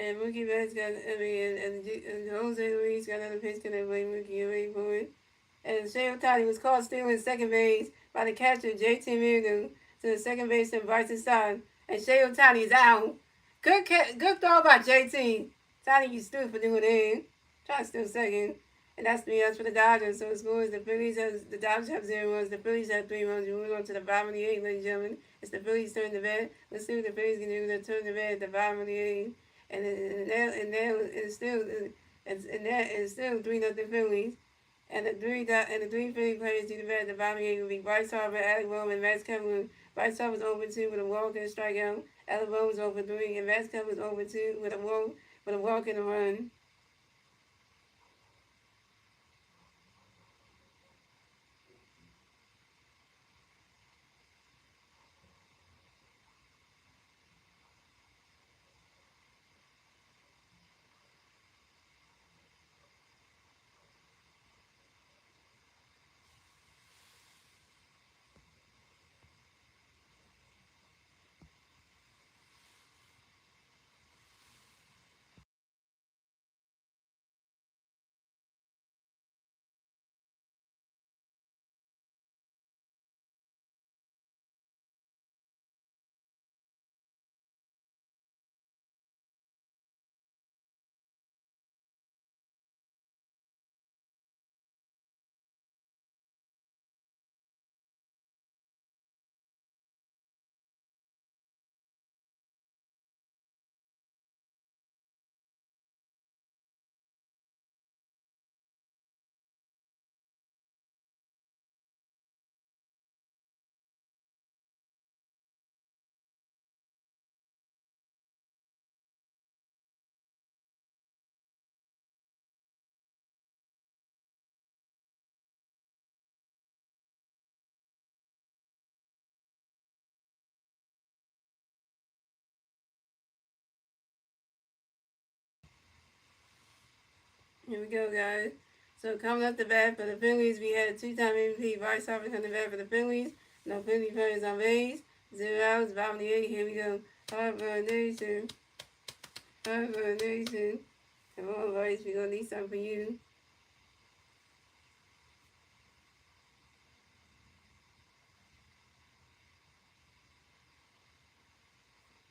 And Mookie Betts and Jose Luis got another pitch gonna play Mookie away for it. And Shohei Ohtani was caught stealing second base by the catcher JT Mulder to the second baseman Bryson Stott. And Shohei Ohtani is out. Good throw by JT. Ohtani, you stood for doing it. Try to steal second. And that's 3 runs for the Dodgers. So the score is the Dodgers have 0 runs. The Phillies have 3 runs. We move on to the bottom of the 8th, ladies and gentlemen. It's the Phillies turn to bat. Let's see what the Phillies can do. They turn to bat at the bottom of the 8th. And it's still 3-0 Phillies. And the three Philly players do the bat at the bottom of the 8th will be Bryce Harper, Alec Bohm, and Max Kepler. Bryce Harper was over 2 with a walk and a strikeout. Alec Bohm was over 3, and Max Kepler was over 2 with a walk and a run. Here we go, guys. So coming up the bat for the Phillies, we had a two-time MVP Bryce Harper on the bat for the Phillies. No Philly players on base. 0 outs, bottom of the 8th. Here we go. Harper Nation. Harper Nation. Come on, Bryce. We're going to need something for you.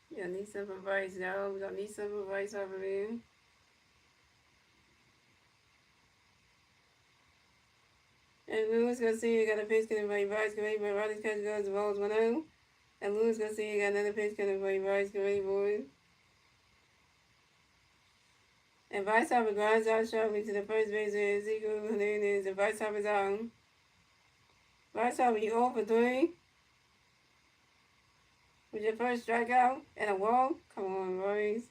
We're going to need something for Bryce, y'all. We're going to need something for Bryce Harper, man. And Lewis Garcia got a pitch coming by Bryce Gray, but Rodgers catch goes the balls 1-0. And Lewis Garcia got another pitch coming by Bryce Gray, boys. And Bryce Harper grinds out sharply to the first baseman, Ezekiel Hernandez, and Bryce Harper's out. Bryce Harper, you 0 for 3 with your first strikeout and a walk. Come on, Bryce.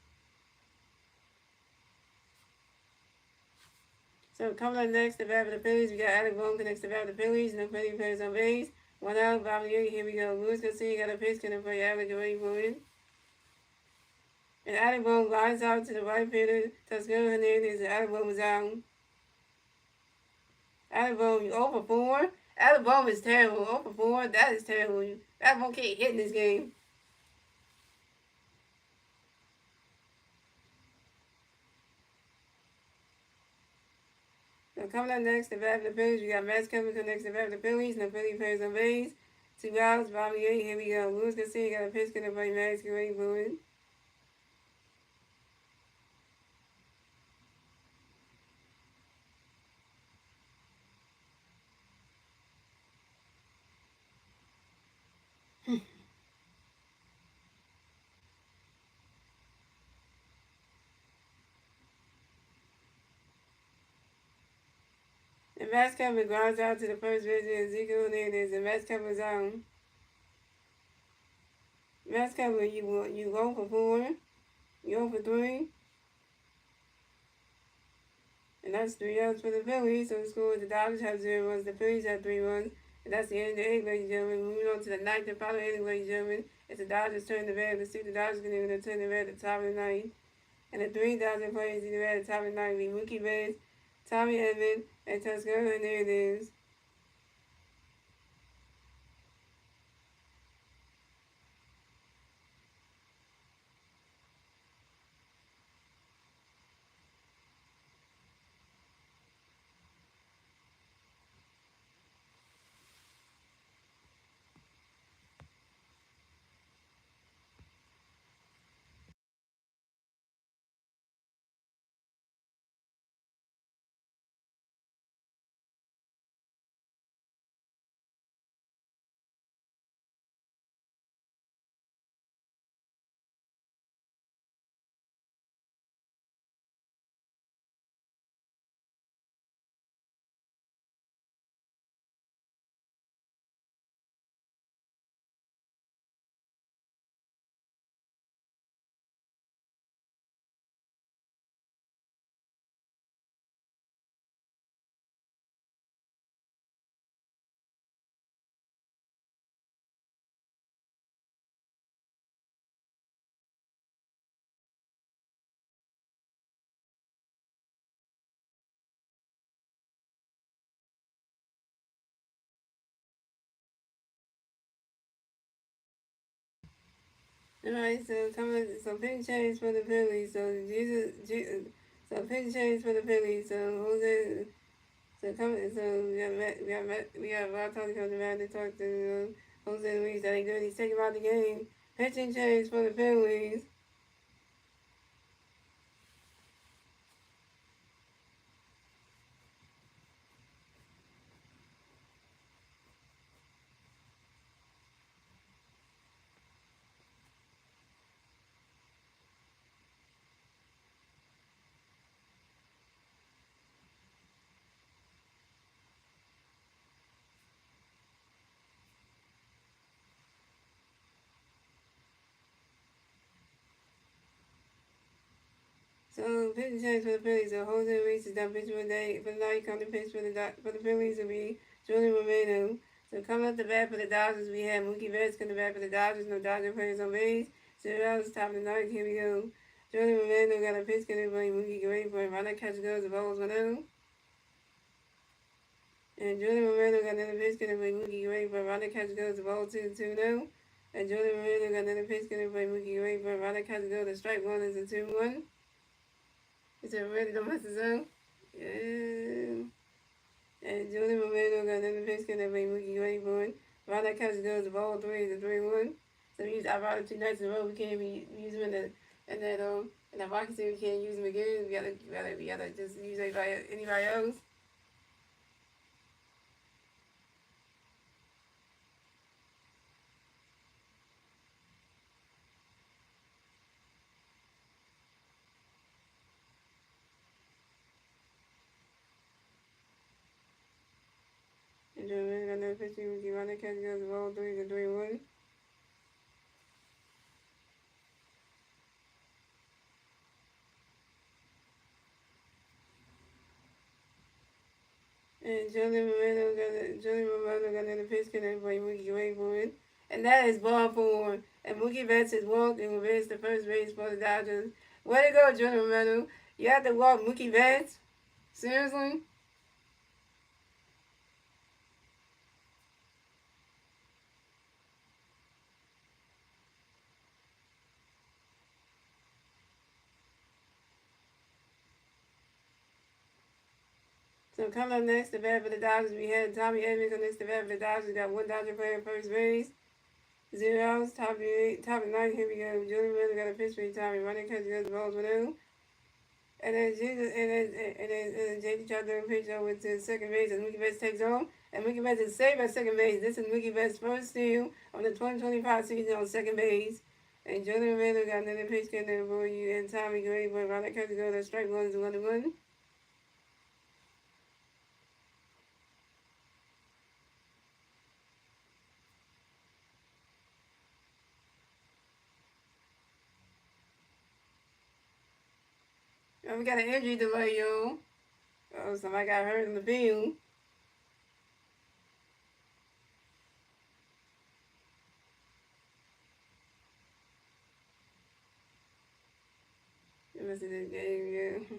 So coming up next, the bat for the Phillies, we got Alec Bohm connects the bat for the Phillies, no Philly players on base. 1 out, bottom of the 8th. Here we go. Lewis Garcia got a pitch coming for Alec Bohm. And Alec Bohm lines out to the right fielder, Toscano Hernandez, and Alec Bohm is out. Alec Bohm, you 0 for 4. Alec Bohm is terrible. 0 for 4, that is terrible. Alec Bohm can't hit in this game. So coming up next, the bat for the Phillies, we got Masteryhi connects the bat for the Phillies, no Philly players on base. 2 outs, bottom of the 8th. Here we go. Lewis Garcia got a pitch coming for Masteryhi. And Masteryhi grounds out to the first baseman, Ezekiel Hernandez, and Masteryhi's out. Masteryhi, you 0 for 4. You 0 for 3. And that's 3 outs for the Phillies. So the score is the Dodgers have 0 runs, the Phillies have 3 runs. And that's the end of the 8th, ladies and gentlemen. Moving on to the 9th and final inning, ladies and gentlemen. It's the Dodgers turn the bat. Let's see if the Dodgers can even turn the bat at the top of the 9th. And the 3 Dodgers players in the bat at the top of the 9th be Mookie Betts, Tommy Edman, and Toscano Hernandez. Alright, so pitching change for the Phillies. So pitching change for the Phillies. We have Rob Tony coming around to talk to Jose Luis. That ain't good. He's taking out the game. Pitching change for the Phillies. So pitching change for the Phillies. So Jose Luis is done pitching for the night. Coming to pitch for the Phillies will be Julian Romano. So coming up the bat for the Dodgers, we have Mookie Betts coming back for the Dodgers. No Dodger players on base. 0 outs, top of the 9th. Here we go. Jordan Romano got a pitch connect by Mookie Gray for a runner catch goes the balls 1-0. And Jordan Romano got another pitch connect by Mookie Gray for a runner catch goes the ball 2-0. And Jordan Romano got another pitch connect by Mookie Gray for a runner catch goes the strike one is a 2-1. Is it ready to mess this up? Yeah. And Jordan Romano got another pitch connect by Mookie Gray for it. Runner catch goes the ball 3 is a 3-1. So we use our 2 nights in a row. We can't be using them in that Rocket team. We can't use them again. We gotta just use anybody else. And Jordan got another pitch. We runner catch goes the ball 3 is a 3-1. And Jordan Romano got another pitch connect by Mookie Gray for it. And that is ball 4. And Mookie Betts has walked and reversed the first base for the Dodgers. Way to go, Jordan Romano. You have to walk Mookie Betts? Seriously? So coming up next, the bat for the Dodgers, we had Tommy Edmonds on next, the bat for the Dodgers. Got one Dodger player at first base. 0 outs, top of the 9th. Here we go. Jordan Romano got a pitch for Tommy. Running catch goes the balls 1-0. And then JD tried to pitch over to second base, and Mookie Betts takes off. And Mookie Betts is saved at second base. This is Mookie Betts' first steal of the 2025 season on second base. And Jordan Romano got another pitch connect for you, and Tommy Gray for running catch goes to strike one is 1-1. We got an injury delay, y'all. Oh, somebody got hurt in the field. It must have been this game, yeah.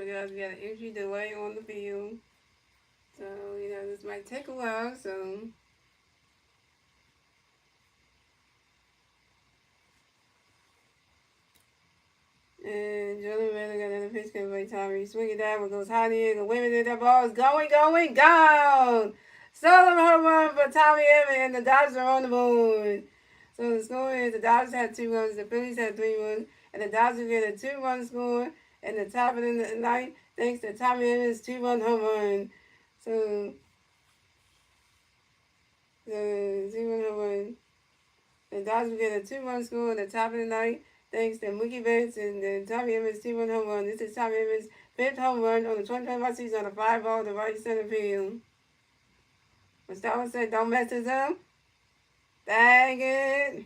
Guys, we got an injury delay on the field. So, this might take a while, so. And Jordan Romano got another pitch coming by Tommy. Swing it down, goes high in the air. Wait a minute, that ball is going, gone! Solo home run for Tommy Edmonds, and the Dodgers are on the board. So the score is the Dodgers had 2 runs, the Phillies had 3 runs, and the Dodgers get a 2-run score in the top of the night thanks to Tommy Edmonds' 2-run home run. So 2-run home run. The Dodgers get a 2-run score in the top of the night thanks to Mookie Betts and Tommy Edmonds' 2-run home run. This is Tommy Edmonds' 5th home run on the 2025 season on a 5-ball to right center field. But Star said, don't mess this up. Dang it.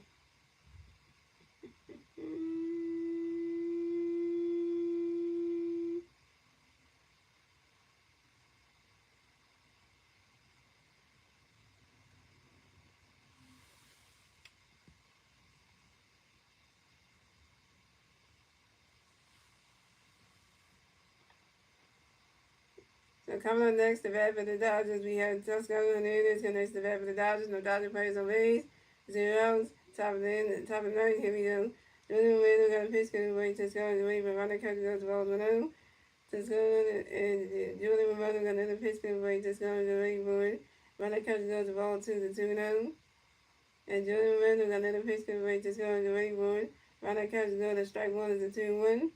So coming up next, the bat for the Dodgers, we have Toscano Hernandez connects the bat for the Dodgers. No Dodger players on base. 0 outs. Top of the ninth. Here we go. Jordan Romano got a pitch to the way. Toscano the way, but Ronald catches goes the ball 1-0. Toscano and Jordan Romano got another pitch to the way. Toscano the way board. Ronald catches goes the ball 2-0. And Jordan Romano got another pitch to the way. Toscano the way board. Ronald catches goes to strike one is a 2-1.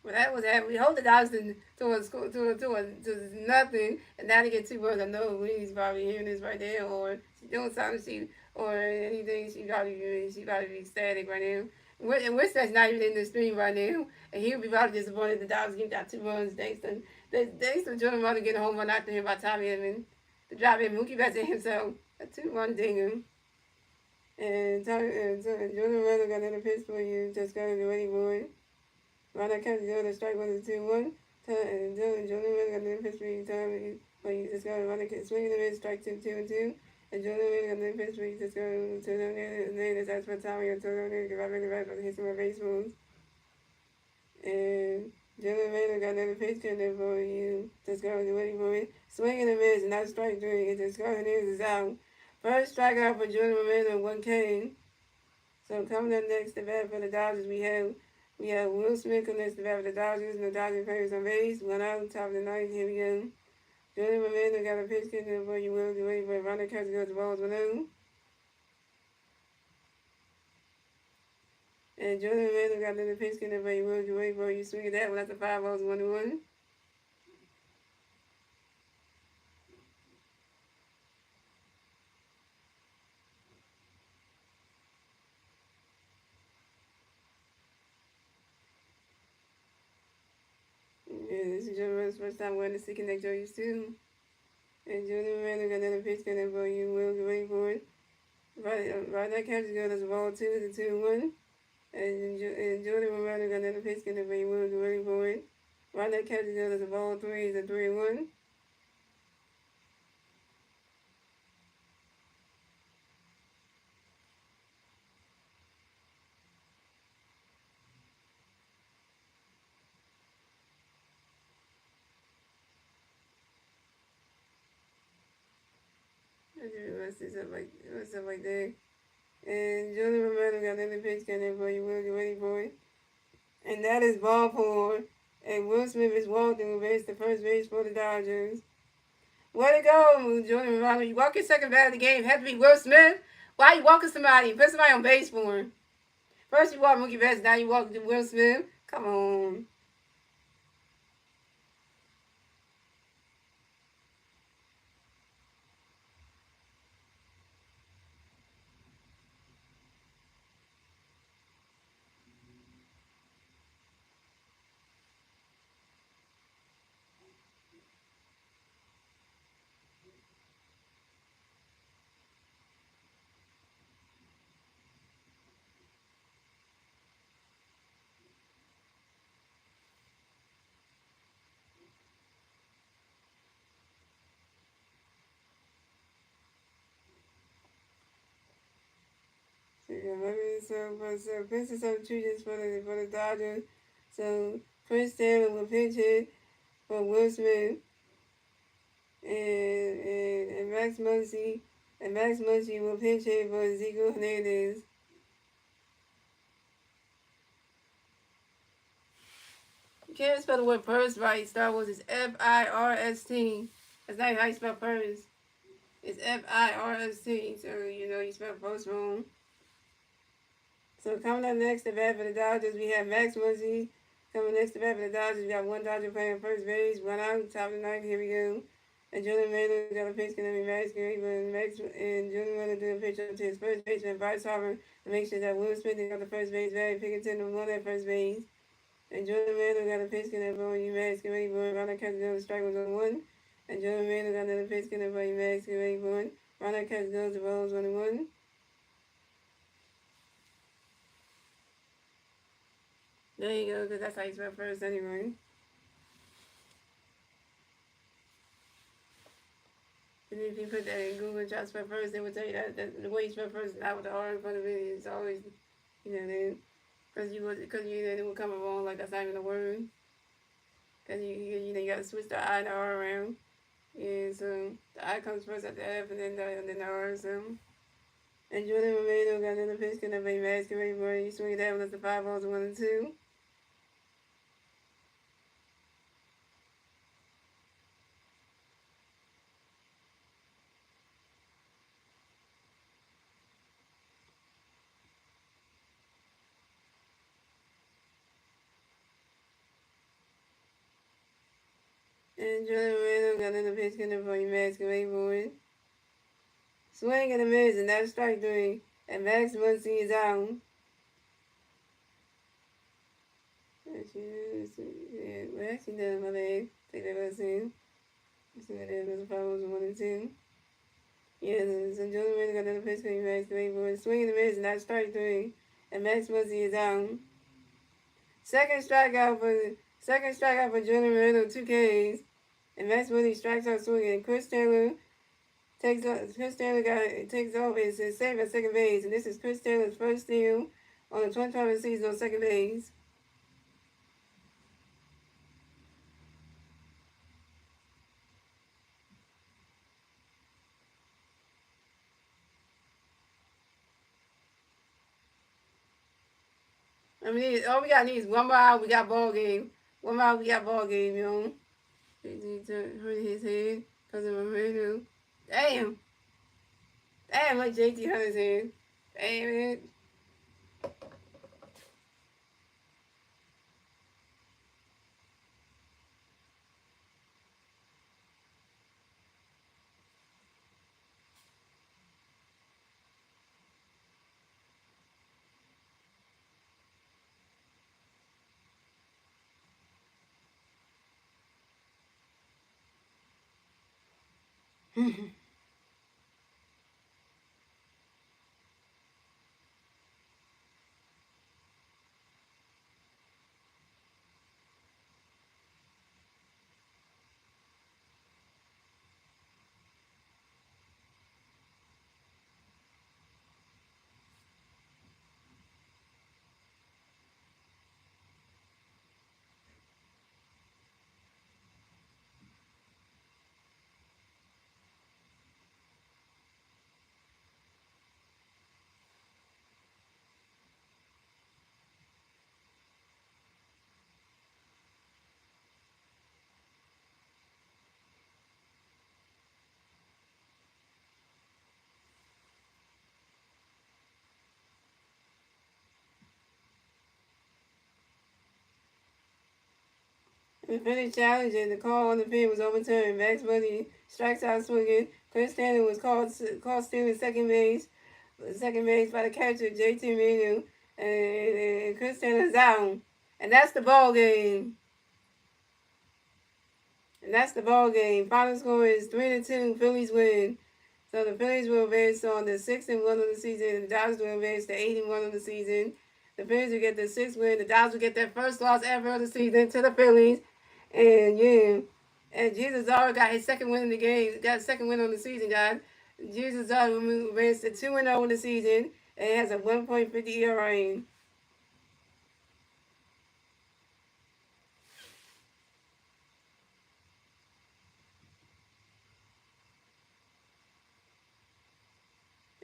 Well, that was that. We hold the Dodgers to nothing, and now they get 2 runs. I know Louise probably hearing this right there, or she's doing something, or anything. She probably be ecstatic right now. And Winston's not even in the stream right now, and he'll be probably disappointed the Dodgers give out 2 runs. Thanks to Jordan Runner getting a home run after him by Tommy Edman to drive in Mookie Betts and himself a 2-run dinger. And Jordan Runner got another pitch for you. Just got the ready board. Ronald catches the strike 1-2-1. And Jordan Runner got another pitch for you. But you just got Ronald swinging the mid, strike 2-2-2. And Jordan Runner got another pitch for you. Just go to the name that's for Tommy and Jordan Runner because I really right for hit some more baseballs. And Jordan Runner got another pitch coming for you. Just go to the ready board. Swinging the mids, and that's strike 3. And just go is out. First strikeout for Jordan Romano, 1 K. So coming up next, the bat for the Dodgers, we have Will Smith connects the bat for the Dodgers. No Dodgers players on base. 1 out, top of the ninth. Here we go. Jordan Romano got a pitch coming for you. Will wait for Ronald catches goes the balls 1-0. And Jordan Romano got another pitch coming for you. Will wait for you. Swing at that one. That's a 5 balls 1-1. This is Jordan's first time wearing the stick connect jerseys too. And Jordan Romano got another pitch coming for you. Will wait for it. Right that catch goes as a ball 2-1. And Jordan Romano got another pitch coming for you. Will wait for it. Right that catch goes as a ball 3 is a 3-1. What's up like that? And Jordan Romano got another pitch coming for you. Will get ready for it. And that is ball 4. And Will Smith is walking base the first base for the Dodgers. Way to go, Jordan Romano. You walk your second bat of the game. Have to be Will Smith. Why you walking somebody? Put somebody on base for him. First you walk Mookie Betts, now you walk to Will Smith. Come on. So Prince is substitutions for the Dodgers. So Prince Taylor will pinch hit for Will Smith and Max Muncy will pinch hit for Ezekiel Hernandez. You can't spell the word purse right. Star Wars is F-I-R-S-T. That's not how you spell purse. It's F-I-R-S-T. So you spell purse wrong. So coming up next to bat for the Dodgers, we have Max Muncy. Coming next to bat for the Dodgers, we got 1 Dodger playing first base. 1 out, top of the ninth. Here we go. And Jordan Romano got a pitch going to be Max and Jordan Romano did a pitch up to his first baseman, Bryce Harper, to make sure that Will Smith got the first base. Barry Pickerton won at first base. And Jordan Romano got a pitch going to be Max get ready for it. Ronald catches goes, strike was on 1. And Jordan Romano got another pitch going to be Max get ready for it. Ronald catches goes, the balls 1-1. There you go, because that's how you spell first anyway. And if you put that in Google and try to spell first, they would tell you that the way you spell first is not with the R in front of it. It's always, then, because it will come wrong like that's not even a word. Because you got to switch the I and the R around. Yeah, so the I comes first at the F and then the R. So. And Jordan Romano got another pitch, gonna play masquerade for you. Swing that one at the 5 balls, 1 and 2. And Jordan Romano got another pitch, gonna play masquerade for you. Swing and a miss, and that's strike 3. And Max Muncy is out. Yeah, we're actually done my leg. Take that last in. See what it is. 5 balls, 1 and 2. Yeah, so Jordan Romano got another pitch, gonna masquerade for you. Swing and a miss, and that's strike 3. And Max Muncy is out. Second strikeout for Jordan Moreno, 2 Ks. And Max Woody strikes out swinging. Chris Taylor takes off. Is saved at second base, and this is Chris Taylor's first steal on the 25th season on second base. I mean, all we got needs 1 more out. We got ball game. 1 more out. We got ball game, yo. He hurt his head because of Moreno. Damn, like JT hurt his head. Damn it. The finish challenge and the call on the pin was overturned. Max Money strikes out swinging. Chris Stanley was called stealing second base by the catcher JT Menu, and Chris Stanley is out. And that's the ball game. Final score is 3-2. Phillies win. So the Phillies will advance on the 6-1 of the season, and the Dodgers will advance to 8-1 of the season. The Phillies will get the 6th win. The Dodgers will get their first loss ever of the season to the Phillies. And yeah, and Jesus already got his second win in the game. Got a second win on the season, guys. Jesus already advanced to 2-0 in the season, and it has a 1.50 ERA.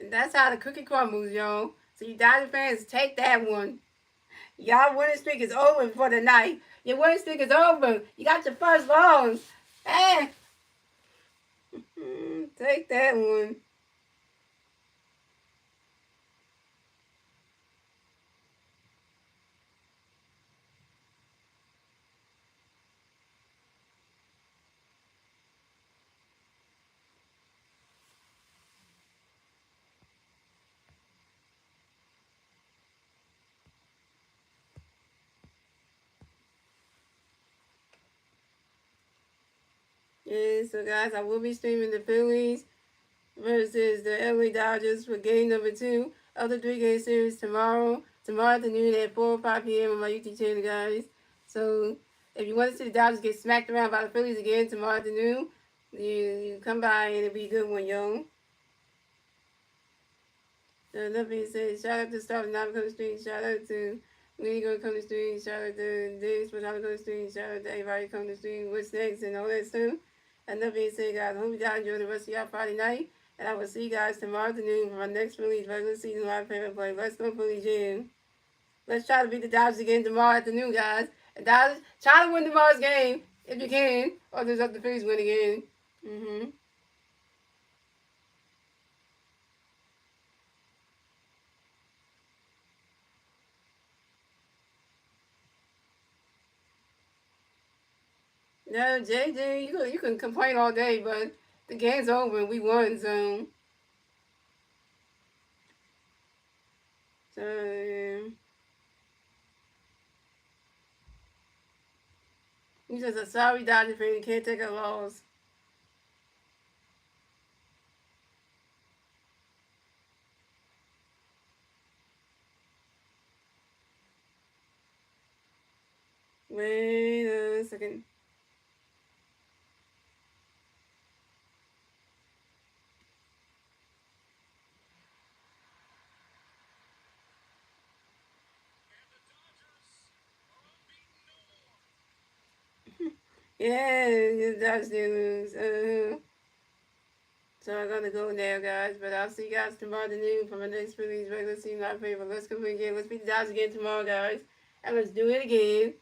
And that's how the cookie crumbles, y'all. So you Dodger fans, take that one. Y'all winning streak is over for the night. Your winning streak is over. You got your first loss. Hey. Take that one. Yeah, so guys, I will be streaming the Phillies versus the LA Dodgers for game number 2 of the 3-game series tomorrow afternoon at 4 or 5 p.m. on my YouTube channel, guys. So if you want to see the Dodgers get smacked around by the Phillies again tomorrow afternoon, you come by and it'll be a good one, yo. So that being said, shout out to Star Navico Street, shout out to We gonna come to the stream, shout out to this, but I'm gonna stream, shout out to everybody come to the stream, what's next, and all that stuff. And that being said, guys, I hope you guys enjoy the rest of your Friday night. And I will see you guys tomorrow afternoon for our next Phillies regular season live favorite play. Let's go Phillies, Jim. Let's try to beat the Dodgers again tomorrow afternoon, guys. And Dodgers, try to win tomorrow's game if you can, or just let the Phillies win again. No, JJ, you can complain all day, but the game's over and we won, so. So, he's just a sorry Dodger fan. He can't take a loss. Wait a second. Yeah, the Dodgers did lose. So I'm gonna go now, guys. But I'll see you guys tomorrow afternoon for my next Phillies regular season live favorite. Let's go again. Let's beat the Dodgers again tomorrow, guys. And let's do it again.